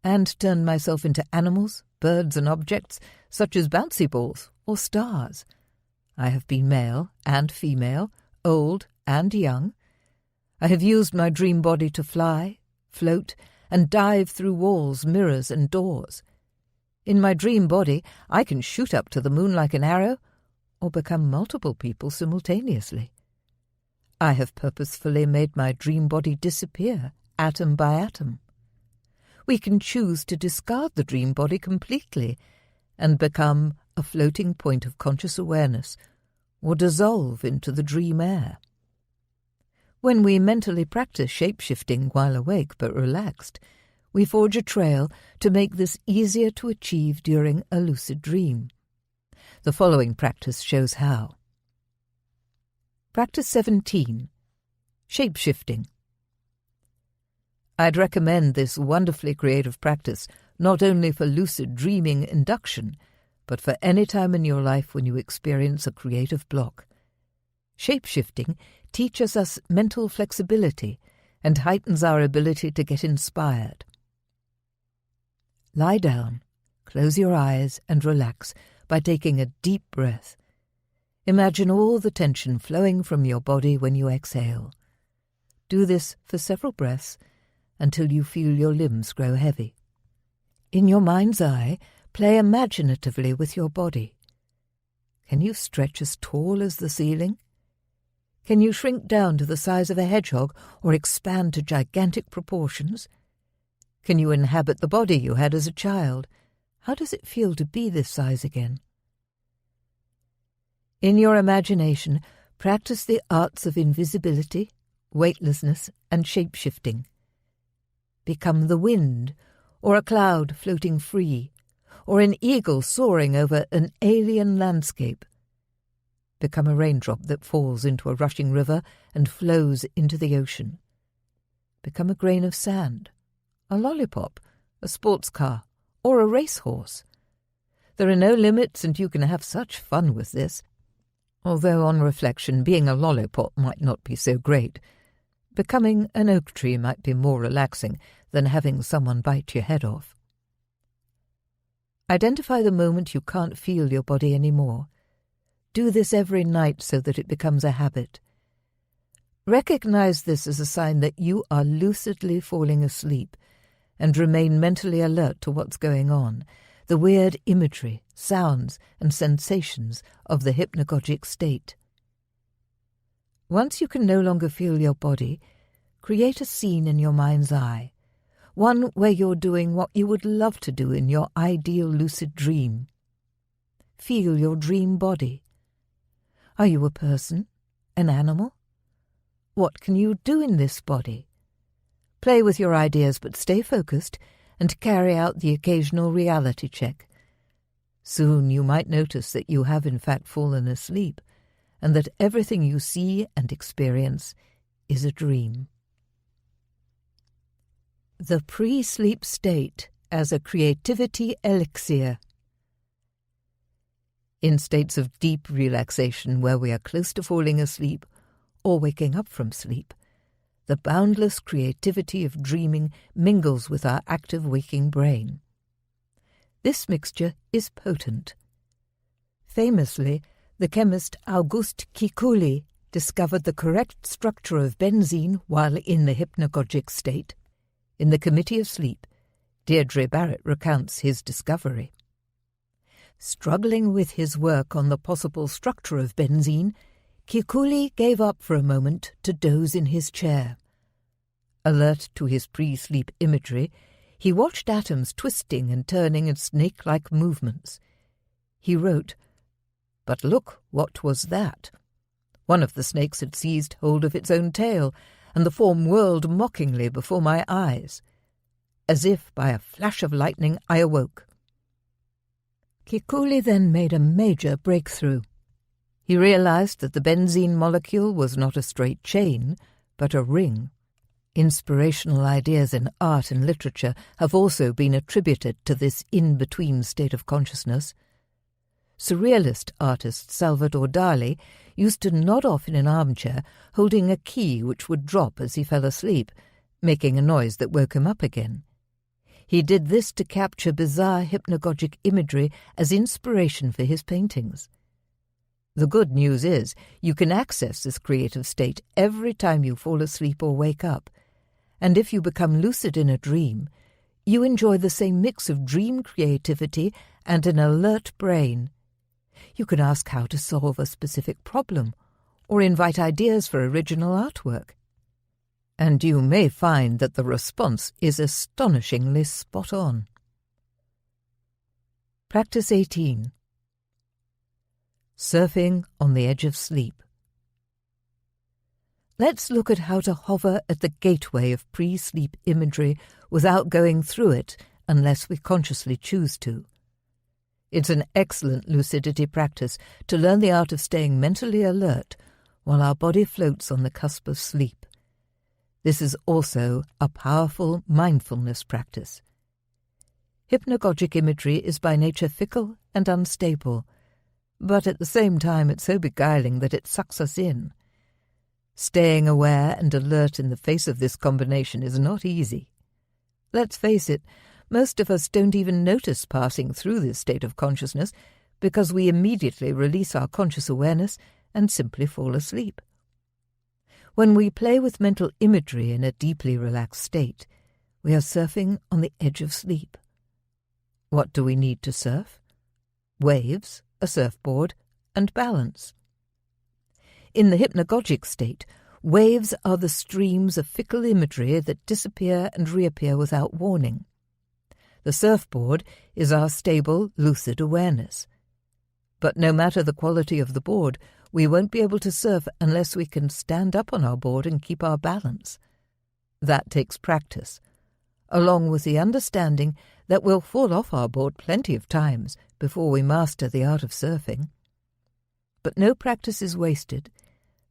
and turned myself into animals, birds and objects, such as bouncy balls or stars. I have been male and female, old and young. I have used my dream body to fly, float, and dive through walls, mirrors, and doors. In my dream body, I can shoot up to the moon like an arrow, or become multiple people simultaneously. I have purposefully made my dream body disappear, atom by atom. We can choose to discard the dream body completely and become a floating point of conscious awareness, or dissolve into the dream air. When we mentally practice shape-shifting while awake but relaxed, we forge a trail to make this easier to achieve during a lucid dream. The following practice shows how. Practice 17. Shape-shifting. I'd recommend this wonderfully creative practice not only for lucid dreaming induction, but for any time in your life when you experience a creative block. Shape-shifting teaches us mental flexibility and heightens our ability to get inspired. Lie down, close your eyes and relax by taking a deep breath. Imagine all the tension flowing from your body when you exhale. Do this for several breaths until you feel your limbs grow heavy. In your mind's eye, play imaginatively with your body. Can you stretch as tall as the ceiling? Can you shrink down to the size of a hedgehog or expand to gigantic proportions? Can you inhabit the body you had as a child? How does it feel to be this size again? In your imagination, practice the arts of invisibility, weightlessness, and shape-shifting. Become the wind, or a cloud floating free, or an eagle soaring over an alien landscape. Become a raindrop that falls into a rushing river and flows into the ocean. Become a grain of sand, a lollipop, a sports car, or a racehorse. There are no limits, and you can have such fun with this. Although on reflection, being a lollipop might not be so great. Becoming an oak tree might be more relaxing than having someone bite your head off. Identify the moment you can't feel your body anymore. Do this every night so that it becomes a habit. Recognize this as a sign that you are lucidly falling asleep, and remain mentally alert to what's going on, the weird imagery, sounds, and sensations of the hypnagogic state. Once you can no longer feel your body, create a scene in your mind's eye, one where you're doing what you would love to do in your ideal lucid dream. Feel your dream body. Are you a person? An animal? What can you do in this body? Play with your ideas, but stay focused and carry out the occasional reality check. Soon you might notice that you have in fact fallen asleep, and that everything you see and experience is a dream. The pre-sleep state as a creativity elixir. In states of deep relaxation where we are close to falling asleep or waking up from sleep, the boundless creativity of dreaming mingles with our active waking brain. This mixture is potent. Famously, the chemist Auguste Kikuli discovered the correct structure of benzene while in the hypnagogic state. In The Committee of Sleep, Deirdre Barrett recounts his discovery. Struggling with his work on the possible structure of benzene, Kikuli gave up for a moment to doze in his chair. Alert to his pre-sleep imagery, he watched atoms twisting and turning in snake-like movements. He wrote, "But look, what was that? One of the snakes had seized hold of its own tail, and the form whirled mockingly before my eyes. As if by a flash of lightning I awoke." Kikuli then made a major breakthrough. He realized that the benzene molecule was not a straight chain, but a ring. Inspirational ideas in art and literature have also been attributed to this in-between state of consciousness. Surrealist artist Salvador Dali used to nod off in an armchair, holding a key which would drop as he fell asleep, making a noise that woke him up again. He did this to capture bizarre hypnagogic imagery as inspiration for his paintings. The good news is you can access this creative state every time you fall asleep or wake up, and if you become lucid in a dream, you enjoy the same mix of dream creativity and an alert brain. You can ask how to solve a specific problem, or invite ideas for original artwork. And you may find that the response is astonishingly spot on. Practice 18. Surfing on the edge of sleep. Let's look at how to hover at the gateway of pre-sleep imagery without going through it unless we consciously choose to. It's an excellent lucidity practice to learn the art of staying mentally alert while our body floats on the cusp of sleep. This is also a powerful mindfulness practice. Hypnagogic imagery is by nature fickle and unstable, but at the same time it's so beguiling that it sucks us in. Staying aware and alert in the face of this combination is not easy. Let's face it, most of us don't even notice passing through this state of consciousness because we immediately release our conscious awareness and simply fall asleep. When we play with mental imagery in a deeply relaxed state, we are surfing on the edge of sleep. What do we need to surf? Waves, a surfboard, and balance. In the hypnagogic state, waves are the streams of fickle imagery that disappear and reappear without warning. The surfboard is our stable, lucid awareness. But no matter the quality of the board, we won't be able to surf unless we can stand up on our board and keep our balance. That takes practice, along with the understanding that we'll fall off our board plenty of times before we master the art of surfing. But no practice is wasted,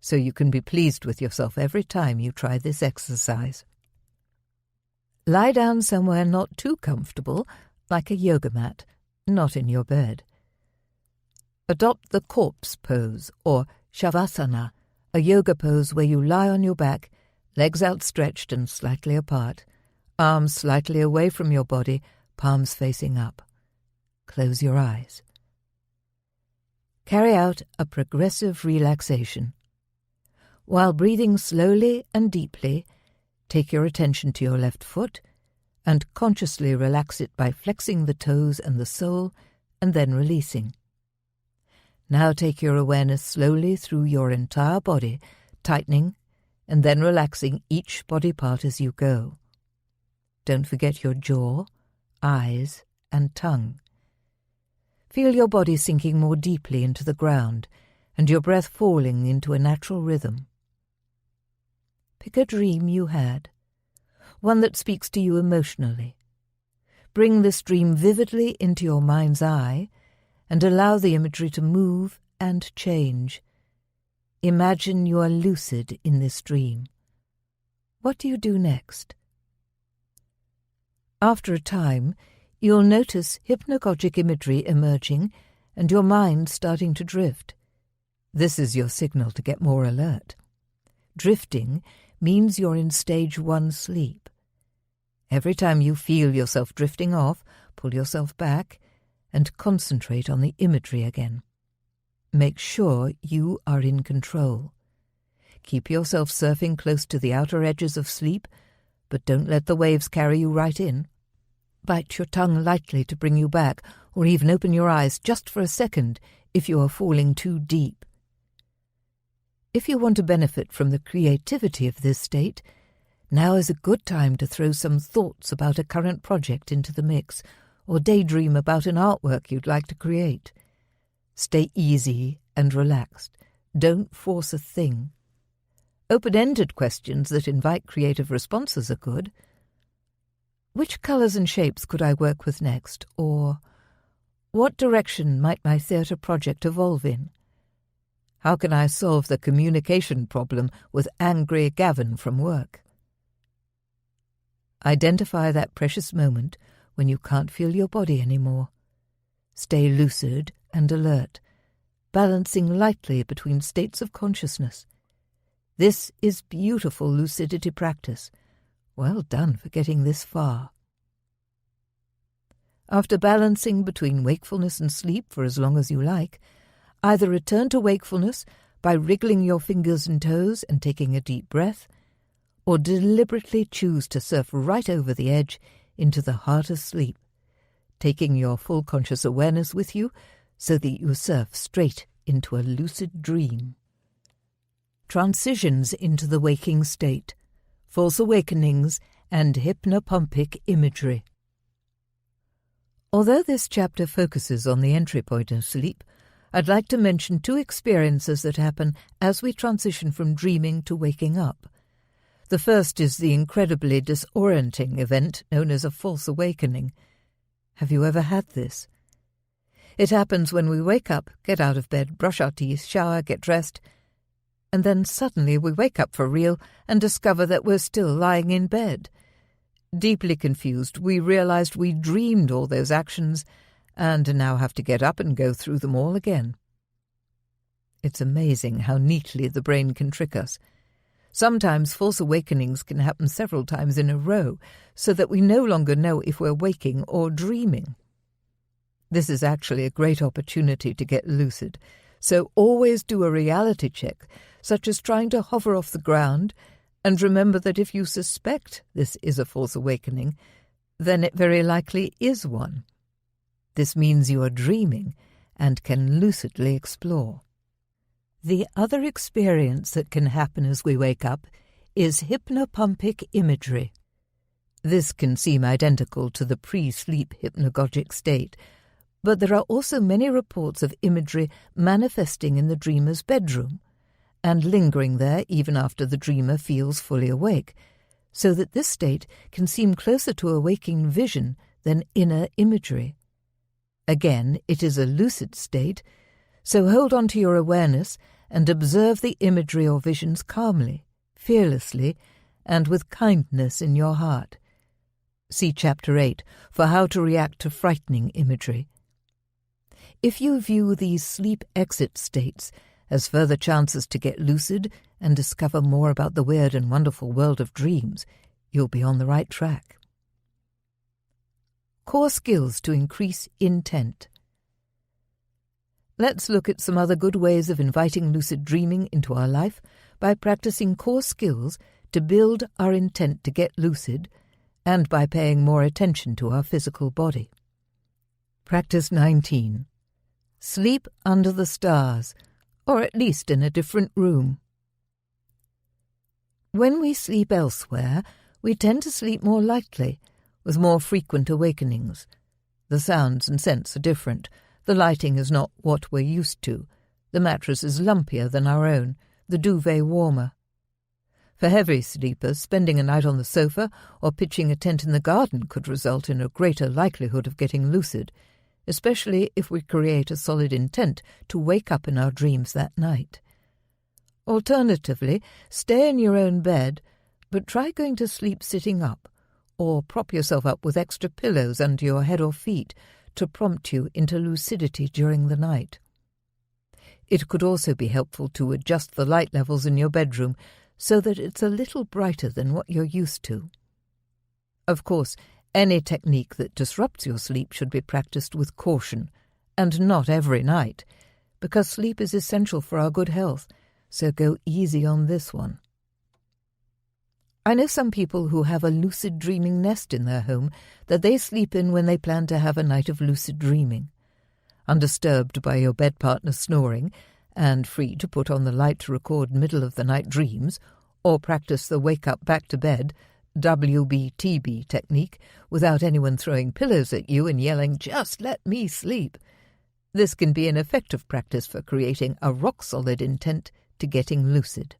so you can be pleased with yourself every time you try this exercise. Lie down somewhere not too comfortable, like a yoga mat, not in your bed. Adopt the corpse pose, or shavasana, a yoga pose where you lie on your back, legs outstretched and slightly apart, arms slightly away from your body, palms facing up. Close your eyes. Carry out a progressive relaxation. While breathing slowly and deeply, take your attention to your left foot and consciously relax it by flexing the toes and the sole and then releasing. Now take your awareness slowly through your entire body, tightening and then relaxing each body part as you go. Don't forget your jaw, eyes, and tongue. Feel your body sinking more deeply into the ground and your breath falling into a natural rhythm. Pick a dream you had, one that speaks to you emotionally. Bring this dream vividly into your mind's eye and allow the imagery to move and change. Imagine you are lucid in this dream. What do you do next? After a time, you'll notice hypnagogic imagery emerging and your mind starting to drift. This is your signal to get more alert. Drifting means you're in stage 1 sleep. Every time you feel yourself drifting off, pull yourself back and concentrate on the imagery again. Make sure you are in control. Keep yourself surfing close to the outer edges of sleep, but don't let the waves carry you right in. Bite your tongue lightly to bring you back, or even open your eyes just for a second if you are falling too deep. If you want to benefit from the creativity of this state, now is a good time to throw some thoughts about a current project into the mix, or daydream about an artwork you'd like to create. Stay easy and relaxed. Don't force a thing. Open-ended questions that invite creative responses are good. Which colours and shapes could I work with next? Or, what direction might my theatre project evolve in? How can I solve the communication problem with angry Gavin from work? Identify that precious moment when you can't feel your body anymore. Stay lucid and alert, balancing lightly between states of consciousness. This is beautiful lucidity practice. Well done for getting this far. After balancing between wakefulness and sleep for as long as you like, either return to wakefulness by wriggling your fingers and toes and taking a deep breath, or deliberately choose to surf right over the edge into the heart of sleep, taking your full conscious awareness with you so that you surf straight into a lucid dream. Transitions into the waking state, false awakenings, and hypnopompic imagery. Although this chapter focuses on the entry point of sleep, I'd like to mention two experiences that happen as we transition from dreaming to waking up. The first is the incredibly disorienting event known as a false awakening. Have you ever had this? It happens when we wake up, get out of bed, brush our teeth, shower, get dressed, and then suddenly we wake up for real and discover that we're still lying in bed. Deeply confused, we realized we dreamed all those actions and now have to get up and go through them all again. It's amazing how neatly the brain can trick us. Sometimes false awakenings can happen several times in a row, so that we no longer know if we're waking or dreaming. This is actually a great opportunity to get lucid, so always do a reality check, such as trying to hover off the ground, and remember that if you suspect this is a false awakening, then it very likely is one. This means you are dreaming and can lucidly explore. The other experience that can happen as we wake up is hypnopompic imagery. This can seem identical to the pre-sleep hypnagogic state, but there are also many reports of imagery manifesting in the dreamer's bedroom and lingering there even after the dreamer feels fully awake, so that this state can seem closer to a waking vision than inner imagery. Again, it is a lucid state, so hold on to your awareness and observe the imagery or visions calmly, fearlessly, and with kindness in your heart. See Chapter 8 for how to react to frightening imagery. If you view these sleep exit states as further chances to get lucid and discover more about the weird and wonderful world of dreams, you'll be on the right track. Core skills to increase intent. Let's look at some other good ways of inviting lucid dreaming into our life by practicing core skills to build our intent to get lucid and by paying more attention to our physical body. Practice 19. Sleep under the stars, or at least in a different room. When we sleep elsewhere, we tend to sleep more lightly, with more frequent awakenings. The sounds and scents are different. The lighting is not what we're used to. The mattress is lumpier than our own, the duvet warmer. For heavy sleepers, spending a night on the sofa or pitching a tent in the garden could result in a greater likelihood of getting lucid, especially if we create a solid intent to wake up in our dreams that night. Alternatively, stay in your own bed, but try going to sleep sitting up, or prop yourself up with extra pillows under your head or feet to prompt you into lucidity during the night. It could also be helpful to adjust the light levels in your bedroom so that it's a little brighter than what you're used to. Of course, any technique that disrupts your sleep should be practiced with caution, and not every night, because sleep is essential for our good health, so go easy on this one. I know some people who have a lucid dreaming nest in their home that they sleep in when they plan to have a night of lucid dreaming. Undisturbed by your bed partner snoring, and free to put on the light to record middle-of-the-night dreams, or practice the wake-up back-to-bed WBTB technique without anyone throwing pillows at you and yelling, "Just let me sleep." This can be an effective practice for creating a rock-solid intent to getting lucid.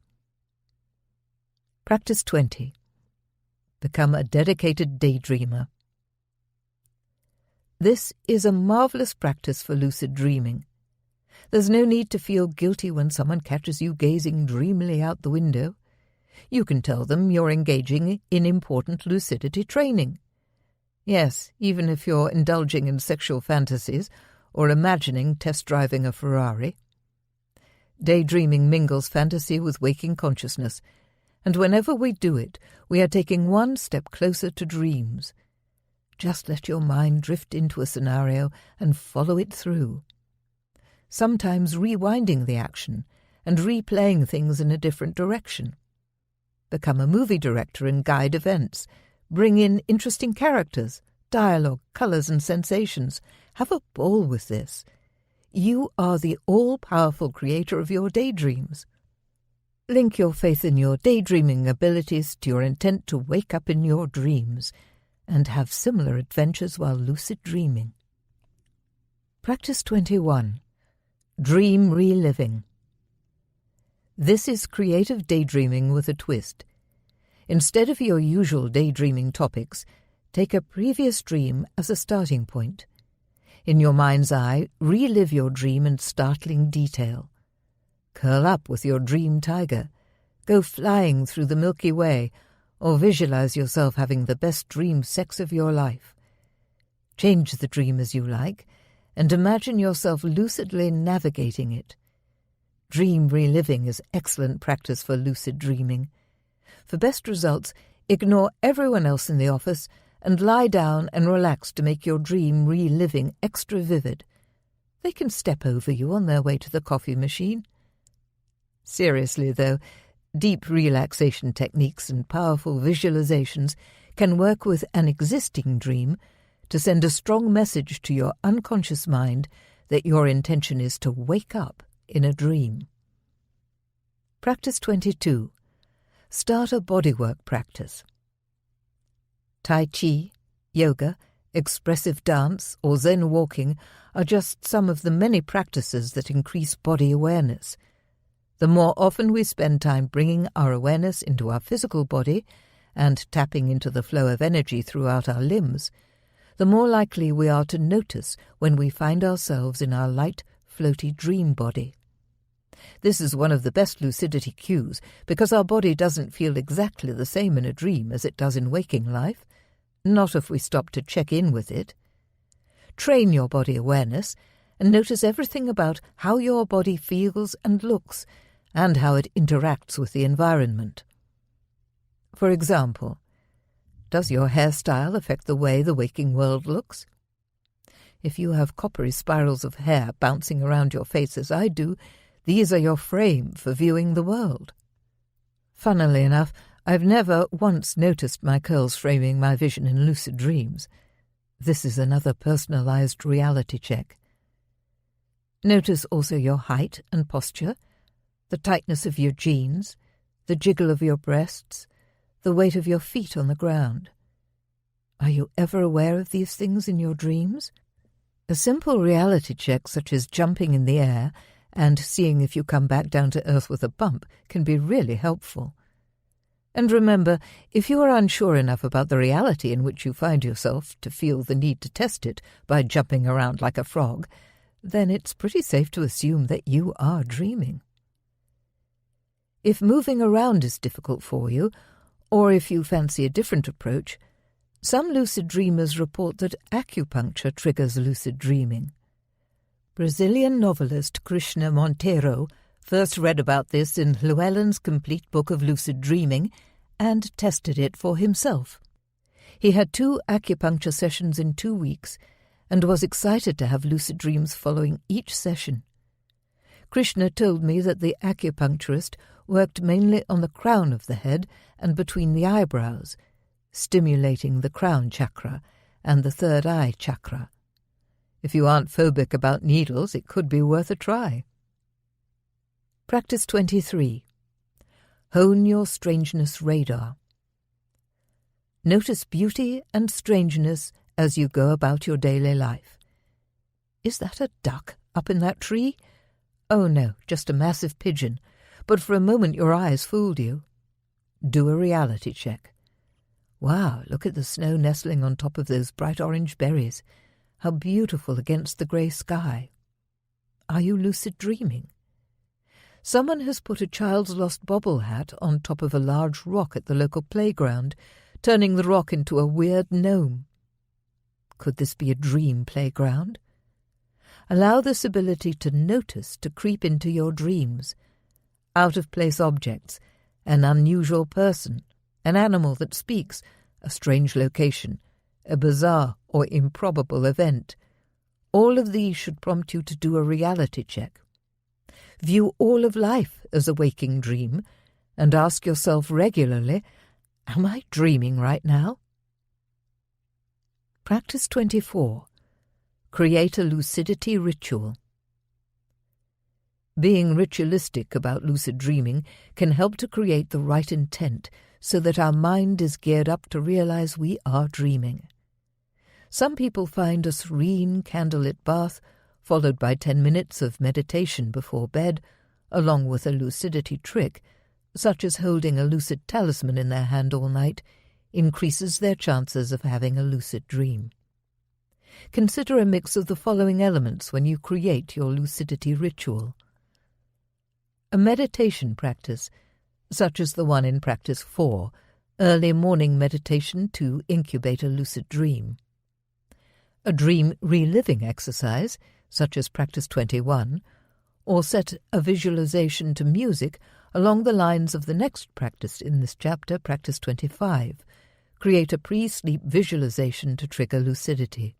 Practice 20. Become a dedicated daydreamer. This is a marvelous practice for lucid dreaming. There's no need to feel guilty when someone catches you gazing dreamily out the window. You can tell them you're engaging in important lucidity training. Yes, even if you're indulging in sexual fantasies or imagining test driving a Ferrari. Daydreaming mingles fantasy with waking consciousness, and whenever we do it, we are taking one step closer to dreams. Just let your mind drift into a scenario and follow it through. Sometimes rewinding the action and replaying things in a different direction. Become a movie director and guide events. Bring in interesting characters, dialogue, colours and sensations. Have a ball with this. You are the all-powerful creator of your daydreams. Link your faith in your daydreaming abilities to your intent to wake up in your dreams and have similar adventures while lucid dreaming. Practice 21. Dream reliving. This is creative daydreaming with a twist. Instead of your usual daydreaming topics, take a previous dream as a starting point. In your mind's eye, relive your dream in startling detail. Curl up with your dream tiger, go flying through the Milky Way, or visualize yourself having the best dream sex of your life. Change the dream as you like, and imagine yourself lucidly navigating it. Dream reliving is excellent practice for lucid dreaming. For best results, ignore everyone else in the office and lie down and relax to make your dream reliving extra vivid. They can step over you on their way to the coffee machine. Seriously, though, deep relaxation techniques and powerful visualizations can work with an existing dream to send a strong message to your unconscious mind that your intention is to wake up in a dream. Practice 22. Start a bodywork practice. Tai Chi, yoga, expressive dance, or Zen walking are just some of the many practices that increase body awareness. The more often we spend time bringing our awareness into our physical body and tapping into the flow of energy throughout our limbs, the more likely we are to notice when we find ourselves in our light, floaty dream body. This is one of the best lucidity cues because our body doesn't feel exactly the same in a dream as it does in waking life, not if we stop to check in with it. Train your body awareness and notice everything about how your body feels and looks and how it interacts with the environment. For example, does your hairstyle affect the way the waking world looks? If you have coppery spirals of hair bouncing around your face as I do, these are your frame for viewing the world. Funnily enough, I've never once noticed my curls framing my vision in lucid dreams. This is another personalized reality check. Notice also your height and posture, the tightness of your jeans, the jiggle of your breasts, the weight of your feet on the ground. Are you ever aware of these things in your dreams? A simple reality check such as jumping in the air and seeing if you come back down to earth with a bump can be really helpful. And remember, if you are unsure enough about the reality in which you find yourself to feel the need to test it by jumping around like a frog, then it's pretty safe to assume that you are dreaming. If moving around is difficult for you, or if you fancy a different approach, some lucid dreamers report that acupuncture triggers lucid dreaming. Brazilian novelist Krishna Monteiro first read about this in Llewellyn's Complete Book of Lucid Dreaming and tested it for himself. He had 2 acupuncture sessions in 2 weeks and was excited to have lucid dreams following each session. Krishna told me that the acupuncturist worked mainly on the crown of the head and between the eyebrows, stimulating the crown chakra and the third eye chakra. If you aren't phobic about needles, it could be worth a try. Practice 23. Hone your strangeness radar. Notice beauty and strangeness as you go about your daily life. Is that a duck up in that tree? Oh no, just a massive pigeon, but for a moment your eyes fooled you. Do a reality check. Wow, look at the snow nestling on top of those bright orange berries. How beautiful against the grey sky. Are you lucid dreaming? Someone has put a child's lost bobble hat on top of a large rock at the local playground, turning the rock into a weird gnome. Could this be a dream playground? Allow this ability to notice to creep into your dreams. Out-of-place objects, an unusual person, an animal that speaks, a strange location, a bizarre or improbable event. All of these should prompt you to do a reality check. View all of life as a waking dream and ask yourself regularly, am I dreaming right now? Practice 24. Create a lucidity ritual. Being ritualistic about lucid dreaming can help to create the right intent so that our mind is geared up to realize we are dreaming. Some people find a serene candlelit bath, followed by 10 minutes of meditation before bed, along with a lucidity trick, such as holding a lucid talisman in their hand all night, increases their chances of having a lucid dream. Consider a mix of the following elements when you create your lucidity ritual. A meditation practice, such as the one in Practice 4, early morning meditation to incubate a lucid dream. A dream reliving exercise, such as Practice 21, or set a visualization to music along the lines of the next practice in this chapter, Practice 25. Create a pre-sleep visualization to trigger lucidity.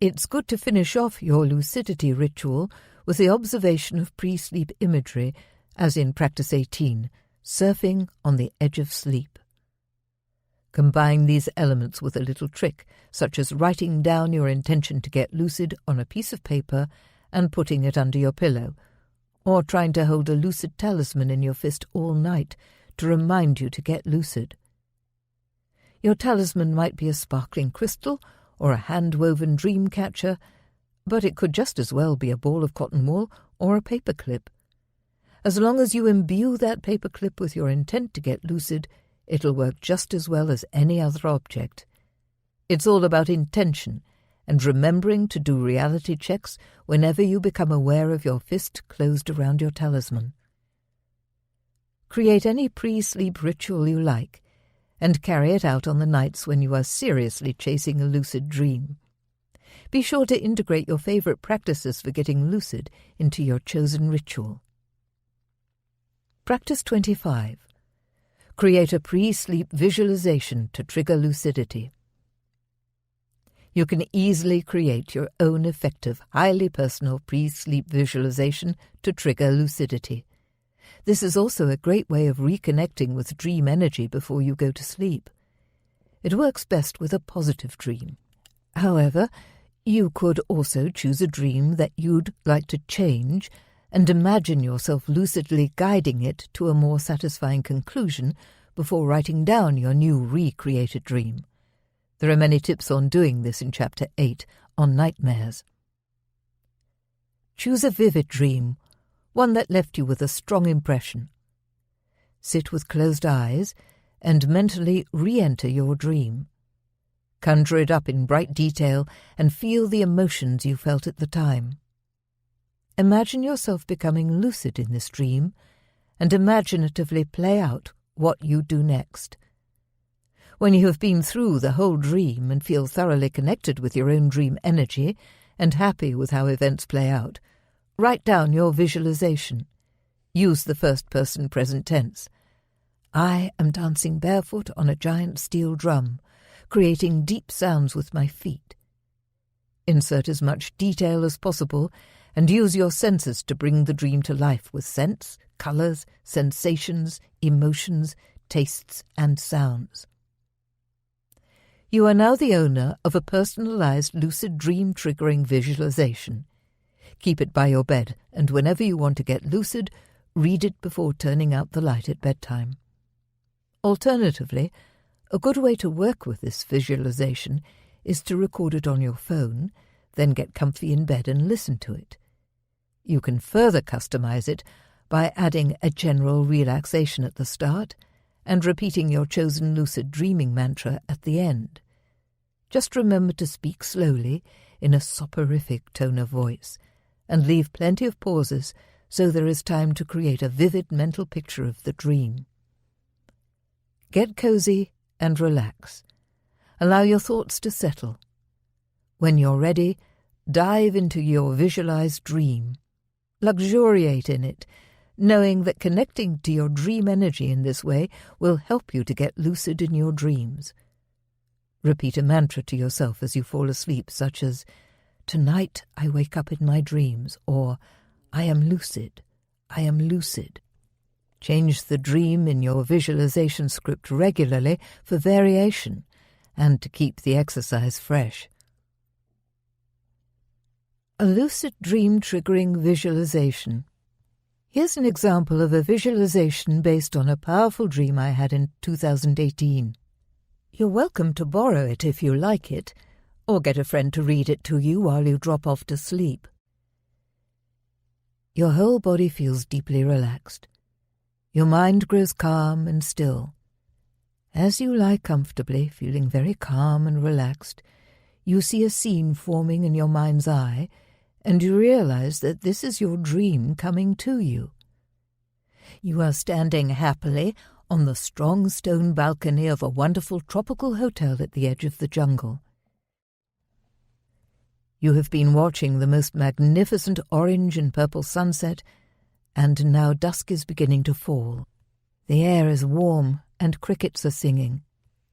It's good to finish off your lucidity ritual with the observation of pre-sleep imagery, as in Practice 18, surfing on the edge of sleep. Combine these elements with a little trick, such as writing down your intention to get lucid on a piece of paper and putting it under your pillow, or trying to hold a lucid talisman in your fist all night to remind you to get lucid. Your talisman might be a sparkling crystal or a hand-woven dream catcher, but it could just as well be a ball of cotton wool or a paperclip. As long as you imbue that paperclip with your intent to get lucid, it'll work just as well as any other object. It's all about intention and remembering to do reality checks whenever you become aware of your fist closed around your talisman. Create any pre-sleep ritual you like, and carry it out on the nights when you are seriously chasing a lucid dream. Be sure to integrate your favorite practices for getting lucid into your chosen ritual. Practice 25. Create a pre-sleep visualization to trigger lucidity. You can easily create your own effective, highly personal pre-sleep visualization to trigger lucidity. This is also a great way of reconnecting with dream energy before you go to sleep. It works best with a positive dream. However, you could also choose a dream that you'd like to change and imagine yourself lucidly guiding it to a more satisfying conclusion before writing down your new recreated dream. There are many tips on doing this in Chapter 8 on nightmares. Choose a vivid dream, one that left you with a strong impression. Sit with closed eyes and mentally re-enter your dream. Conjure it up in bright detail and feel the emotions you felt at the time. Imagine yourself becoming lucid in this dream and imaginatively play out what you do next. When you have been through the whole dream and feel thoroughly connected with your own dream energy and happy with how events play out, write down your visualization. Use the first-person present tense. I am dancing barefoot on a giant steel drum, creating deep sounds with my feet. Insert as much detail as possible and use your senses to bring the dream to life with scents, colours, sensations, emotions, tastes and sounds. You are now the owner of a personalised lucid dream-triggering visualization. Keep it by your bed, and whenever you want to get lucid, read it before turning out the light at bedtime. Alternatively, a good way to work with this visualization is to record it on your phone, then get comfy in bed and listen to it. You can further customize it by adding a general relaxation at the start and repeating your chosen lucid dreaming mantra at the end. Just remember to speak slowly in a soporific tone of voice and leave plenty of pauses so there is time to create a vivid mental picture of the dream. Get cozy and relax. Allow your thoughts to settle. When you're ready, dive into your visualized dream. Luxuriate in it, knowing that connecting to your dream energy in this way will help you to get lucid in your dreams. Repeat a mantra to yourself as you fall asleep, such as, "Tonight I wake up in my dreams," or "I am lucid, I am lucid." Change the dream in your visualization script regularly for variation and to keep the exercise fresh. A lucid dream triggering visualization. Here's an example of a visualization based on a powerful dream I had in 2018. You're welcome to borrow it if you like it, or get a friend to read it to you while you drop off to sleep. Your whole body feels deeply relaxed. Your mind grows calm and still. As you lie comfortably, feeling very calm and relaxed, you see a scene forming in your mind's eye, and you realize that this is your dream coming to you. You are standing happily on the strong stone balcony of a wonderful tropical hotel at the edge of the jungle. You have been watching the most magnificent orange and purple sunset, and now dusk is beginning to fall. The air is warm and crickets are singing.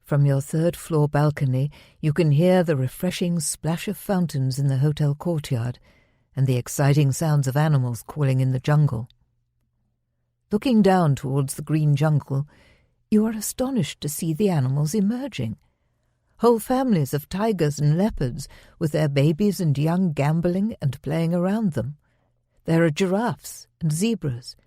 From your third-floor balcony, you can hear the refreshing splash of fountains in the hotel courtyard and the exciting sounds of animals calling in the jungle. Looking down towards the green jungle, you are astonished to see the animals emerging. Whole families of tigers and leopards with their babies and young gambolling and playing around them. There are giraffes and zebras.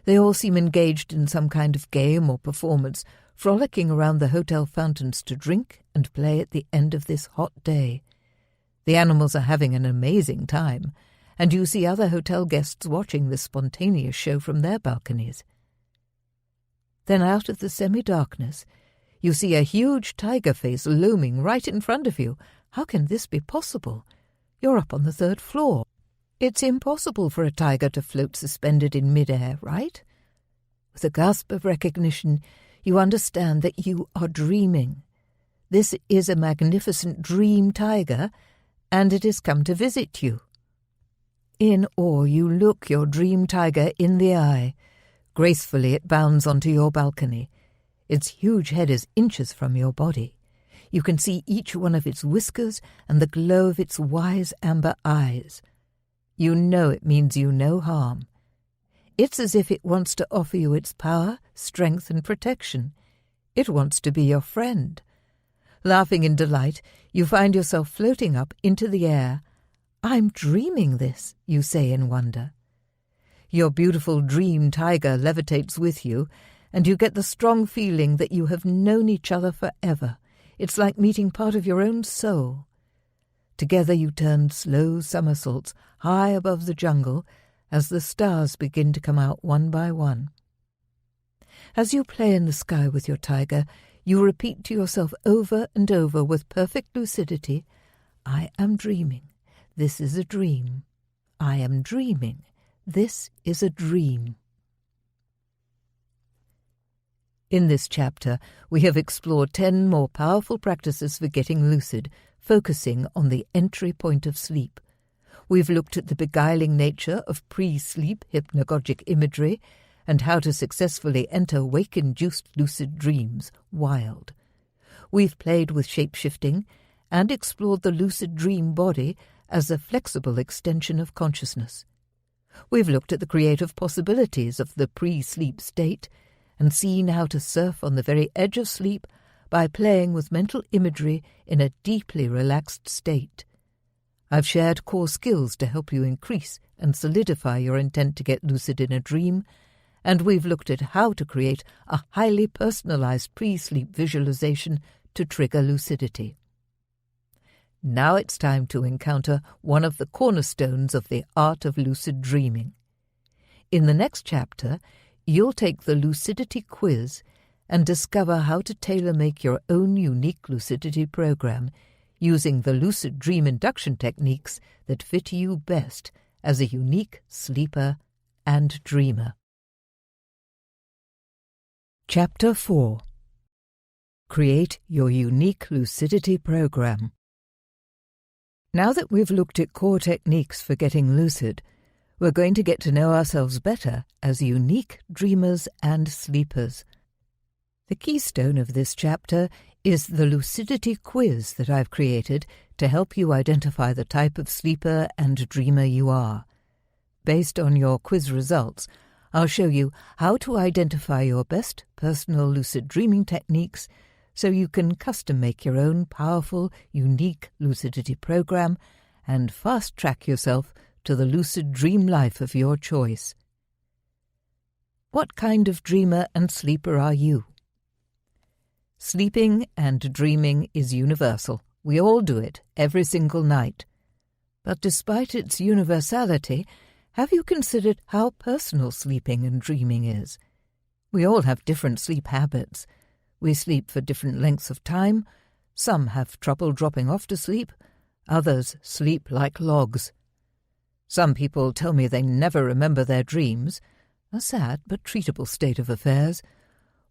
They all seem engaged in some kind of game or performance, frolicking around the hotel fountains to drink and play at the end of this hot day. The animals are having an amazing time, and you see other hotel guests watching this spontaneous show from their balconies. Then out of the semi-darkness, you see a huge tiger face looming right in front of you. How can this be possible? You're up on the third floor. It's impossible for a tiger to float suspended in mid-air, right? With a gasp of recognition, you understand that you are dreaming. This is a magnificent dream tiger, and it has come to visit you. In awe, you look your dream tiger in the eye. Gracefully it bounds onto your balcony. Its huge head is inches from your body. You can see each one of its whiskers and the glow of its wise amber eyes. You know it means you no harm. It's as if it wants to offer you its power, strength, and protection. It wants to be your friend. Laughing in delight, you find yourself floating up into the air. "I'm dreaming this," you say in wonder. Your beautiful dream tiger levitates with you, and you get the strong feeling that you have known each other forever. It's like meeting part of your own soul. Together you turn slow somersaults high above the jungle as the stars begin to come out one by one. As you play in the sky with your tiger, you repeat to yourself over and over with perfect lucidity, "I am dreaming. This is a dream. I am dreaming. This is a dream." In this chapter, we have explored 10 more powerful practices for getting lucid, focusing on the entry point of sleep. We've looked at the beguiling nature of pre-sleep hypnagogic imagery and how to successfully enter wake-induced lucid dreams, wild. We've played with shape-shifting and explored the lucid dream body as a flexible extension of consciousness. We've looked at the creative possibilities of the pre-sleep state and seen how to surf on the very edge of sleep by playing with mental imagery in a deeply relaxed state. I've shared core skills to help you increase and solidify your intent to get lucid in a dream, and we've looked at how to create a highly personalized pre-sleep visualization to trigger lucidity. Now it's time to encounter one of the cornerstones of the art of lucid dreaming. In the next chapter, you'll take the lucidity quiz and discover how to tailor-make your own unique lucidity program using the lucid dream induction techniques that fit you best as a unique sleeper and dreamer. Chapter 4. Create your unique lucidity program. Now that we've looked at core techniques for getting lucid, we're going to get to know ourselves better as unique dreamers and sleepers. The keystone of this chapter is the lucidity quiz that I've created to help you identify the type of sleeper and dreamer you are. Based on your quiz results, I'll show you how to identify your best personal lucid dreaming techniques so you can custom-make your own powerful, unique lucidity program and fast-track yourself to the lucid dream life of your choice. What kind of dreamer and sleeper are you? Sleeping and dreaming is universal. We all do it, every single night. But despite its universality, have you considered how personal sleeping and dreaming is? We all have different sleep habits. We sleep for different lengths of time. Some have trouble dropping off to sleep. Others sleep like logs. Some people tell me they never remember their dreams, a sad but treatable state of affairs,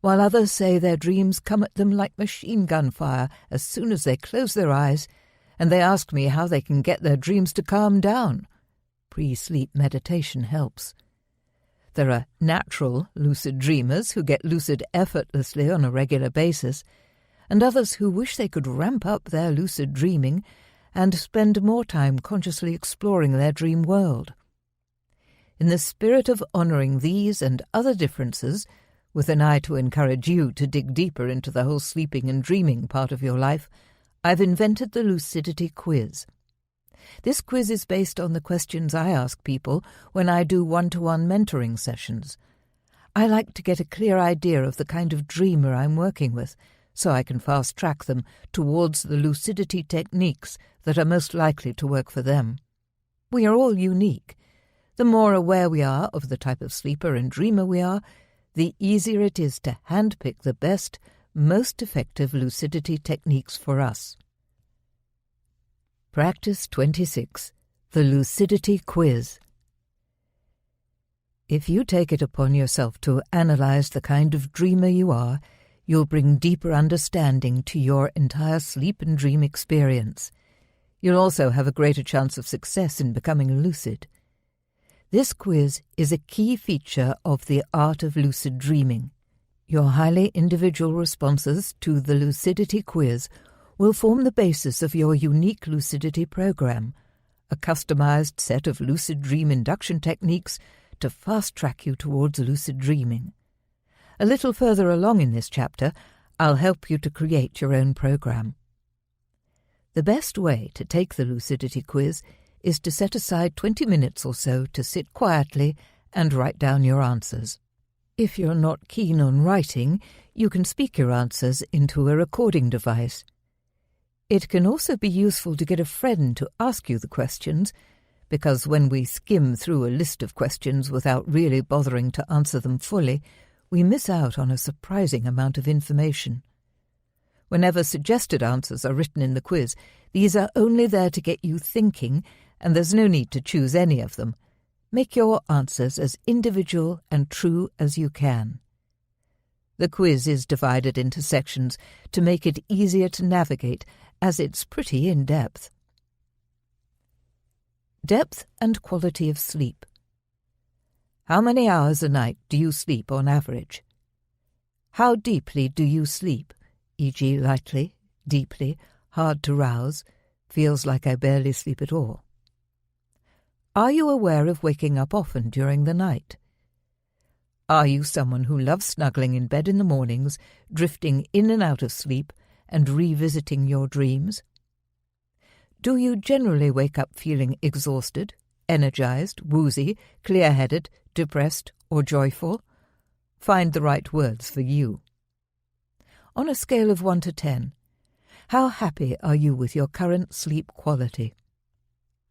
while others say their dreams come at them like machine gun fire as soon as they close their eyes, and they ask me how they can get their dreams to calm down. Pre-sleep meditation helps. There are natural lucid dreamers who get lucid effortlessly on a regular basis, and others who wish they could ramp up their lucid dreaming and spend more time consciously exploring their dream world. In the spirit of honouring these and other differences, with an eye to encourage you to dig deeper into the whole sleeping and dreaming part of your life, I've invented the Lucidity Quiz. This quiz is based on the questions I ask people when I do one-to-one mentoring sessions. I like to get a clear idea of the kind of dreamer I'm working with, so I can fast-track them towards the lucidity techniques that are most likely to work for them. We are all unique. The more aware we are of the type of sleeper and dreamer we are, the easier it is to handpick the best, most effective lucidity techniques for us. Practice 26. The Lucidity Quiz. If you take it upon yourself to analyze the kind of dreamer you are, you'll bring deeper understanding to your entire sleep and dream experience. You'll also have a greater chance of success in becoming lucid. This quiz is a key feature of the art of lucid dreaming. Your highly individual responses to the Lucidity Quiz will form the basis of your unique lucidity program, a customized set of lucid dream induction techniques to fast-track you towards lucid dreaming. A little further along in this chapter, I'll help you to create your own program. The best way to take the Lucidity Quiz is to set aside 20 minutes or so to sit quietly and write down your answers. If you're not keen on writing, you can speak your answers into a recording device. It can also be useful to get a friend to ask you the questions, because when we skim through a list of questions without really bothering to answer them fully, we miss out on a surprising amount of information. Whenever suggested answers are written in the quiz, these are only there to get you thinking, and there's no need to choose any of them. Make your answers as individual and true as you can. The quiz is divided into sections to make it easier to navigate, as it's pretty in-depth. Depth and quality of sleep. How many hours a night do you sleep on average? How deeply do you sleep, e.g. lightly, deeply, hard to rouse, feels like I barely sleep at all? Are you aware of waking up often during the night? Are you someone who loves snuggling in bed in the mornings, drifting in and out of sleep, and revisiting your dreams? Do you generally wake up feeling exhausted, energized, woozy, clear-headed, depressed, or joyful? Find the right words for you. On a scale of 1 to 10, how happy are you with your current sleep quality?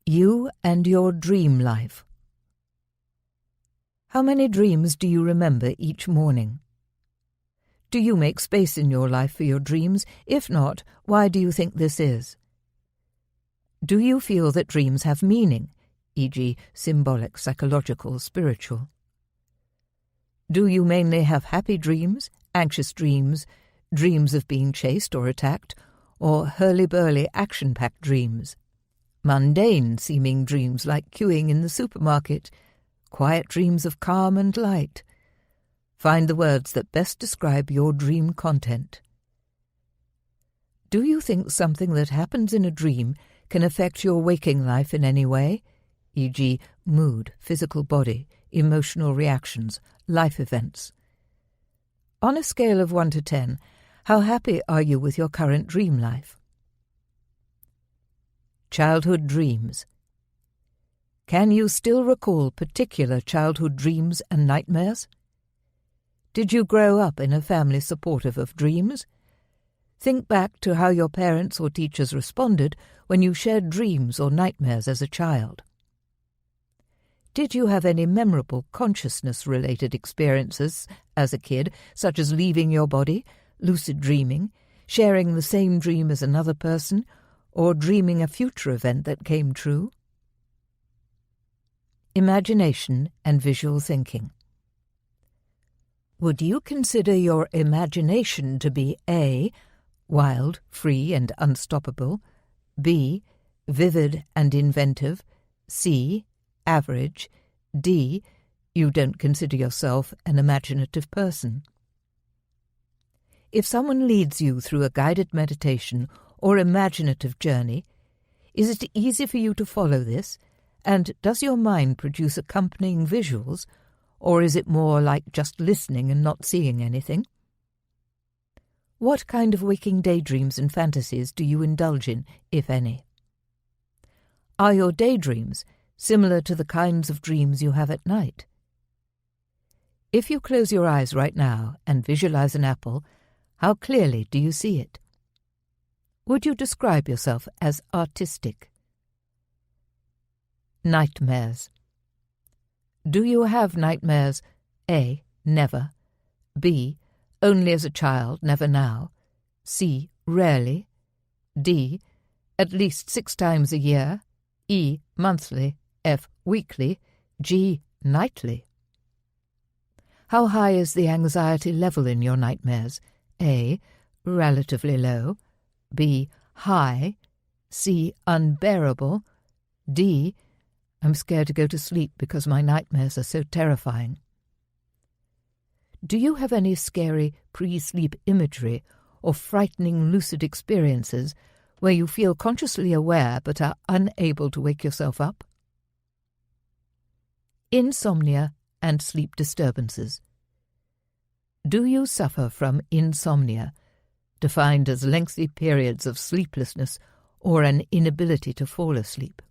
You and your dream life. How many dreams do you remember each morning? Do you make space in your life for your dreams? If not, why do you think this is? Do you feel that dreams have meaning, e.g. symbolic, psychological, spiritual? Do you mainly have happy dreams, anxious dreams, dreams of being chased or attacked, or hurly-burly action-packed dreams? Mundane-seeming dreams like queuing in the supermarket, quiet dreams of calm and light. Find the words that best describe your dream content. Do you think something that happens in a dream can affect your waking life in any way, e.g. mood, physical body, emotional reactions, life events? On a scale of 1 to 10, how happy are you with your current dream life? Childhood dreams. Can you still recall particular childhood dreams and nightmares? Did you grow up in a family supportive of dreams? Think back to how your parents or teachers responded when you shared dreams or nightmares as a child. Did you have any memorable consciousness-related experiences as a kid, such as leaving your body, lucid dreaming, sharing the same dream as another person, or dreaming a future event that came true? Imagination and visual thinking. Would you consider your imagination to be A, wild, free and unstoppable, B, vivid and inventive, C, average, D, you don't consider yourself an imaginative person? If someone leads you through a guided meditation or imaginative journey, is it easy for you to follow this, and does your mind produce accompanying visuals, or is it more like just listening and not seeing anything? What kind of waking daydreams and fantasies do you indulge in, if any? Are your daydreams similar to the kinds of dreams you have at night? If you close your eyes right now and visualize an apple, how clearly do you see it? Would you describe yourself as artistic? Nightmares. Do you have nightmares? A, never. B, only as a child, never now. C, rarely. D, at least 6 times a year. E, monthly. F, weekly. G, nightly. How high is the anxiety level in your nightmares? A, relatively low. B, high. C, unbearable. D, I'm scared to go to sleep because my nightmares are so terrifying. Do you have any scary pre-sleep imagery or frightening lucid experiences where you feel consciously aware but are unable to wake yourself up? Insomnia and sleep disturbances. Do you suffer from insomnia, defined as lengthy periods of sleeplessness or an inability to fall asleep?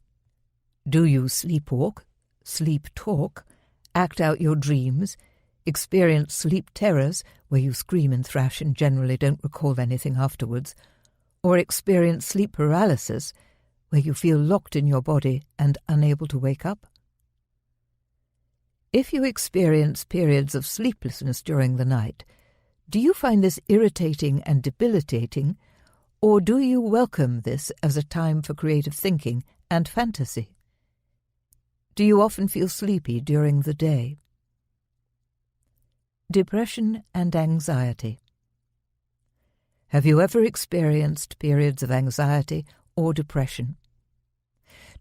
Do you sleepwalk, sleep talk, act out your dreams, experience sleep terrors where you scream and thrash and generally don't recall anything afterwards, or experience sleep paralysis where you feel locked in your body and unable to wake up? If you experience periods of sleeplessness during the night, do you find this irritating and debilitating, or do you welcome this as a time for creative thinking and fantasy? Do you often feel sleepy during the day? Depression and anxiety. Have you ever experienced periods of anxiety or depression?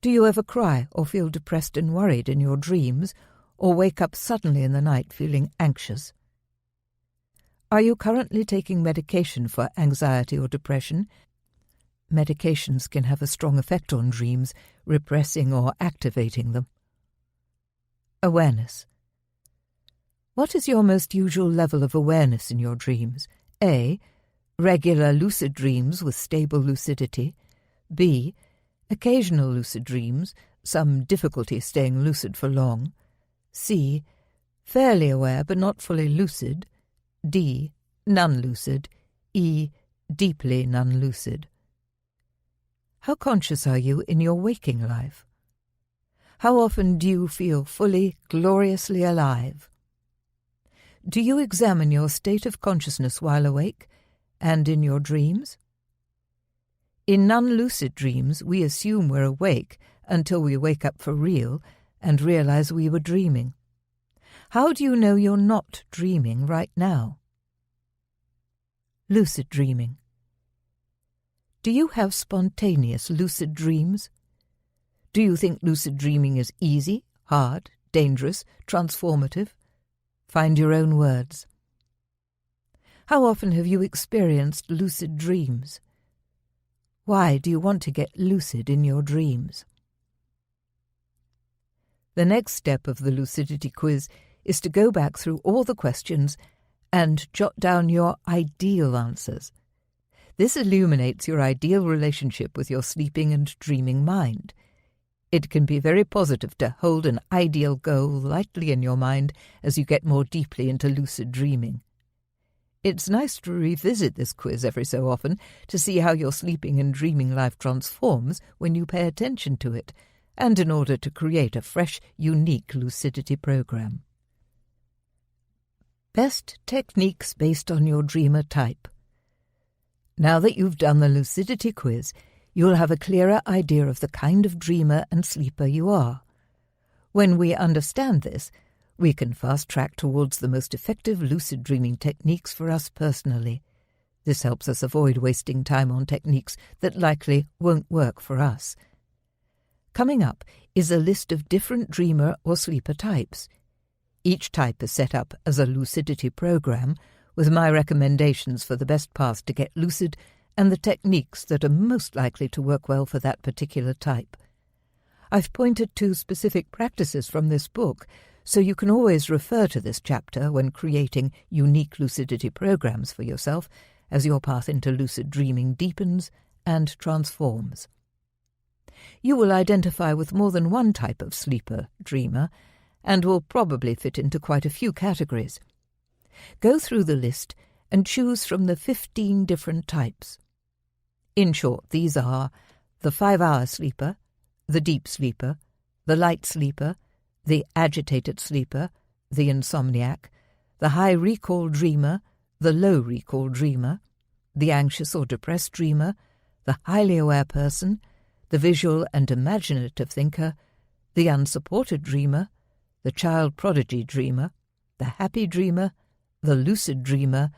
Do you ever cry or feel depressed and worried in your dreams, or wake up suddenly in the night feeling anxious? Are you currently taking medication for anxiety or depression? Medications can have a strong effect on dreams, repressing or activating them. Awareness. What is your most usual level of awareness in your dreams? A, regular lucid dreams with stable lucidity. B, occasional lucid dreams, some difficulty staying lucid for long. C, fairly aware but not fully lucid. D, non-lucid. E, deeply non-lucid. How conscious are you in your waking life? How often do you feel fully, gloriously alive? Do you examine your state of consciousness while awake and in your dreams? In non-lucid dreams, we assume we're awake until we wake up for real and realize we were dreaming. How do you know you're not dreaming right now? Lucid dreaming. Do you have spontaneous lucid dreams? Do you think lucid dreaming is easy, hard, dangerous, transformative? Find your own words. How often have you experienced lucid dreams? Why do you want to get lucid in your dreams? The next step of the lucidity quiz is to go back through all the questions and jot down your ideal answers. This illuminates your ideal relationship with your sleeping and dreaming mind. It can be very positive to hold an ideal goal lightly in your mind as you get more deeply into lucid dreaming. It's nice to revisit this quiz every so often to see how your sleeping and dreaming life transforms when you pay attention to it, and in order to create a fresh, unique lucidity program. Best techniques based on your dreamer type. Now that you've done the lucidity quiz, you'll have a clearer idea of the kind of dreamer and sleeper you are. When we understand this, we can fast-track towards the most effective lucid dreaming techniques for us personally. This helps us avoid wasting time on techniques that likely won't work for us. Coming up is a list of different dreamer or sleeper types. Each type is set up as a lucidity program, with my recommendations for the best path to get lucid and the techniques that are most likely to work well for that particular type. I've pointed to specific practices from this book, so you can always refer to this chapter when creating unique lucidity programs for yourself as your path into lucid dreaming deepens and transforms. You will identify with more than one type of sleeper-dreamer and will probably fit into quite a few categories. Go through the list and choose from the 15 different types. In short, these are the 5-hour sleeper, the deep sleeper, the light sleeper, the agitated sleeper, the insomniac, the high recall dreamer, the low recall dreamer, the anxious or depressed dreamer, the highly aware person, the visual and imaginative thinker, the unsupported dreamer, the child prodigy dreamer, the happy dreamer, the lucid dreamer,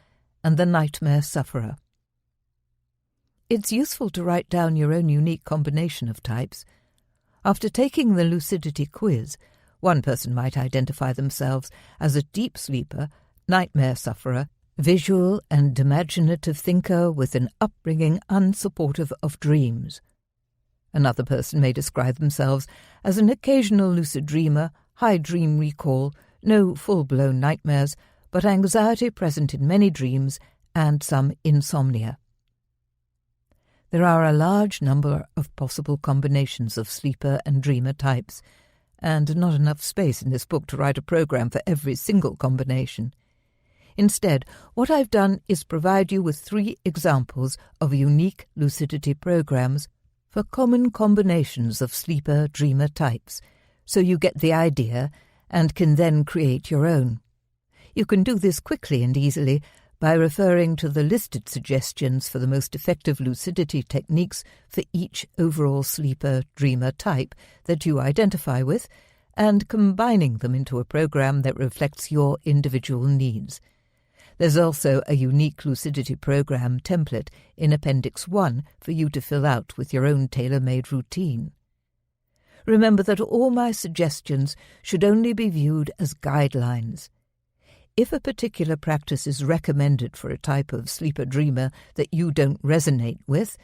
and the nightmare sufferer. It's useful to write down your own unique combination of types. After taking the lucidity quiz, one person might identify themselves as a deep sleeper, nightmare sufferer, visual and imaginative thinker with an upbringing unsupportive of dreams. Another person may describe themselves as an occasional lucid dreamer, high dream recall, no full-blown nightmares, but anxiety present in many dreams and some insomnia. There are a large number of possible combinations of sleeper and dreamer types, and not enough space in this book to write a program for every single combination. Instead, what I've done is provide you with 3 examples of unique lucidity programs for common combinations of sleeper-dreamer types, so you get the idea and can then create your own. You can do this quickly and easily by referring to the listed suggestions for the most effective lucidity techniques for each overall sleeper-dreamer type that you identify with, and combining them into a program that reflects your individual needs. There's also a unique lucidity program template in Appendix 1 for you to fill out with your own tailor-made routine. Remember that all my suggestions should only be viewed as guidelines. If a particular practice is recommended for a type of sleeper-dreamer that you don't resonate with,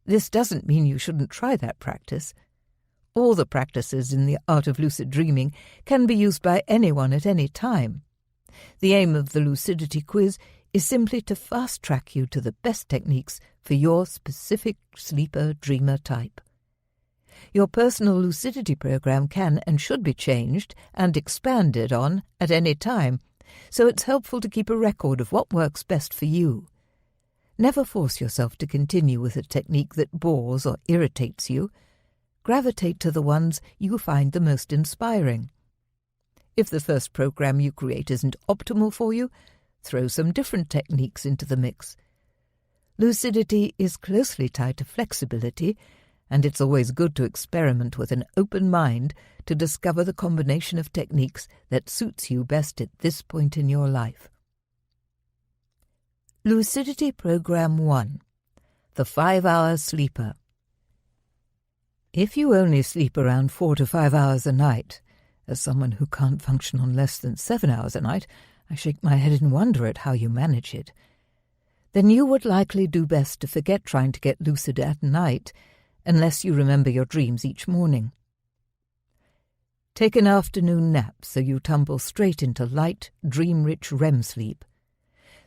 this doesn't mean you shouldn't try that practice. All the practices in the art of lucid dreaming can be used by anyone at any time. The aim of the lucidity quiz is simply to fast-track you to the best techniques for your specific sleeper-dreamer type. Your personal lucidity program can and should be changed and expanded on at any time, so it's helpful to keep a record of what works best for you. Never force yourself to continue with a technique that bores or irritates you. Gravitate to the ones you find the most inspiring. If the first program you create isn't optimal for you, throw some different techniques into the mix. Lucidity is closely tied to flexibility, and it's always good to experiment with an open mind to discover the combination of techniques that suits you best at this point in your life. Lucidity Program 1. The 5-Hour Sleeper. If you only sleep around 4 to 5 hours a night, as someone who can't function on less than 7 hours a night, I shake my head in wonder at how you manage it, then you would likely do best to forget trying to get lucid at night unless you remember your dreams each morning. Take an afternoon nap so you tumble straight into light, dream-rich REM sleep.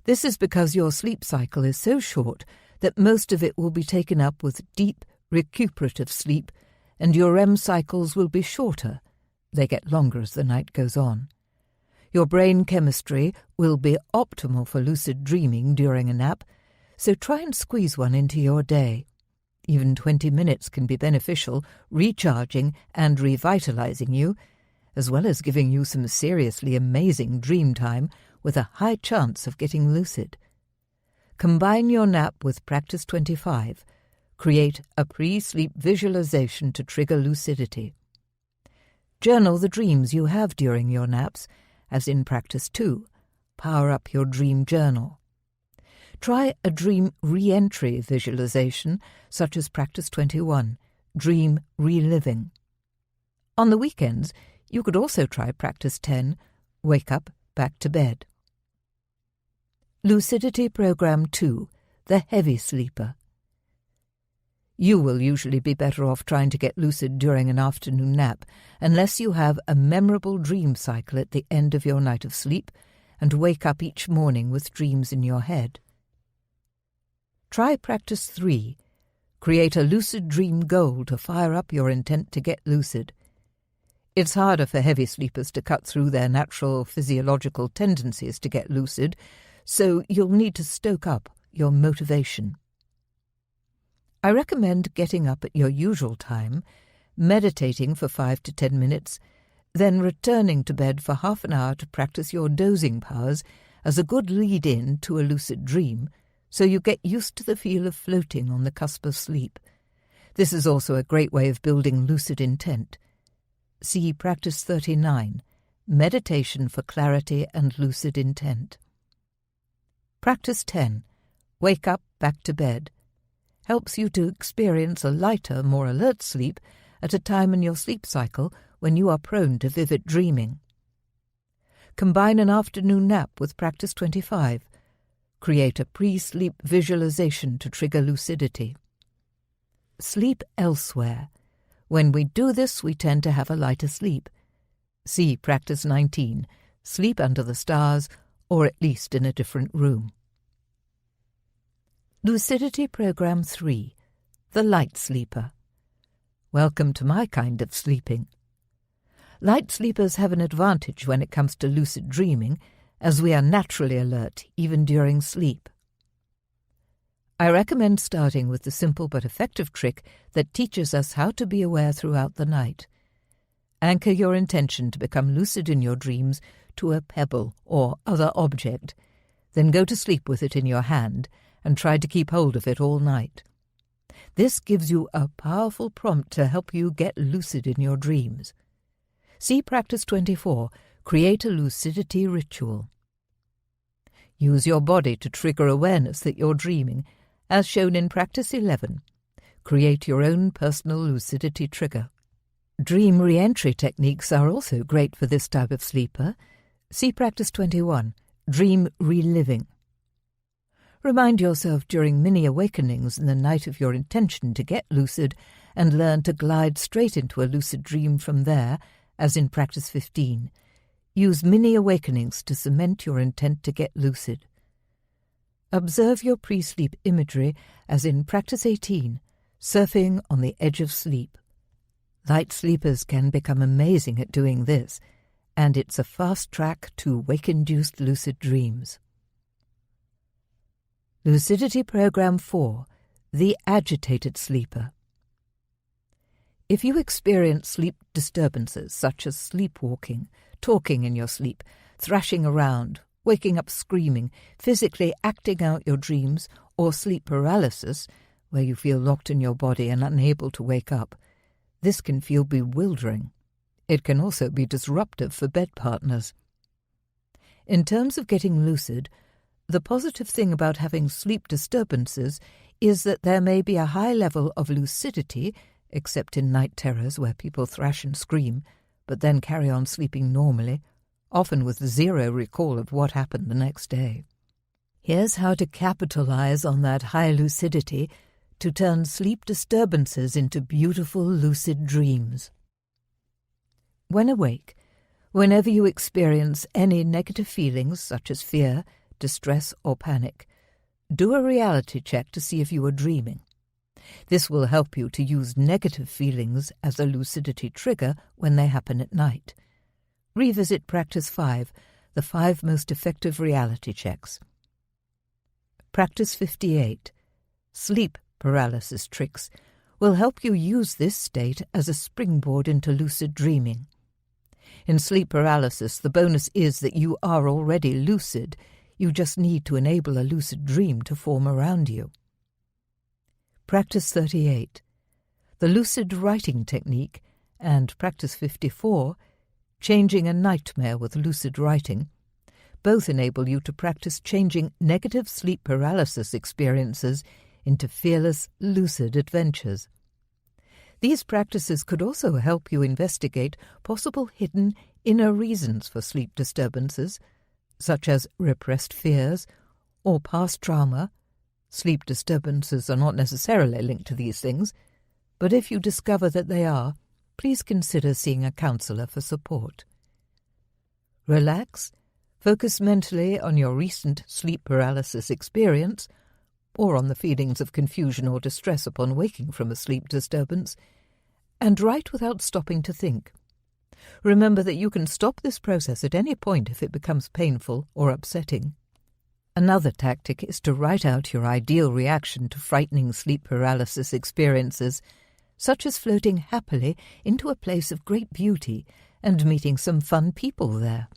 This is because your sleep cycle is so short that most of it will be taken up with deep, recuperative sleep, and your REM cycles will be shorter. They get longer as the night goes on. Your brain chemistry will be optimal for lucid dreaming during a nap, so try and squeeze one into your day. Even 20 minutes can be beneficial, recharging and revitalizing you, as well as giving you some seriously amazing dream time with a high chance of getting lucid. Combine your nap with Practice 25. Create a pre-sleep visualization to trigger lucidity. Journal the dreams you have during your naps, as in Practice 2. Power up your dream journal. Try a dream re-entry visualization, such as Practice 21, Dream Reliving. On the weekends, you could also try Practice 10, Wake Up, Back to Bed. Lucidity Program 2, The Heavy Sleeper. You will usually be better off trying to get lucid during an afternoon nap, unless you have a memorable dream cycle at the end of your night of sleep and wake up each morning with dreams in your head. Try Practice 3. Create a lucid dream goal to fire up your intent to get lucid. It's harder for heavy sleepers to cut through their natural physiological tendencies to get lucid, so you'll need to stoke up your motivation. I recommend getting up at your usual time, meditating for 5 to 10 minutes, then returning to bed for half an hour to practice your dozing powers as a good lead-in to a lucid dream, so you get used to the feel of floating on the cusp of sleep. This is also a great way of building lucid intent. See Practice 39, Meditation for Clarity and Lucid Intent. Practice 10, Wake Up, Back to Bed, helps you to experience a lighter, more alert sleep at a time in your sleep cycle when you are prone to vivid dreaming. Combine an afternoon nap with Practice 25. Create a pre-sleep visualization to trigger lucidity. Sleep elsewhere. When we do this, we tend to have a lighter sleep. See Practice 19, Sleep Under the Stars, or at least in a different room. Lucidity Program 3, The Light Sleeper. Welcome to my kind of sleeping. Light sleepers have an advantage when it comes to lucid dreaming, as we are naturally alert even during sleep. I recommend starting with the simple but effective trick that teaches us how to be aware throughout the night. Anchor your intention to become lucid in your dreams to a pebble or other object, then go to sleep with it in your hand and try to keep hold of it all night. This gives you a powerful prompt to help you get lucid in your dreams. See Practice 24, Create a Lucidity Ritual. Use your body to trigger awareness that you're dreaming, as shown in Practice 11. Create your own personal lucidity trigger. Dream re-entry techniques are also great for this type of sleeper. See Practice 21, Dream Reliving. Remind yourself during mini awakenings in the night of your intention to get lucid and learn to glide straight into a lucid dream from there, as in Practice 15. Use mini awakenings to cement your intent to get lucid. Observe your pre-sleep imagery, as in Practice 18, Surfing on the Edge of Sleep. Light sleepers can become amazing at doing this, and it's a fast track to wake-induced lucid dreams. Lucidity Program 4, The Agitated Sleeper. If you experience sleep disturbances such as sleepwalking, talking in your sleep, thrashing around, waking up screaming, physically acting out your dreams, or sleep paralysis, where you feel locked in your body and unable to wake up, this can feel bewildering. It can also be disruptive for bed partners. In terms of getting lucid, the positive thing about having sleep disturbances is that there may be a high level of lucidity, except in night terrors where people thrash and scream, but then carry on sleeping normally, often with zero recall of what happened the next day. Here's how to capitalize on that high lucidity to turn sleep disturbances into beautiful lucid dreams. When awake, whenever you experience any negative feelings such as fear, distress or panic, do a reality check to see if you are dreaming. This will help you to use negative feelings as a lucidity trigger when they happen at night. Revisit Practice 5, the 5 most effective reality checks. Practice 58, Sleep Paralysis Tricks, will help you use this state as a springboard into lucid dreaming. In sleep paralysis, the bonus is that you are already lucid. You just need to enable a lucid dream to form around you. Practice 38, the lucid writing technique, and Practice 54, changing a nightmare with lucid writing, both enable you to practice changing negative sleep paralysis experiences into fearless, lucid adventures. These practices could also help you investigate possible hidden inner reasons for sleep disturbances, such as repressed fears or past trauma. Sleep disturbances are not necessarily linked to these things, but if you discover that they are, please consider seeing a counselor for support. Relax, focus mentally on your recent sleep paralysis experience, or on the feelings of confusion or distress upon waking from a sleep disturbance, and write without stopping to think. Remember that you can stop this process at any point if it becomes painful or upsetting. Another tactic is to write out your ideal reaction to frightening sleep paralysis experiences, such as floating happily into a place of great beauty and meeting some fun people there.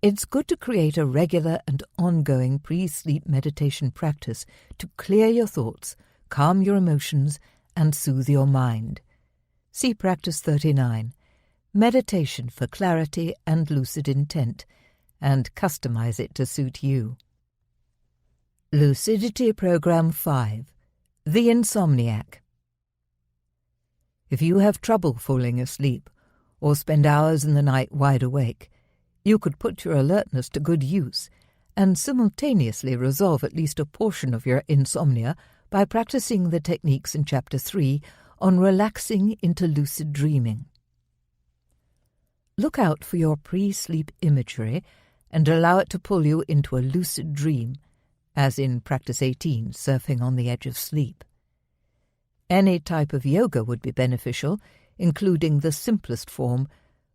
It's good to create a regular and ongoing pre-sleep meditation practice to clear your thoughts, calm your emotions, and soothe your mind. See Practice 39, Meditation for Clarity and Lucid Intent, and customize it to suit you. Lucidity Program 5, The Insomniac. If you have trouble falling asleep, or spend hours in the night wide awake, you could put your alertness to good use and simultaneously resolve at least a portion of your insomnia by practicing the techniques in Chapter 3 on relaxing into lucid dreaming. Look out for your pre-sleep imagery and allow it to pull you into a lucid dream, as in Practice 18, Surfing on the Edge of Sleep. Any type of yoga would be beneficial, including the simplest form,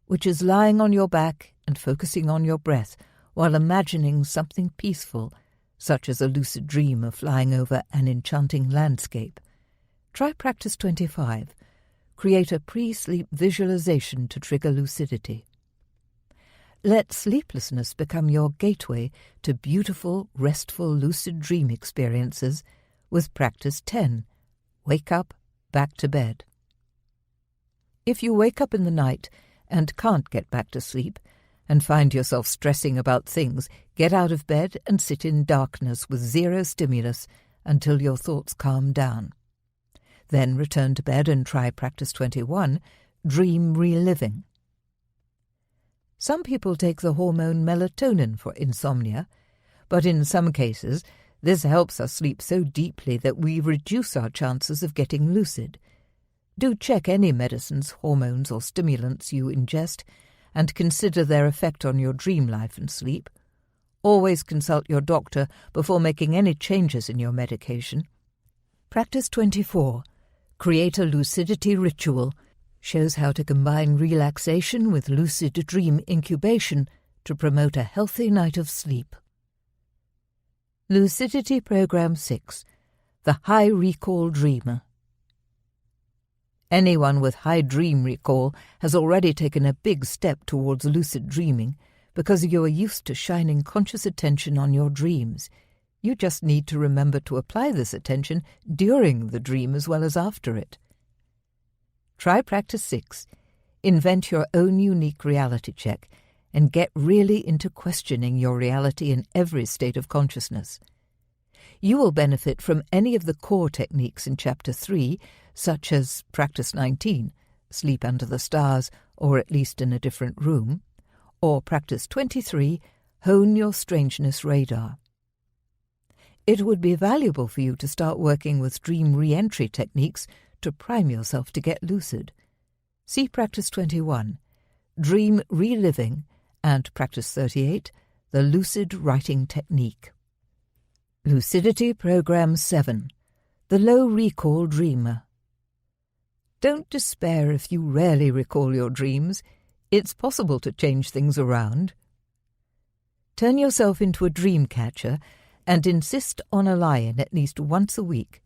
which is lying on your back and focusing on your breath while imagining something peaceful, such as a lucid dream of flying over an enchanting landscape. Try Practice 25. Create a pre-sleep visualization to trigger lucidity. Let sleeplessness become your gateway to beautiful, restful, lucid dream experiences with Practice 10. Wake up, back to bed. If you wake up in the night and can't get back to sleep, and find yourself stressing about things, get out of bed and sit in darkness with zero stimulus until your thoughts calm down. Then return to bed and try Practice 21, Dream Reliving. Some people take the hormone melatonin for insomnia, but in some cases this helps us sleep so deeply that we reduce our chances of getting lucid. Do check any medicines, hormones or stimulants you ingest and consider their effect on your dream life and sleep. Always consult your doctor before making any changes in your medication. Practice 24, Create a Lucidity Ritual, shows how to combine relaxation with lucid dream incubation to promote a healthy night of sleep. Lucidity Program 6, The High Recall Dreamer. Anyone with high dream recall has already taken a big step towards lucid dreaming because you are used to shining conscious attention on your dreams. You just need to remember to apply this attention during the dream as well as after it. Try Practice 6. Invent your own unique reality check and get really into questioning your reality in every state of consciousness. You will benefit from any of the core techniques in Chapter 3, such as Practice 19, Sleep Under the Stars or at least in a different room, or Practice 23, Hone Your Strangeness Radar. It would be valuable for you to start working with dream re-entry techniques to prime yourself to get lucid. See Practice 21, Dream Reliving, and Practice 38, the Lucid Writing Technique. Lucidity Program 7, The low recall dreamer. Don't despair if you rarely recall your dreams. It's possible to change things around. Turn yourself into a dream catcher and insist on a lie-in at least once a week.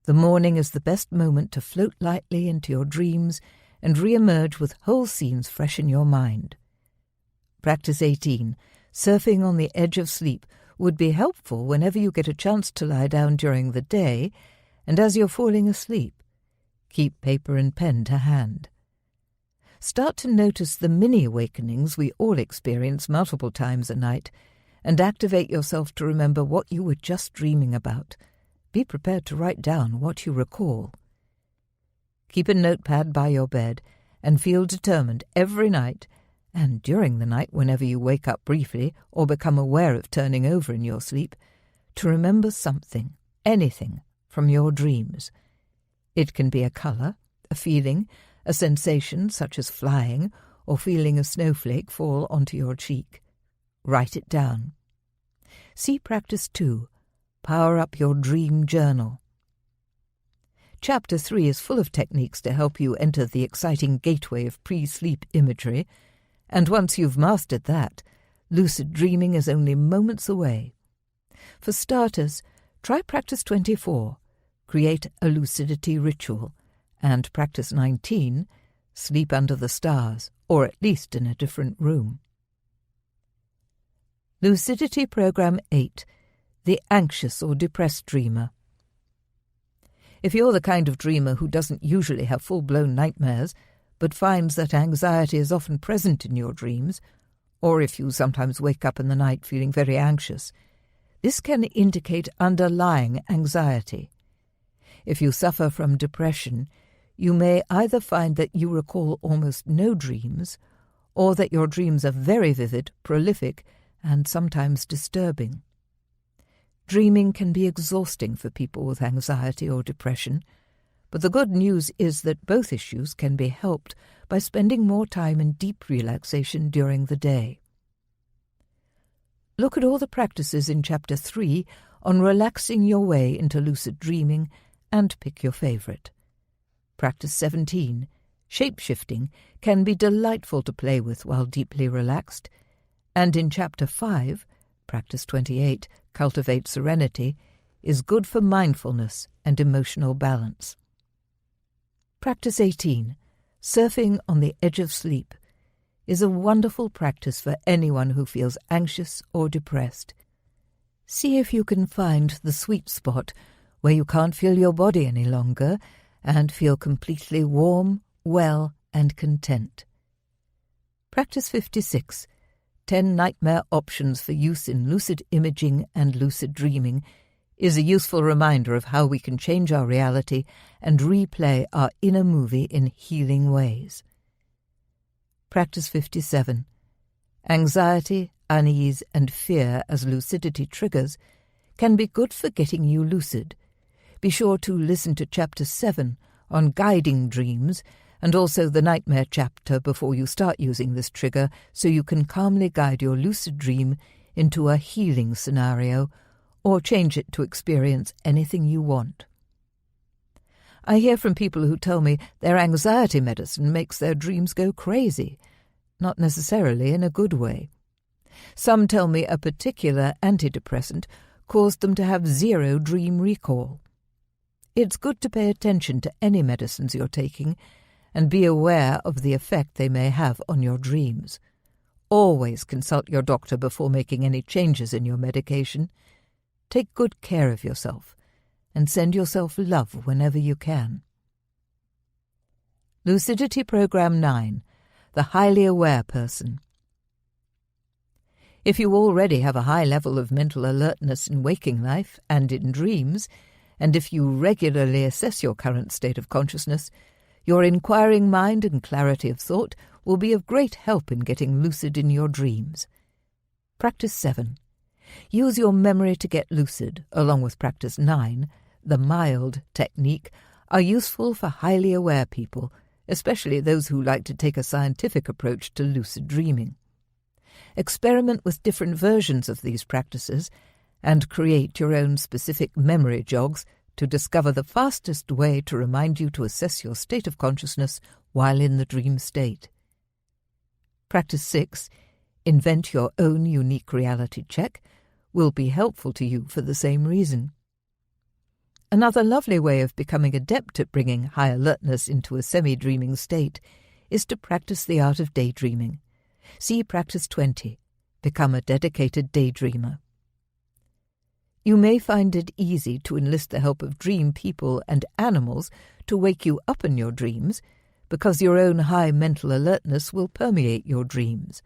The morning is the best moment to float lightly into your dreams and re-emerge with whole scenes fresh in your mind. Practice 18. Surfing on the edge of sleep would be helpful whenever you get a chance to lie down during the day and as you're falling asleep. Keep paper and pen to hand. Start to notice the mini-awakenings we all experience multiple times a night and activate yourself to remember what you were just dreaming about. Be prepared to write down what you recall. Keep a notepad by your bed and feel determined every night and during the night whenever you wake up briefly or become aware of turning over in your sleep, to remember something, anything, from your dreams. It can be a colour, a feeling, a sensation such as flying or feeling a snowflake fall onto your cheek. Write it down. See Practice 2, Power Up Your Dream Journal. Chapter 3 is full of techniques to help you enter the exciting gateway of pre-sleep imagery, and once you've mastered that, lucid dreaming is only moments away. For starters, try Practice 24, Create a Lucidity Ritual, and Practice 19, Sleep Under the Stars, or at least in a different room. Lucidity Program 8, The Anxious or Depressed Dreamer. If you're the kind of dreamer who doesn't usually have full-blown nightmares, but finds that anxiety is often present in your dreams, or if you sometimes wake up in the night feeling very anxious, this can indicate underlying anxiety. If you suffer from depression, you may either find that you recall almost no dreams, or that your dreams are very vivid, prolific, and sometimes disturbing. Dreaming can be exhausting for people with anxiety or depression, but the good news is that both issues can be helped by spending more time in deep relaxation during the day. Look at all the practices in Chapter 3 on relaxing your way into lucid dreaming and pick your favourite. Practice 17, Shape-shifting, can be delightful to play with while deeply relaxed, and in Chapter 5, Practice 28, Cultivate Serenity, is good for mindfulness and emotional balance. Practice 18, Surfing on the Edge of Sleep, is a wonderful practice for anyone who feels anxious or depressed. See if you can find the sweet spot where you can't feel your body any longer and feel completely warm, well, and content. Practice 56, 10 Nightmare Options for Use in Lucid Imaging and Lucid Dreaming, is a useful reminder of how we can change our reality and replay our inner movie in healing ways. Practice 57. Anxiety, unease, and fear as lucidity triggers can be good for getting you lucid. Be sure to listen to Chapter 7 on guiding dreams and also the nightmare chapter before you start using this trigger so you can calmly guide your lucid dream into a healing scenario or change it to experience anything you want. I hear from people who tell me their anxiety medicine makes their dreams go crazy, not necessarily in a good way. Some tell me a particular antidepressant caused them to have zero dream recall. It's good to pay attention to any medicines you're taking and be aware of the effect they may have on your dreams. Always consult your doctor before making any changes in your medication. Take good care of yourself and send yourself love whenever you can. Lucidity Program 9, The Highly Aware Person. If you already have a high level of mental alertness in waking life and in dreams, and if you regularly assess your current state of consciousness, your inquiring mind and clarity of thought will be of great help in getting lucid in your dreams. Practice 7. Use your memory to get lucid, along with Practice 9, the mild technique, are useful for highly aware people, especially those who like to take a scientific approach to lucid dreaming. Experiment with different versions of these practices and create your own specific memory jogs to discover the fastest way to remind you to assess your state of consciousness while in the dream state. Practice 6, Invent Your Own Unique Reality Check, will be helpful to you for the same reason. Another lovely way of becoming adept at bringing high alertness into a semi-dreaming state is to practice the art of daydreaming. See Practice 20, Become a Dedicated Daydreamer. You may find it easy to enlist the help of dream people and animals to wake you up in your dreams, because your own high mental alertness will permeate your dreams.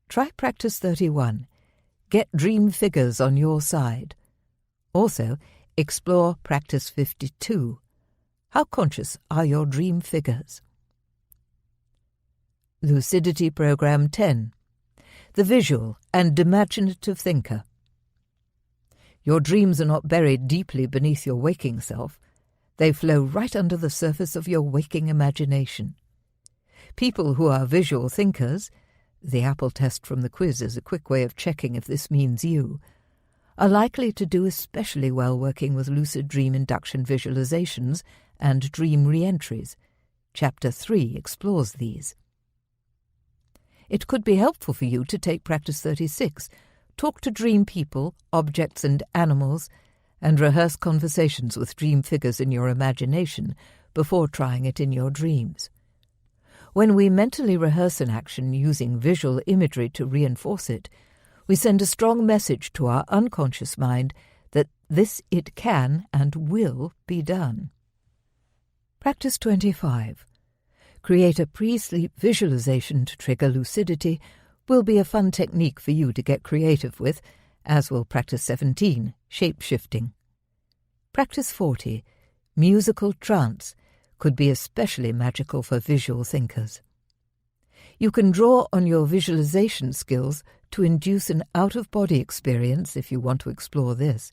Try Practice 31, Get Dream Figures on Your Side. Also, explore Practice 52, How Conscious Are Your Dream Figures? Lucidity Program 10, The Visual and Imaginative Thinker. Your dreams are not buried deeply beneath your waking self. They flow right under the surface of your waking imagination. People who are visual thinkers, the Apple test from the quiz is a quick way of checking if this means you, are likely to do especially well working with lucid dream induction visualizations and dream re-entries. Chapter 3 explores these. It could be helpful for you to take Practice 36, talk to dream people, objects and animals, and rehearse conversations with dream figures in your imagination before trying it in your dreams. When we mentally rehearse an action using visual imagery to reinforce it, we send a strong message to our unconscious mind that it can and will be done. Practice 25. Create a pre-sleep visualization to trigger lucidity will be a fun technique for you to get creative with, as will Practice 17, Shape-Shifting. Practice 40, Musical Trance, could be especially magical for visual thinkers. You can draw on your visualization skills to induce an out-of-body experience if you want to explore this.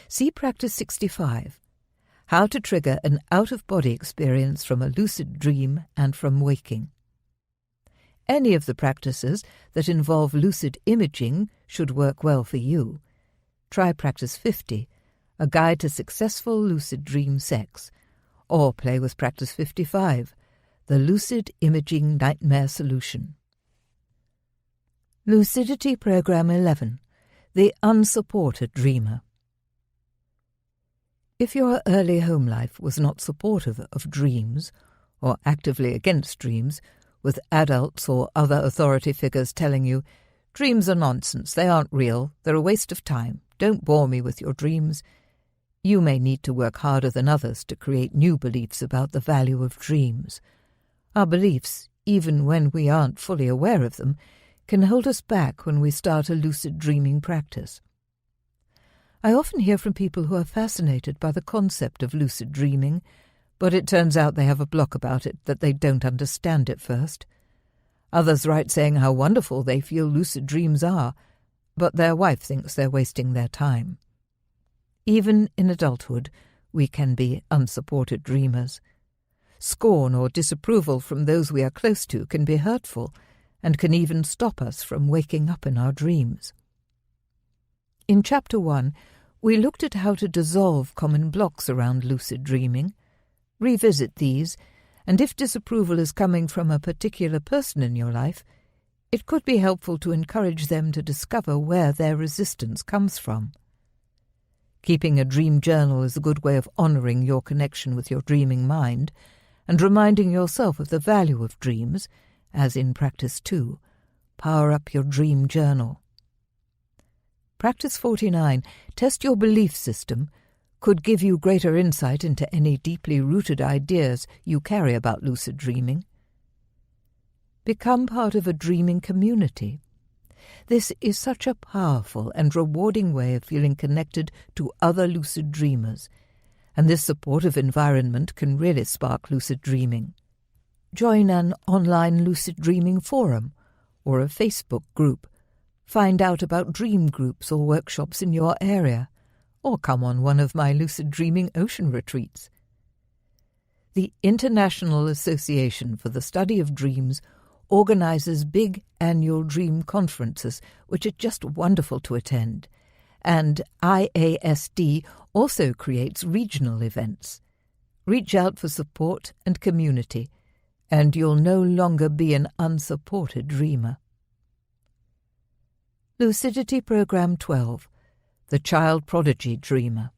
See Practice 65, How to Trigger an Out-of-Body Experience from a Lucid Dream and from Waking. Any of the practices that involve lucid imaging should work well for you. Try Practice 50, A Guide to Successful Lucid Dream Sex, or play with Practice 55, The Lucid Imaging Nightmare Solution. Lucidity Program 11, The Unsupported Dreamer. If your early home life was not supportive of dreams, or actively against dreams, with adults or other authority figures telling you, dreams are nonsense, they aren't real, they're a waste of time, don't bore me with your dreams, you may need to work harder than others to create new beliefs about the value of dreams. Our beliefs, even when we aren't fully aware of them, can hold us back when we start a lucid dreaming practice. I often hear from people who are fascinated by the concept of lucid dreaming, but it turns out they have a block about it that they don't understand at first. Others write saying how wonderful they feel lucid dreams are, but their wife thinks they're wasting their time. Even in adulthood, we can be unsupported dreamers. Scorn or disapproval from those we are close to can be hurtful and can even stop us from waking up in our dreams. In Chapter 1, we looked at how to dissolve common blocks around lucid dreaming. Revisit these, and if disapproval is coming from a particular person in your life, it could be helpful to encourage them to discover where their resistance comes from. Keeping a dream journal is a good way of honouring your connection with your dreaming mind and reminding yourself of the value of dreams, as in Practice 2, Power Up Your Dream Journal. Practice 49, Test Your Belief System, could give you greater insight into any deeply rooted ideas you carry about lucid dreaming. Become part of a dreaming community. This is such a powerful and rewarding way of feeling connected to other lucid dreamers, and this supportive environment can really spark lucid dreaming. Join an online lucid dreaming forum or a Facebook group. Find out about dream groups or workshops in your area, or come on one of my lucid dreaming ocean retreats. The International Association for the Study of Dreams organizes big annual dream conferences, which are just wonderful to attend, and IASD also creates regional events. Reach out for support and community, and you'll no longer be an unsupported dreamer. Lucidity Program 12, The Child Prodigy Dreamer.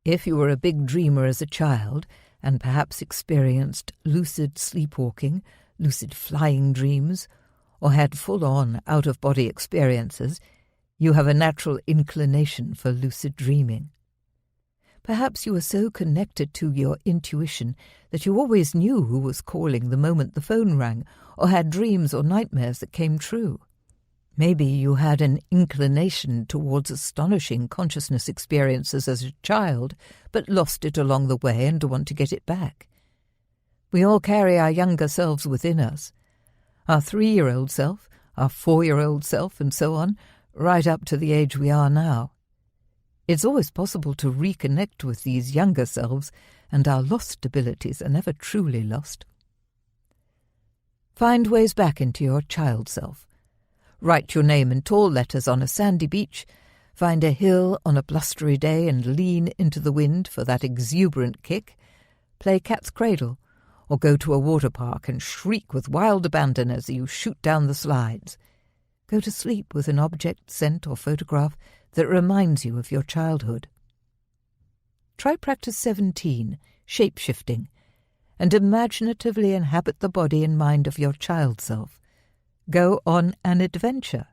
If you were a big dreamer as a child, and perhaps experienced lucid sleepwalking, lucid flying dreams, or had full-on out-of-body experiences, you have a natural inclination for lucid dreaming. Perhaps you were so connected to your intuition that you always knew who was calling the moment the phone rang, or had dreams or nightmares that came true. Maybe you had an inclination towards astonishing consciousness experiences as a child, but lost it along the way and want to get it back. We all carry our younger selves within us. Our 3-year-old self, our 4-year-old self, and so on, right up to the age we are now. It's always possible to reconnect with these younger selves, and our lost abilities are never truly lost. Find ways back into your child self. Write your name in tall letters on a sandy beach, find a hill on a blustery day and lean into the wind for that exuberant kick, play cat's cradle, or go to a water park and shriek with wild abandon as you shoot down the slides. Go to sleep with an object, scent, or photograph that reminds you of your childhood. Try practice 17, shape-shifting, and imaginatively inhabit the body and mind of your child self. Go on an adventure.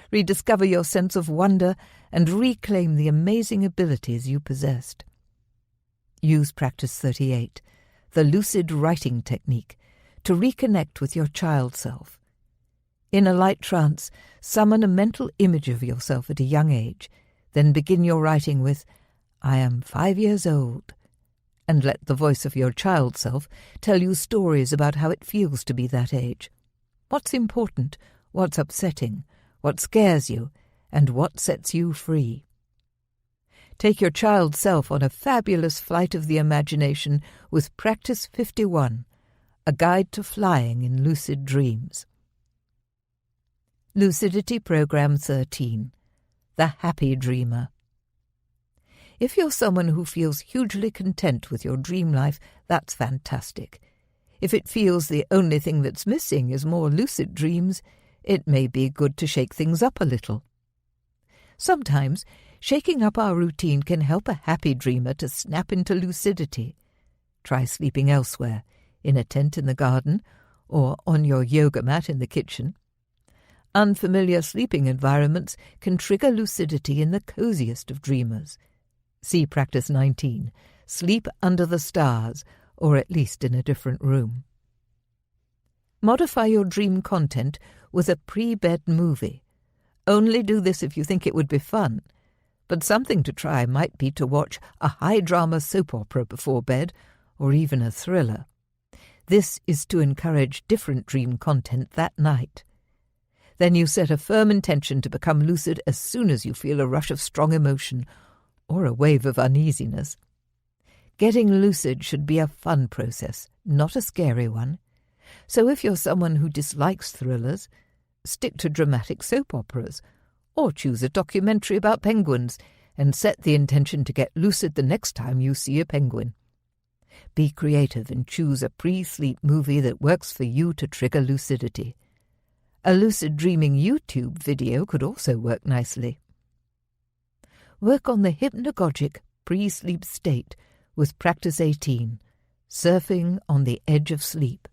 Rediscover your sense of wonder and reclaim the amazing abilities you possessed. Use practice 38, the lucid writing technique, to reconnect with your child self. In a light trance, summon a mental image of yourself at a young age, then begin your writing with, "I am 5 years old," and let the voice of your child self tell you stories about how it feels to be that age. What's important, what's upsetting, what scares you, and what sets you free. Take your child self on a fabulous flight of the imagination with Practice 51, a guide to flying in lucid dreams. Lucidity Program 13, The Happy Dreamer. If you're someone who feels hugely content with your dream life, that's fantastic. If it feels the only thing that's missing is more lucid dreams, it may be good to shake things up a little. Sometimes, shaking up our routine can help a happy dreamer to snap into lucidity. Try sleeping elsewhere, in a tent in the garden, or on your yoga mat in the kitchen. Unfamiliar sleeping environments can trigger lucidity in the coziest of dreamers. See Practice 19, Sleep Under the Stars, or at least in a different room. Modify your dream content with a pre-bed movie. Only do this if you think it would be fun, but something to try might be to watch a high-drama soap opera before bed, or even a thriller. This is to encourage different dream content that night. Then you set a firm intention to become lucid as soon as you feel a rush of strong emotion or a wave of uneasiness. Getting lucid should be a fun process, not a scary one. So if you're someone who dislikes thrillers, stick to dramatic soap operas, or choose a documentary about penguins and set the intention to get lucid the next time you see a penguin. Be creative and choose a pre-sleep movie that works for you to trigger lucidity. A lucid dreaming YouTube video could also work nicely. Work on the hypnagogic pre-sleep state with Practice 18, Surfing on the Edge of Sleep.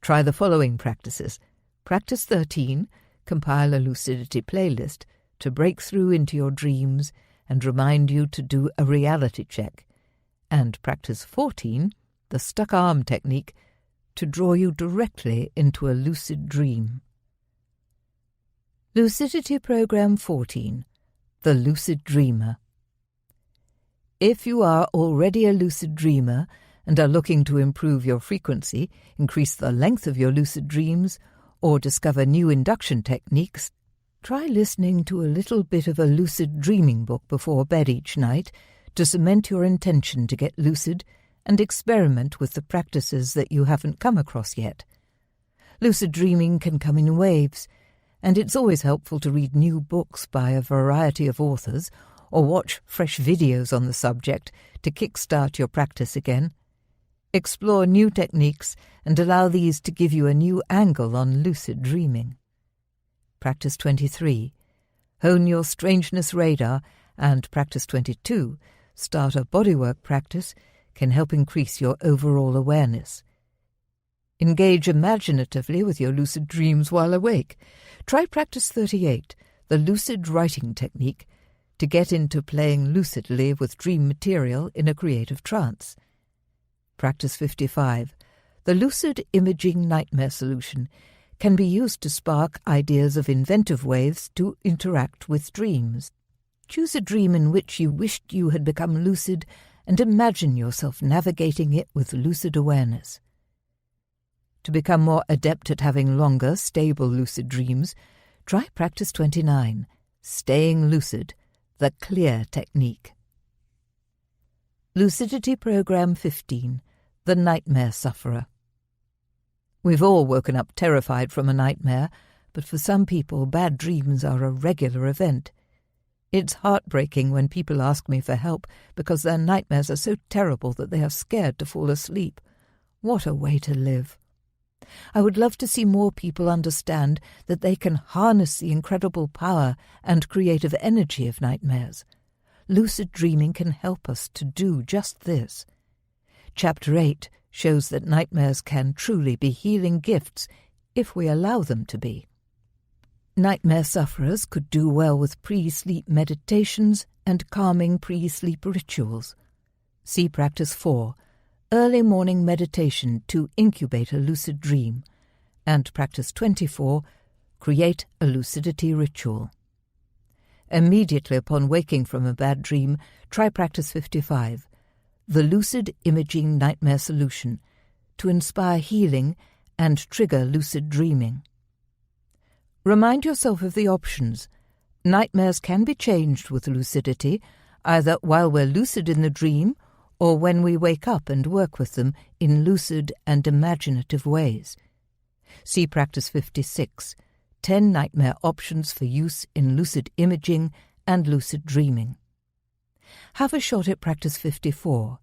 Try the following practices. Practice 13, compile a lucidity playlist to break through into your dreams and remind you to do a reality check. And Practice 14, the stuck arm technique, to draw you directly into a lucid dream. Lucidity Program 14, The Lucid Dreamer. If you are already a lucid dreamer and are looking to improve your frequency, increase the length of your lucid dreams, or discover new induction techniques, try listening to a little bit of a lucid dreaming book before bed each night to cement your intention to get lucid and experiment with the practices that you haven't come across yet. Lucid dreaming can come in waves, and it's always helpful to read new books by a variety of authors or watch fresh videos on the subject to kickstart your practice again. Explore new techniques and allow these to give you a new angle on lucid dreaming. Practice 23. Hone your strangeness radar, and Practice 22, Start a bodywork practice, can help increase your overall awareness. Engage imaginatively with your lucid dreams while awake. Try Practice 38, the lucid writing technique, to get into playing lucidly with dream material in a creative trance. Practice 55, the lucid imaging nightmare solution, can be used to spark ideas of inventive ways to interact with dreams. Choose a dream in which you wished you had become lucid and imagine yourself navigating it with lucid awareness. To become more adept at having longer, stable lucid dreams, try Practice 29, Staying Lucid, the Clear Technique. Lucidity Program 15, the Nightmare Sufferer. We've all woken up terrified from a nightmare, but for some people bad dreams are a regular event. It's heartbreaking when people ask me for help because their nightmares are so terrible that they are scared to fall asleep. What a way to live! I would love to see more people understand that they can harness the incredible power and creative energy of nightmares. Lucid dreaming can help us to do just this. Chapter 8 shows that nightmares can truly be healing gifts if we allow them to be. Nightmare sufferers could do well with pre-sleep meditations and calming pre-sleep rituals. See Practice 4, Early Morning Meditation to Incubate a Lucid Dream, and Practice 24, Create a Lucidity Ritual. Immediately upon waking from a bad dream, try Practice 55, the Lucid Imaging Nightmare Solution, to inspire healing and trigger lucid dreaming. Remind yourself of the options. Nightmares can be changed with lucidity, either while we're lucid in the dream or when we wake up and work with them in lucid and imaginative ways. See Practice 56, 10 Nightmare Options for Use in Lucid Imaging and Lucid Dreaming. Have a shot at Practice 54,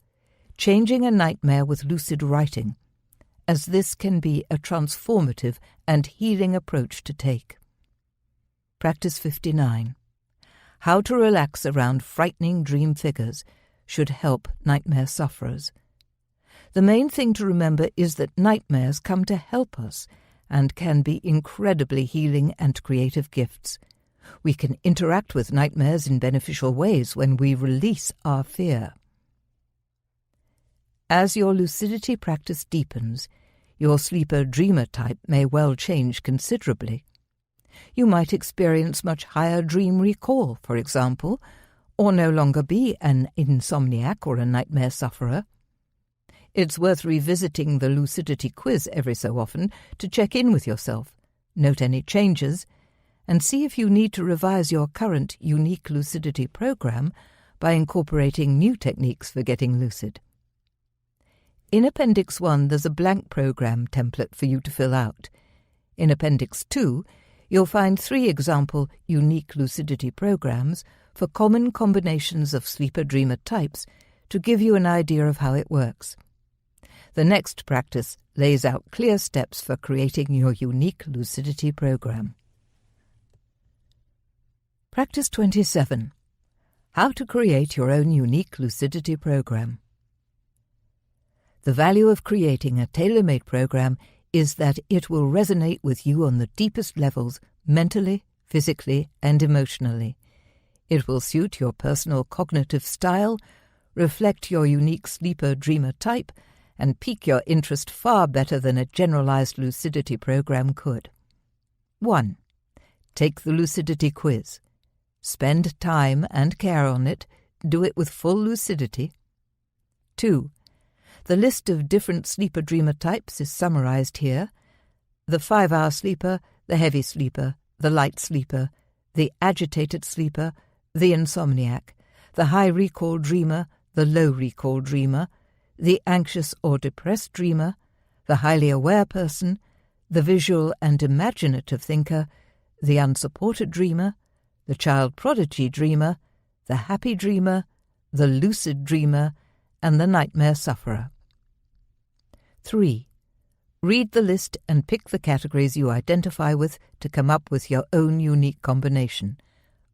Changing a Nightmare with Lucid Writing, as this can be a transformative and healing approach to take. Practice 59, How to Relax Around Frightening Dream Figures, should help nightmare sufferers. The main thing to remember is that nightmares come to help us and can be incredibly healing and creative gifts. We can interact with nightmares in beneficial ways when we release our fear. As your lucidity practice deepens, your sleeper-dreamer type may well change considerably. You might experience much higher dream recall, for example, or no longer be an insomniac or a nightmare sufferer. It's worth revisiting the lucidity quiz every so often to check in with yourself, note any changes, and see if you need to revise your current unique lucidity program by incorporating new techniques for getting lucid. In Appendix 1, there's a blank program template for you to fill out. In Appendix 2, you'll find 3 example unique lucidity programs for common combinations of sleeper-dreamer types to give you an idea of how it works. The next practice lays out clear steps for creating your unique lucidity program. Practice 27. How to create your own unique lucidity program. The value of creating a tailor-made program is that it will resonate with you on the deepest levels, mentally, physically, and emotionally. It will suit your personal cognitive style, reflect your unique sleeper-dreamer type, and pique your interest far better than a generalized lucidity program could. 1. Take the lucidity quiz. Spend time and care on it. Do it with full lucidity. 2. The list of different sleeper-dreamer types is summarized here. The 5-hour sleeper, the heavy sleeper, the light sleeper, the agitated sleeper, the insomniac, the high recall dreamer, the low recall dreamer, the anxious or depressed dreamer, the highly aware person, the visual and imaginative thinker, the unsupported dreamer, the child prodigy dreamer, the happy dreamer, the lucid dreamer, and the nightmare sufferer. 3. Read the list and pick the categories you identify with to come up with your own unique combination.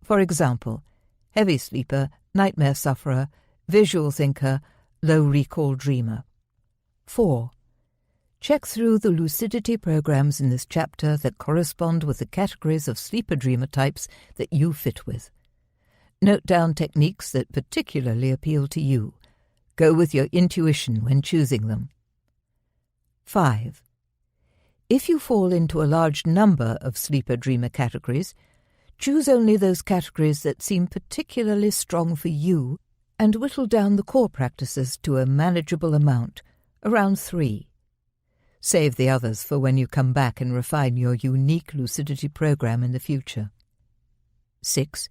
For example, heavy sleeper, nightmare sufferer, visual thinker, low recall dreamer. 4. Check through the lucidity programs in this chapter that correspond with the categories of sleeper-dreamer types that you fit with. Note down techniques that particularly appeal to you. Go with your intuition when choosing them. 5. If you fall into a large number of sleeper-dreamer categories, choose only those categories that seem particularly strong for you and whittle down the core practices to a manageable amount, around 3. Save the others for when you come back and refine your unique lucidity program in the future. 6.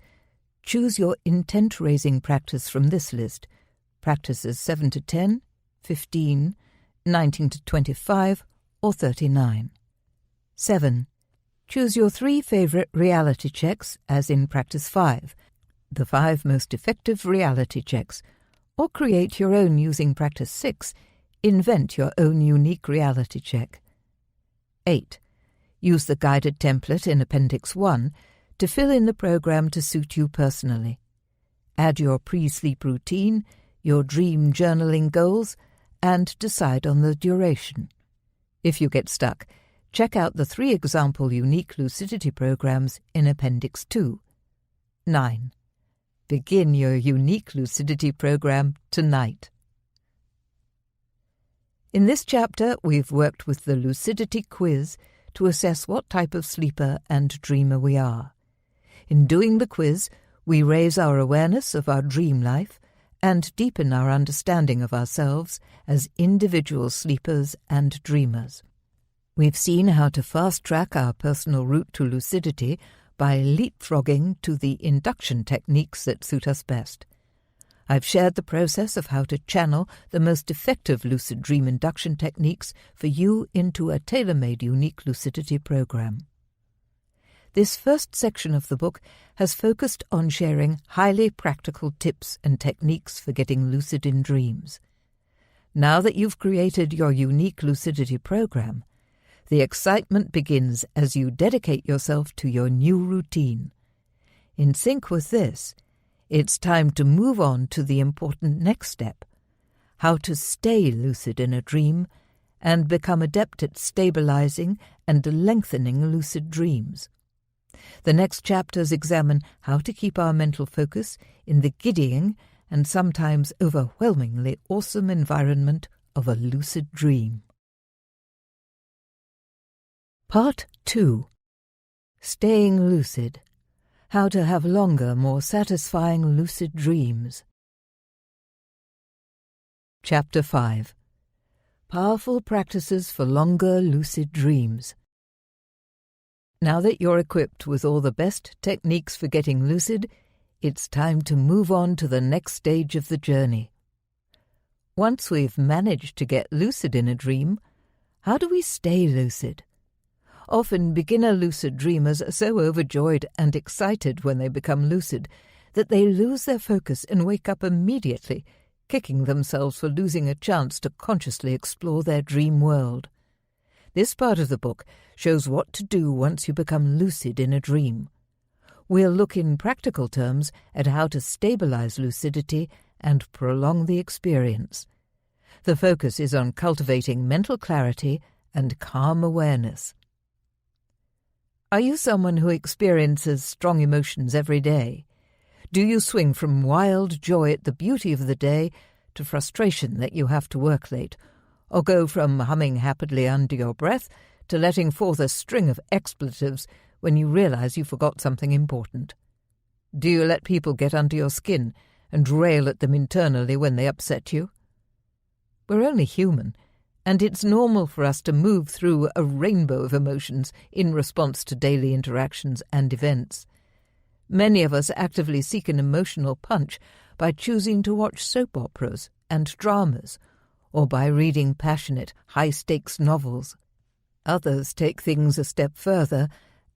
Choose your intent-raising practice from this list, practices 7 to 10, 15, 19 to 25, or 39. 7. Choose your 3 favorite reality checks, as in practice 5, the 5 most effective reality checks, or create your own using practice 6, invent your own unique reality check. 8. Use the guided template in Appendix 1 to fill in the program to suit you personally. Add your pre-sleep routine, your dream journaling goals, and decide on the duration. If you get stuck, check out the 3 example unique lucidity programs in Appendix 2. 9. Begin your unique lucidity program tonight. In this chapter, we've worked with the lucidity quiz to assess what type of sleeper and dreamer we are. In doing the quiz, we raise our awareness of our dream life and deepen our understanding of ourselves as individual sleepers and dreamers. We've seen how to fast-track our personal route to lucidity by leapfrogging to the induction techniques that suit us best. I've shared the process of how to channel the most effective lucid dream induction techniques for you into a tailor-made unique lucidity program. This first section of the book has focused on sharing highly practical tips and techniques for getting lucid in dreams. Now that you've created your unique lucidity program, the excitement begins as you dedicate yourself to your new routine. In sync with this, it's time to move on to the important next step, how to stay lucid in a dream and become adept at stabilizing and lengthening lucid dreams. The next chapters examine how to keep our mental focus in the giddying and sometimes overwhelmingly awesome environment of a lucid dream. Part 2. Staying Lucid. How to have longer, more satisfying lucid dreams. Chapter 5. Powerful Practices for Longer Lucid Dreams. Now that you're equipped with all the best techniques for getting lucid, it's time to move on to the next stage of the journey. Once we've managed to get lucid in a dream, how do we stay lucid? Often beginner lucid dreamers are so overjoyed and excited when they become lucid that they lose their focus and wake up immediately, kicking themselves for losing a chance to consciously explore their dream world. This part of the book shows what to do once you become lucid in a dream. We'll look in practical terms at how to stabilize lucidity and prolong the experience. The focus is on cultivating mental clarity and calm awareness. Are you someone who experiences strong emotions every day? Do you swing from wild joy at the beauty of the day to frustration that you have to work late, or go from humming happily under your breath to letting forth a string of expletives when you realize you forgot something important? Do you let people get under your skin and rail at them internally when they upset you? We're only human, and it's normal for us to move through a rainbow of emotions in response to daily interactions and events. Many of us actively seek an emotional punch by choosing to watch soap operas and dramas, or by reading passionate, high-stakes novels. Others take things a step further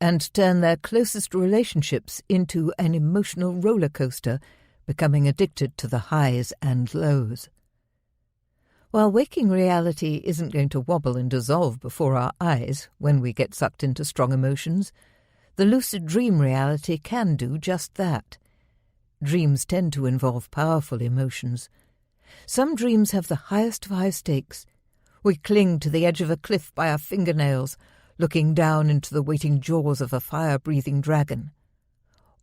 and turn their closest relationships into an emotional roller coaster, becoming addicted to the highs and lows. While waking reality isn't going to wobble and dissolve before our eyes when we get sucked into strong emotions, the lucid dream reality can do just that. Dreams tend to involve powerful emotions. Some dreams have the highest of high stakes. We cling to the edge of a cliff by our fingernails, looking down into the waiting jaws of a fire-breathing dragon.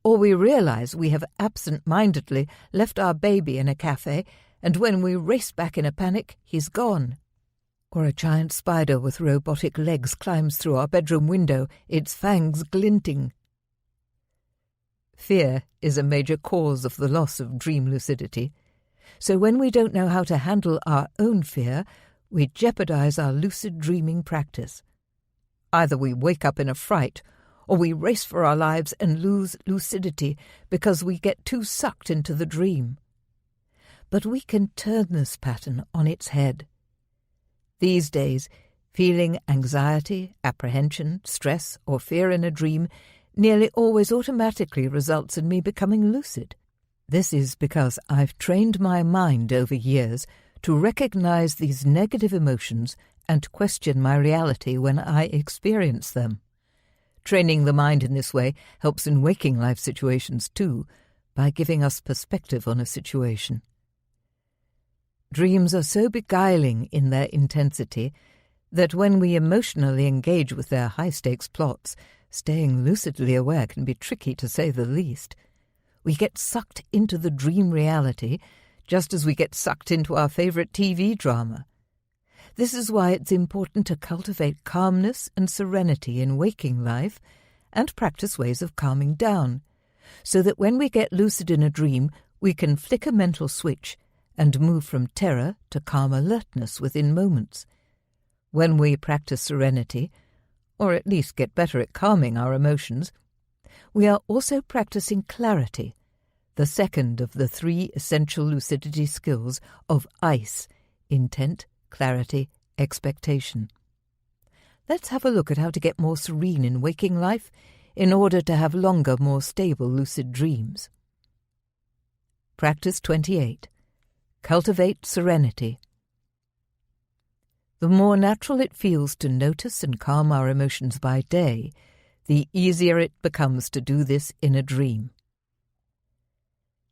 Or we realize we have absent-mindedly left our baby in a cafe, and when we race back in a panic, he's gone. Or a giant spider with robotic legs climbs through our bedroom window, its fangs glinting. Fear is a major cause of the loss of dream lucidity. So when we don't know how to handle our own fear, we jeopardize our lucid dreaming practice. Either we wake up in a fright, or we race for our lives and lose lucidity because we get too sucked into the dream. But we can turn this pattern on its head. These days, feeling anxiety, apprehension, stress, or fear in a dream nearly always automatically results in me becoming lucid. This is because I've trained my mind over years to recognize these negative emotions and question my reality when I experience them. Training the mind in this way helps in waking life situations too, by giving us perspective on a situation. Dreams are so beguiling in their intensity that when we emotionally engage with their high-stakes plots, staying lucidly aware can be tricky to say the least. We get sucked into the dream reality just as we get sucked into our favorite TV drama. This is why it's important to cultivate calmness and serenity in waking life and practice ways of calming down, so that when we get lucid in a dream, we can flick a mental switch and move from terror to calm alertness within moments. When we practice serenity, or at least get better at calming our emotions, we are also practicing clarity, the second of the 3 essential lucidity skills of ICE: intent, clarity, expectation. Let's have a look at how to get more serene in waking life in order to have longer, more stable lucid dreams. Practice 28. Cultivate serenity. The more natural it feels to notice and calm our emotions by day, the easier it becomes to do this in a dream.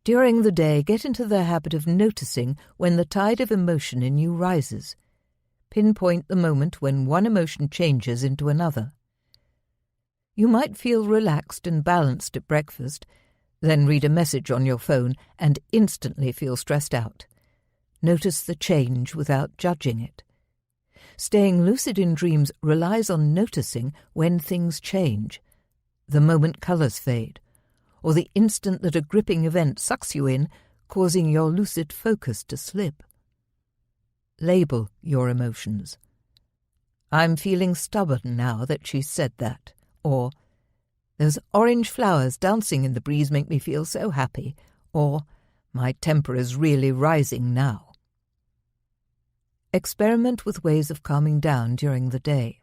During the day, get into the habit of noticing when the tide of emotion in you rises. Pinpoint the moment when one emotion changes into another. You might feel relaxed and balanced at breakfast, then read a message on your phone and instantly feel stressed out. Notice the change without judging it. Staying lucid in dreams relies on noticing when things change, the moment colours fade, or the instant that a gripping event sucks you in, causing your lucid focus to slip. Label your emotions. I'm feeling stubborn now that she said that, or those orange flowers dancing in the breeze make me feel so happy, or my temper is really rising now. Experiment with ways of calming down during the day.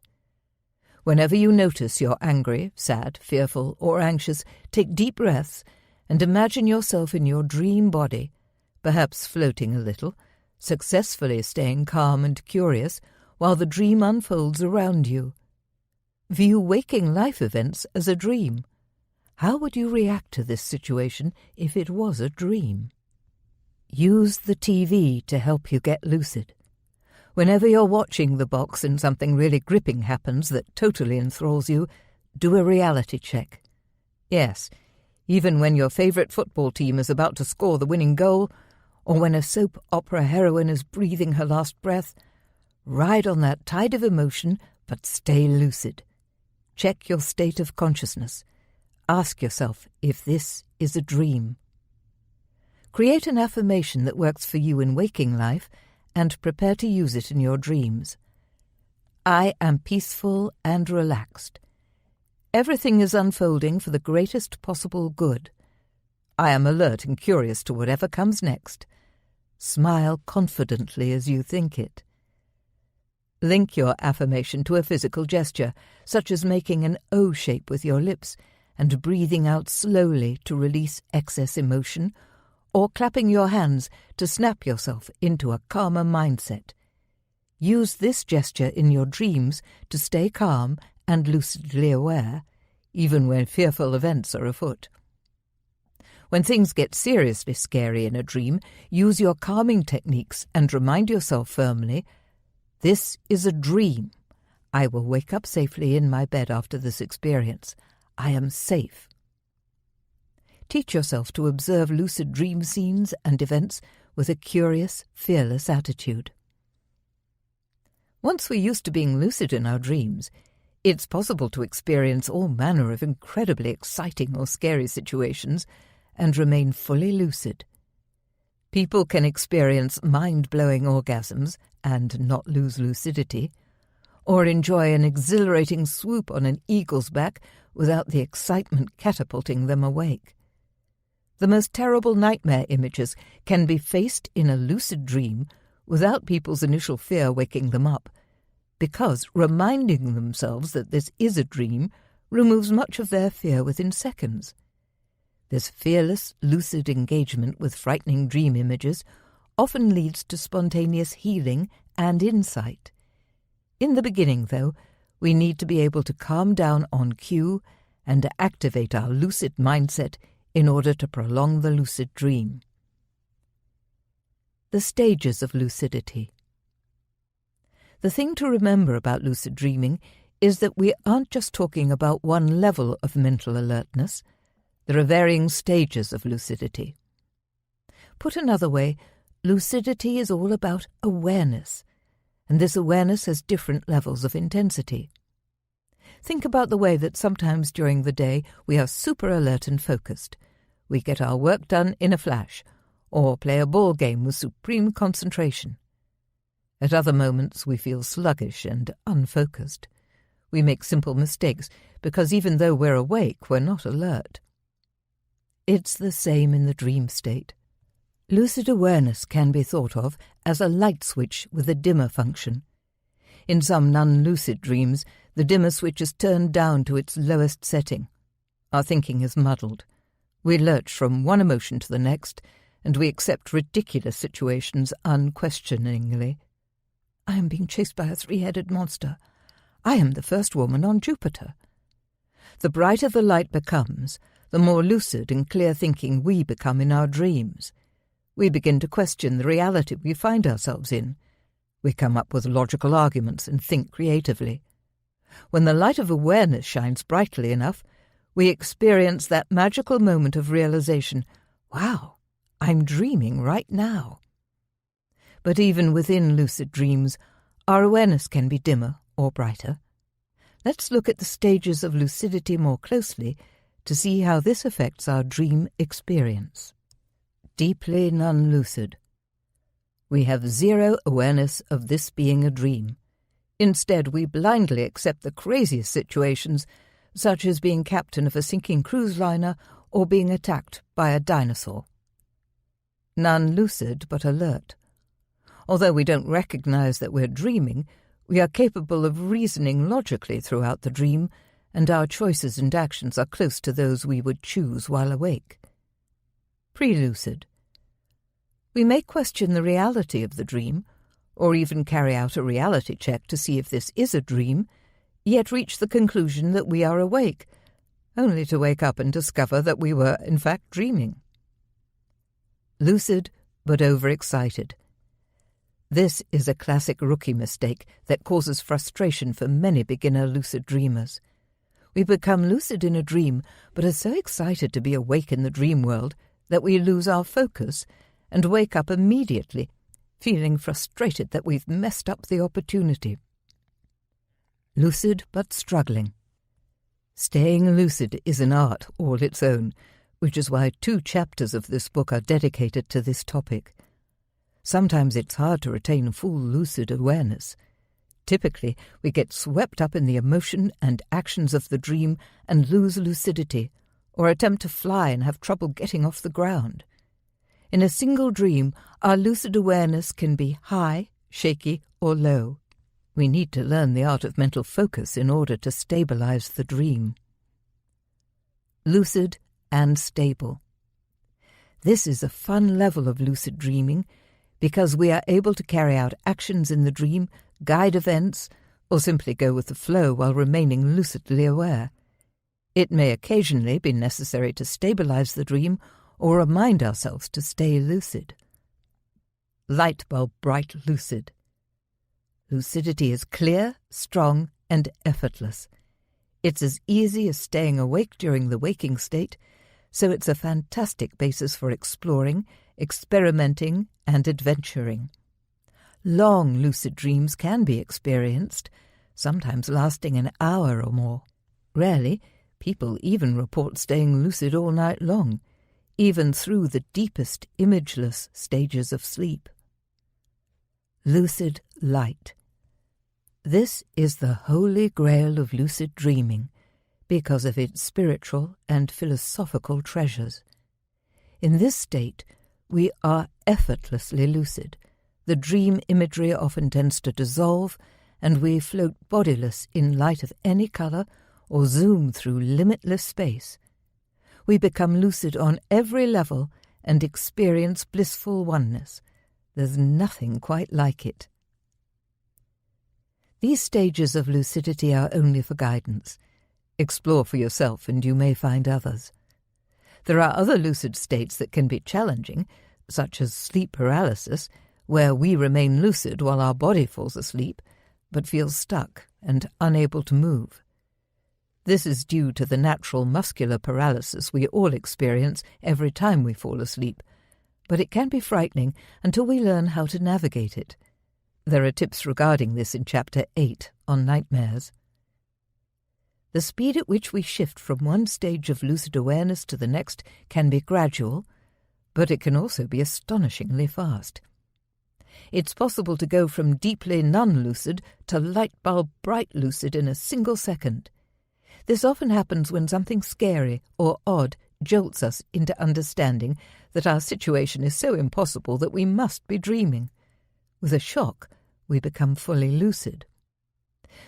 Whenever you notice you're angry, sad, fearful, or anxious, take deep breaths and imagine yourself in your dream body, perhaps floating a little, successfully staying calm and curious while the dream unfolds around you. View waking life events as a dream. How would you react to this situation if it was a dream? Use the TV to help you get lucid. Whenever you're watching the box and something really gripping happens that totally enthralls you, do a reality check. Yes, even when your favourite football team is about to score the winning goal, or when a soap opera heroine is breathing her last breath, ride on that tide of emotion, but stay lucid. Check your state of consciousness. Ask yourself if this is a dream. Create an affirmation that works for you in waking life and prepare to use it in your dreams. I am peaceful and relaxed. Everything is unfolding for the greatest possible good. I am alert and curious to whatever comes next. Smile confidently as you think it. Link your affirmation to a physical gesture, such as making an O shape with your lips and breathing out slowly to release excess emotion, or clapping your hands to snap yourself into a calmer mindset. Use this gesture in your dreams to stay calm and lucidly aware, even when fearful events are afoot. When things get seriously scary in a dream, use your calming techniques and remind yourself firmly, "This is a dream. I will wake up safely in my bed after this experience. I am safe." Teach yourself to observe lucid dream scenes and events with a curious, fearless attitude. Once we're used to being lucid in our dreams, it's possible to experience all manner of incredibly exciting or scary situations and remain fully lucid. People can experience mind-blowing orgasms and not lose lucidity, or enjoy an exhilarating swoop on an eagle's back without the excitement catapulting them awake. The most terrible nightmare images can be faced in a lucid dream without people's initial fear waking them up, because reminding themselves that this is a dream removes much of their fear within seconds. This fearless, lucid engagement with frightening dream images often leads to spontaneous healing and insight. In the beginning, though, we need to be able to calm down on cue and activate our lucid mindset in order to prolong the lucid dream. The stages of lucidity. The thing to remember about lucid dreaming is that we aren't just talking about one level of mental alertness. There are varying stages of lucidity. Put another way, lucidity is all about awareness, and this awareness has different levels of intensity. Think about the way that sometimes during the day we are super alert and focused. We get our work done in a flash, or play a ball game with supreme concentration. At other moments we feel sluggish and unfocused. We make simple mistakes because even though we're awake, we're not alert. It's the same in the dream state. Lucid awareness can be thought of as a light switch with a dimmer function. In some non-lucid dreams, the dimmer switch is turned down to its lowest setting. Our thinking is muddled. We lurch from one emotion to the next, and we accept ridiculous situations unquestioningly. I am being chased by a 3-headed monster. I am the first woman on Jupiter. The brighter the light becomes, the more lucid and clear thinking we become in our dreams. We begin to question the reality we find ourselves in. We come up with logical arguments and think creatively. When the light of awareness shines brightly enough, we experience that magical moment of realization, wow, I'm dreaming right now. But even within lucid dreams, our awareness can be dimmer or brighter. Let's look at the stages of lucidity more closely to see how this affects our dream experience. Deeply non-lucid. We have zero awareness of this being a dream. Instead, we blindly accept the craziest situations, such as being captain of a sinking cruise liner or being attacked by a dinosaur. Non-lucid but alert. Although we don't recognize that we're dreaming, we are capable of reasoning logically throughout the dream, and our choices and actions are close to those we would choose while awake. Pre-lucid. We may question the reality of the dream, or even carry out a reality check to see if this is a dream, yet reach the conclusion that we are awake, only to wake up and discover that we were, in fact, dreaming. Lucid but overexcited. This is a classic rookie mistake that causes frustration for many beginner lucid dreamers. We become lucid in a dream, but are so excited to be awake in the dream world that we lose our focus and wake up immediately, feeling frustrated that we've messed up the opportunity. Lucid but struggling. Staying lucid is an art all its own, which is why 2 chapters of this book are dedicated to this topic. Sometimes it's hard to retain full lucid awareness. Typically, we get swept up in the emotion and actions of the dream and lose lucidity, or attempt to fly and have trouble getting off the ground. In a single dream, our lucid awareness can be high, shaky, or low. We need to learn the art of mental focus in order to stabilize the dream. Lucid and stable. This is a fun level of lucid dreaming because we are able to carry out actions in the dream, guide events, or simply go with the flow while remaining lucidly aware. It may occasionally be necessary to stabilize the dream or remind ourselves to stay lucid. Light bulb bright lucid. Lucidity is clear, strong, and effortless. It's as easy as staying awake during the waking state, so it's a fantastic basis for exploring, experimenting, and adventuring. Long lucid dreams can be experienced, sometimes lasting an hour or more. Rarely, people even report staying lucid all night long, even through the deepest imageless stages of sleep. Lucid light. This is the holy grail of lucid dreaming because of its spiritual and philosophical treasures. In this state, we are effortlessly lucid. The dream imagery often tends to dissolve, and we float bodiless in light of any color or zoom through limitless space. We become lucid on every level and experience blissful oneness. There's nothing quite like it. These stages of lucidity are only for guidance. Explore for yourself and you may find others. There are other lucid states that can be challenging, such as sleep paralysis, where we remain lucid while our body falls asleep, but feels stuck and unable to move. This is due to the natural muscular paralysis we all experience every time we fall asleep, but it can be frightening until we learn how to navigate it. There are tips regarding this in Chapter 8 on nightmares. The speed at which we shift from one stage of lucid awareness to the next can be gradual, but it can also be astonishingly fast. It's possible to go from deeply non-lucid to light-bulb bright lucid in a single second. This often happens when something scary or odd jolts us into understanding that our situation is so impossible that we must be dreaming. With a shock, we become fully lucid.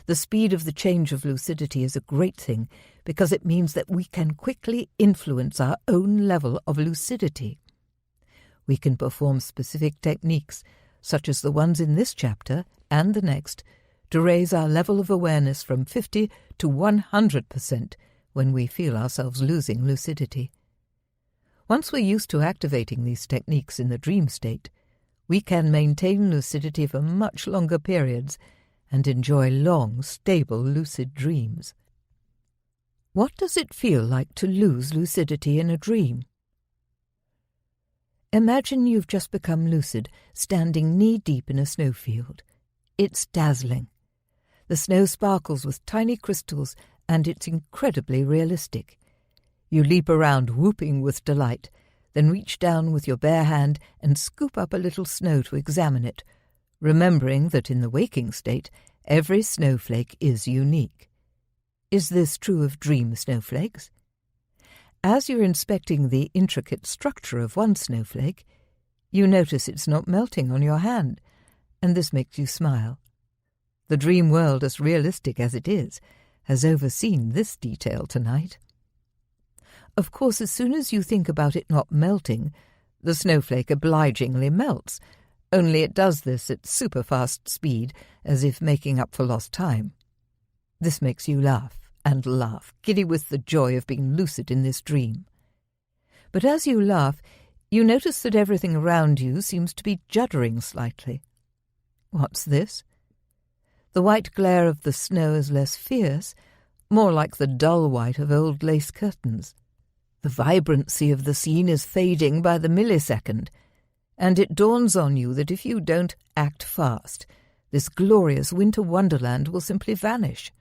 The speed of the change of lucidity is a great thing because it means that we can quickly influence our own level of lucidity. We can perform specific techniques, such as the ones in this chapter and the next, to raise our level of awareness from 50 to 100% when we feel ourselves losing lucidity. Once we're used to activating these techniques in the dream state, we can maintain lucidity for much longer periods and enjoy long, stable, lucid dreams. What does it feel like to lose lucidity in a dream? Imagine you've just become lucid, standing knee-deep in a snowfield. It's dazzling. The snow sparkles with tiny crystals, and it's incredibly realistic. You leap around, whooping with delight, then reach down with your bare hand and scoop up a little snow to examine it, remembering that in the waking state, every snowflake is unique. Is this true of dream snowflakes? As you're inspecting the intricate structure of one snowflake, you notice it's not melting on your hand, and this makes you smile. The dream world, as realistic as it is, has overseen this detail tonight. Of course, as soon as you think about it not melting, the snowflake obligingly melts, only it does this at super-fast speed, as if making up for lost time. This makes you laugh and laugh, giddy with the joy of being lucid in this dream. But as you laugh, you notice that everything around you seems to be juddering slightly. What's this? The white glare of the snow is less fierce, more like the dull white of old lace curtains. The vibrancy of the scene is fading by the millisecond, and it dawns on you that if you don't act fast, this glorious winter wonderland will simply vanish.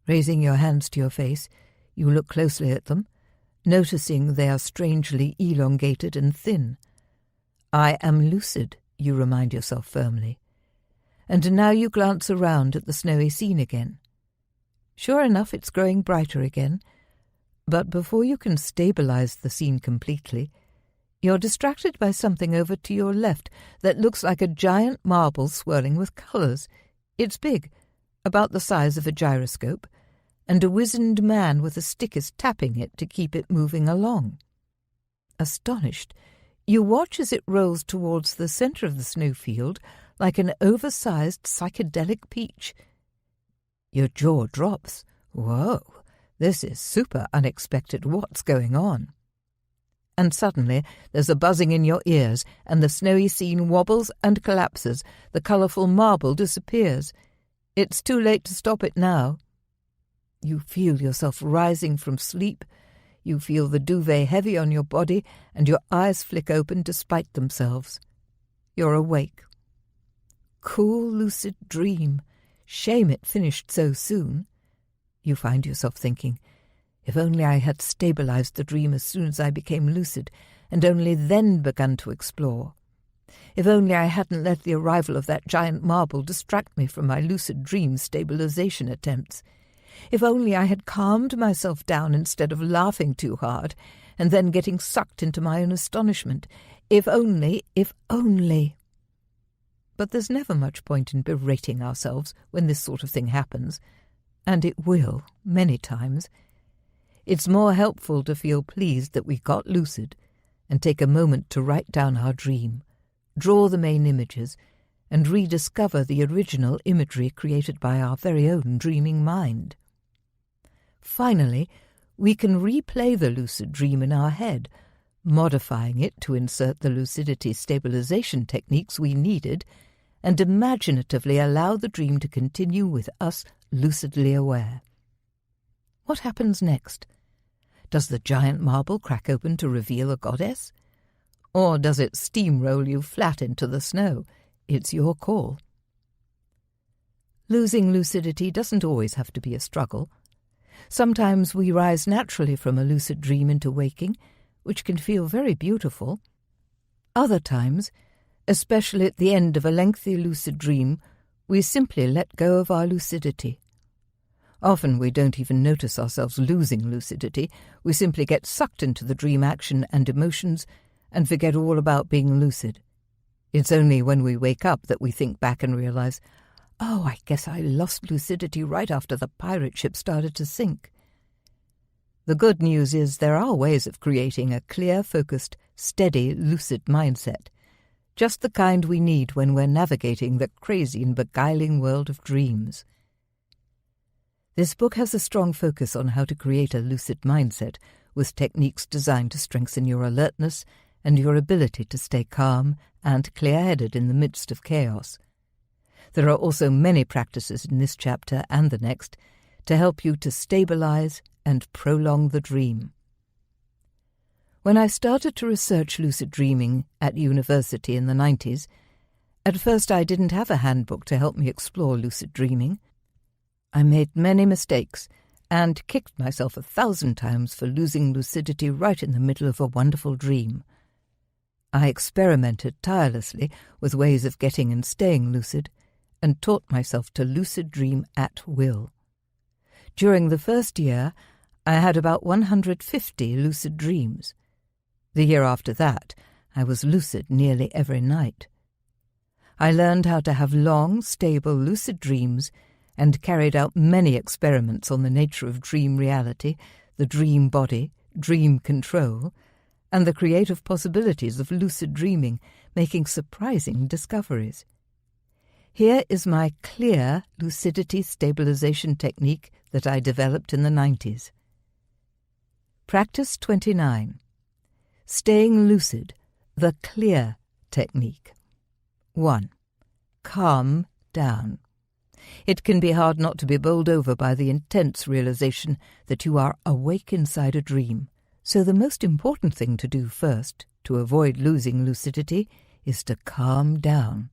Raising your hands to your face, you look closely at them, noticing they are strangely elongated and thin. I am lucid, you remind yourself firmly. And now you glance around at the snowy scene again. Sure enough, it's growing brighter again, but before you can stabilize the scene completely, you're distracted by something over to your left that looks like a giant marble swirling with colors. It's big, about the size of a gyroscope, and a wizened man with a stick is tapping it to keep it moving along. Astonished, you watch as it rolls towards the centre of the snowfield like an oversized psychedelic peach. Your jaw drops. Whoa, this is super unexpected. What's going on? And suddenly there's a buzzing in your ears, and the snowy scene wobbles and collapses. The colourful marble disappears. It's too late to stop it now. You feel yourself rising from sleep. You feel the duvet heavy on your body, and your eyes flick open despite themselves. You're awake. Cool, lucid dream. Shame it finished so soon. You find yourself thinking, if only I had stabilized the dream as soon as I became lucid, and only then begun to explore. If only I hadn't let the arrival of that giant marble distract me from my lucid dream stabilization attempts. If only I had calmed myself down instead of laughing too hard, and then getting sucked into my own astonishment. If only, if only. But there's never much point in berating ourselves when this sort of thing happens, and it will, many times. It's more helpful to feel pleased that we got lucid and take a moment to write down our dream, draw the main images, and rediscover the original imagery created by our very own dreaming mind. Finally, we can replay the lucid dream in our head, modifying it to insert the lucidity stabilization techniques we needed, and imaginatively allow the dream to continue with us lucidly aware. What happens next? Does the giant marble crack open to reveal a goddess? Or does it steamroll you flat into the snow? It's your call. Losing lucidity doesn't always have to be a struggle. Sometimes we rise naturally from a lucid dream into waking, which can feel very beautiful. Other times, especially at the end of a lengthy lucid dream, we simply let go of our lucidity. Often we don't even notice ourselves losing lucidity. We simply get sucked into the dream action and emotions and forget all about being lucid. It's only when we wake up that we think back and realize, oh, I guess I lost lucidity right after the pirate ship started to sink. The good news is there are ways of creating a clear, focused, steady, lucid mindset, just the kind we need when we're navigating the crazy and beguiling world of dreams. This book has a strong focus on how to create a lucid mindset with techniques designed to strengthen your alertness and your ability to stay calm and clear-headed in the midst of chaos. There are also many practices in this chapter and the next to help you to stabilize and prolong the dream. When I started to research lucid dreaming at university in the 90s, at first I didn't have a handbook to help me explore lucid dreaming. I made many mistakes and kicked myself 1,000 times for losing lucidity right in the middle of a wonderful dream. I experimented tirelessly with ways of getting and staying lucid, and taught myself to lucid dream at will. During the first year, I had about 150 lucid dreams. The year after that, I was lucid nearly every night. I learned how to have long, stable, lucid dreams and carried out many experiments on the nature of dream reality, the dream body, dream control, and the creative possibilities of lucid dreaming, making surprising discoveries. Here is my clear lucidity stabilization technique that I developed in the 90s. Practice 29. Staying lucid, the clear technique. 1. Calm down. It can be hard not to be bowled over by the intense realization that you are awake inside a dream. So the most important thing to do first, to avoid losing lucidity, is to calm down.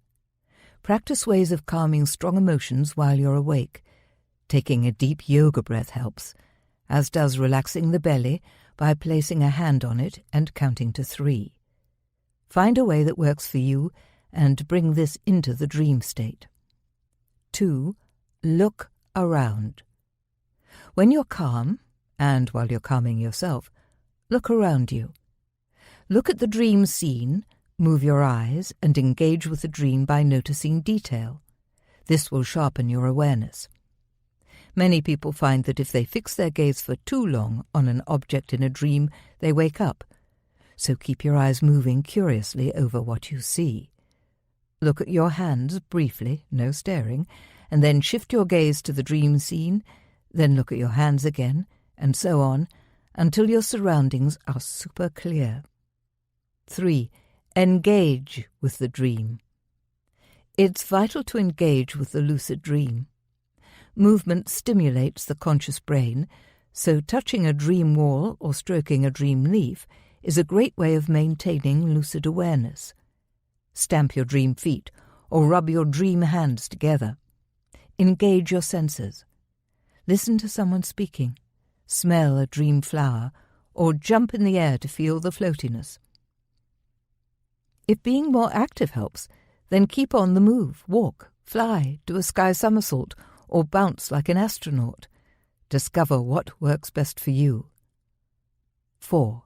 Practice ways of calming strong emotions while you're awake. Taking a deep yoga breath helps, as does relaxing the belly by placing a hand on it and counting to 3. Find a way that works for you and bring this into the dream state. 2. Look around. When you're calm, and while you're calming yourself, look around you. Look at the dream scene, move your eyes, and engage with the dream by noticing detail. This will sharpen your awareness. Many people find that if they fix their gaze for too long on an object in a dream, they wake up. So keep your eyes moving curiously over what you see. Look at your hands briefly, no staring, and then shift your gaze to the dream scene, then look at your hands again, and so on, until your surroundings are super clear. 3. Engage with the dream. It's vital to engage with the lucid dream. Movement stimulates the conscious brain, so touching a dream wall or stroking a dream leaf is a great way of maintaining lucid awareness. Stamp your dream feet or rub your dream hands together. Engage your senses. Listen to someone speaking, smell a dream flower, or jump in the air to feel the floatiness. If being more active helps, then keep on the move, walk, fly, do a sky somersault, or bounce like an astronaut. Discover what works best for you. 4.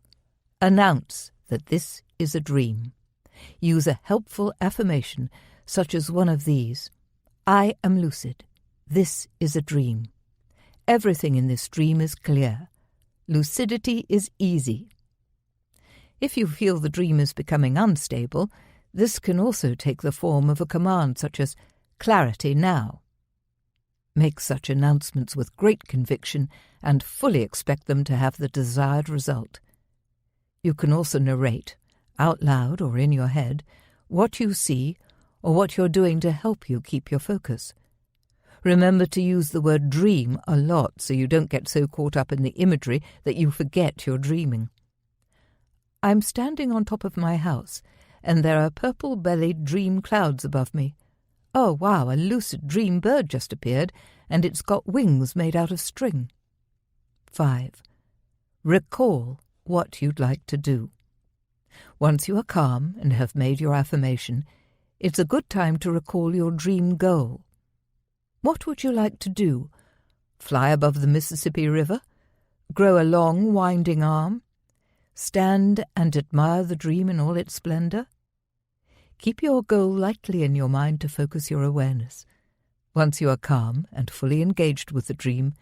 Announce that this is a dream. Use a helpful affirmation, such as one of these. I am lucid. This is a dream. Everything in this dream is clear. Lucidity is easy. If you feel the dream is becoming unstable, this can also take the form of a command such as clarity now. Make such announcements with great conviction and fully expect them to have the desired result. You can also narrate, out loud or in your head, what you see or what you're doing to help you keep your focus. Remember to use the word dream a lot so you don't get so caught up in the imagery that you forget you're dreaming. I'm standing on top of my house, and there are purple-bellied dream clouds above me. Oh, wow, a lucid dream bird just appeared, and it's got wings made out of string. 5. Recall what you'd like to do. Once you are calm and have made your affirmation, it's a good time to recall your dream goal. What would you like to do? Fly above the Mississippi River? Grow a long, winding arm? Stand and admire the dream in all its splendor? Keep your goal lightly in your mind to focus your awareness. Once you are calm and fully engaged with the dream,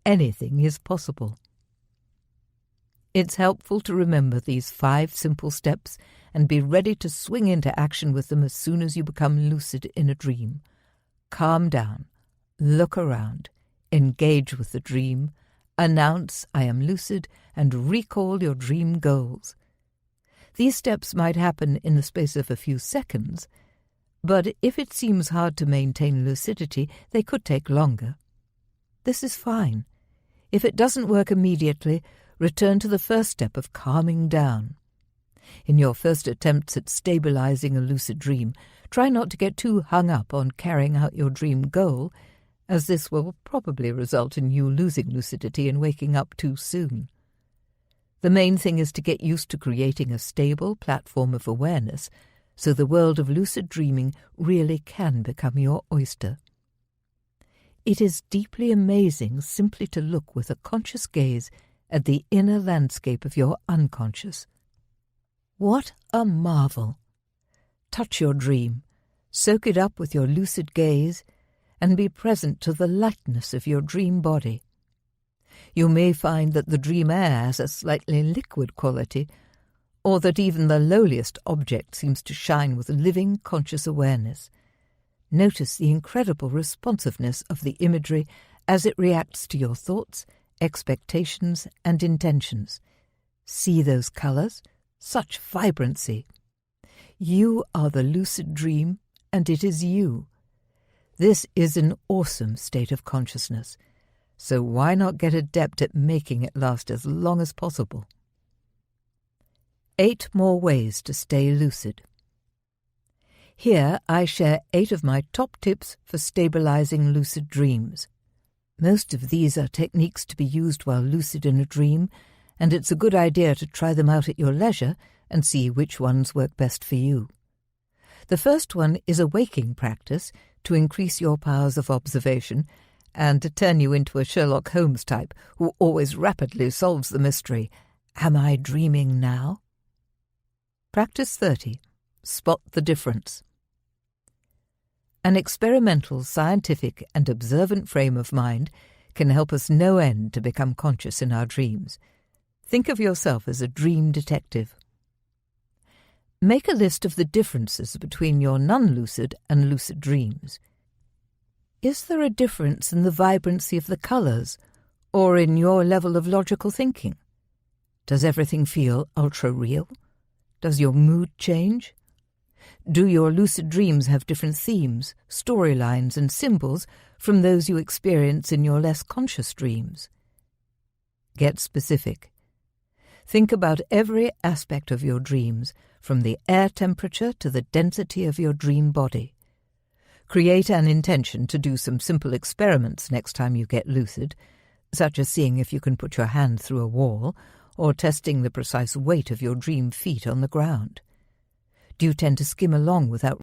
anything is possible. It's helpful to remember these 5 simple steps and be ready to swing into action with them as soon as you become lucid in a dream. Calm down, look around, engage with the dream, announce I am lucid, and recall your dream goals. These steps might happen in the space of a few seconds, but if it seems hard to maintain lucidity, they could take longer. This is fine. If it doesn't work immediately, return to the first step of calming down. In your first attempts at stabilizing a lucid dream, try not to get too hung up on carrying out your dream goal, as this will probably result in you losing lucidity and waking up too soon. The main thing is to get used to creating a stable platform of awareness so the world of lucid dreaming really can become your oyster. It is deeply amazing simply to look with a conscious gaze at the inner landscape of your unconscious. What a marvel! Touch your dream, soak it up with your lucid gaze, and be present to the lightness of your dream body. You may find that the dream air has a slightly liquid quality, or that even the lowliest object seems to shine with living conscious awareness. Notice the incredible responsiveness of the imagery as it reacts to your thoughts, expectations, and intentions. See those colours? Such vibrancy! You are the lucid dream, and it is you. This is an awesome state of consciousness, so why not get adept at making it last as long as possible? 8 more ways to stay lucid. Here I share 8 of my top tips for stabilizing lucid dreams. Most of these are techniques to be used while lucid in a dream, and it's a good idea to try them out at your leisure and see which ones work best for you. The first one is a waking practice to increase your powers of observation and to turn you into a Sherlock Holmes type who always rapidly solves the mystery, am I dreaming now? Practice 30. Spot the difference. An experimental, scientific and observant frame of mind can help us no end to become conscious in our dreams. Think of yourself as a dream detective. Make a list of the differences between your non-lucid and lucid dreams. Is there a difference in the vibrancy of the colours or in your level of logical thinking? Does everything feel ultra-real? Does your mood change? Do your lucid dreams have different themes, storylines and symbols from those you experience in your less conscious dreams? Get specific. Think about every aspect of your dreams, from the air temperature to the density of your dream body. Create an intention to do some simple experiments next time you get lucid, such as seeing if you can put your hand through a wall or testing the precise weight of your dream feet on the ground. Do you tend to skim along without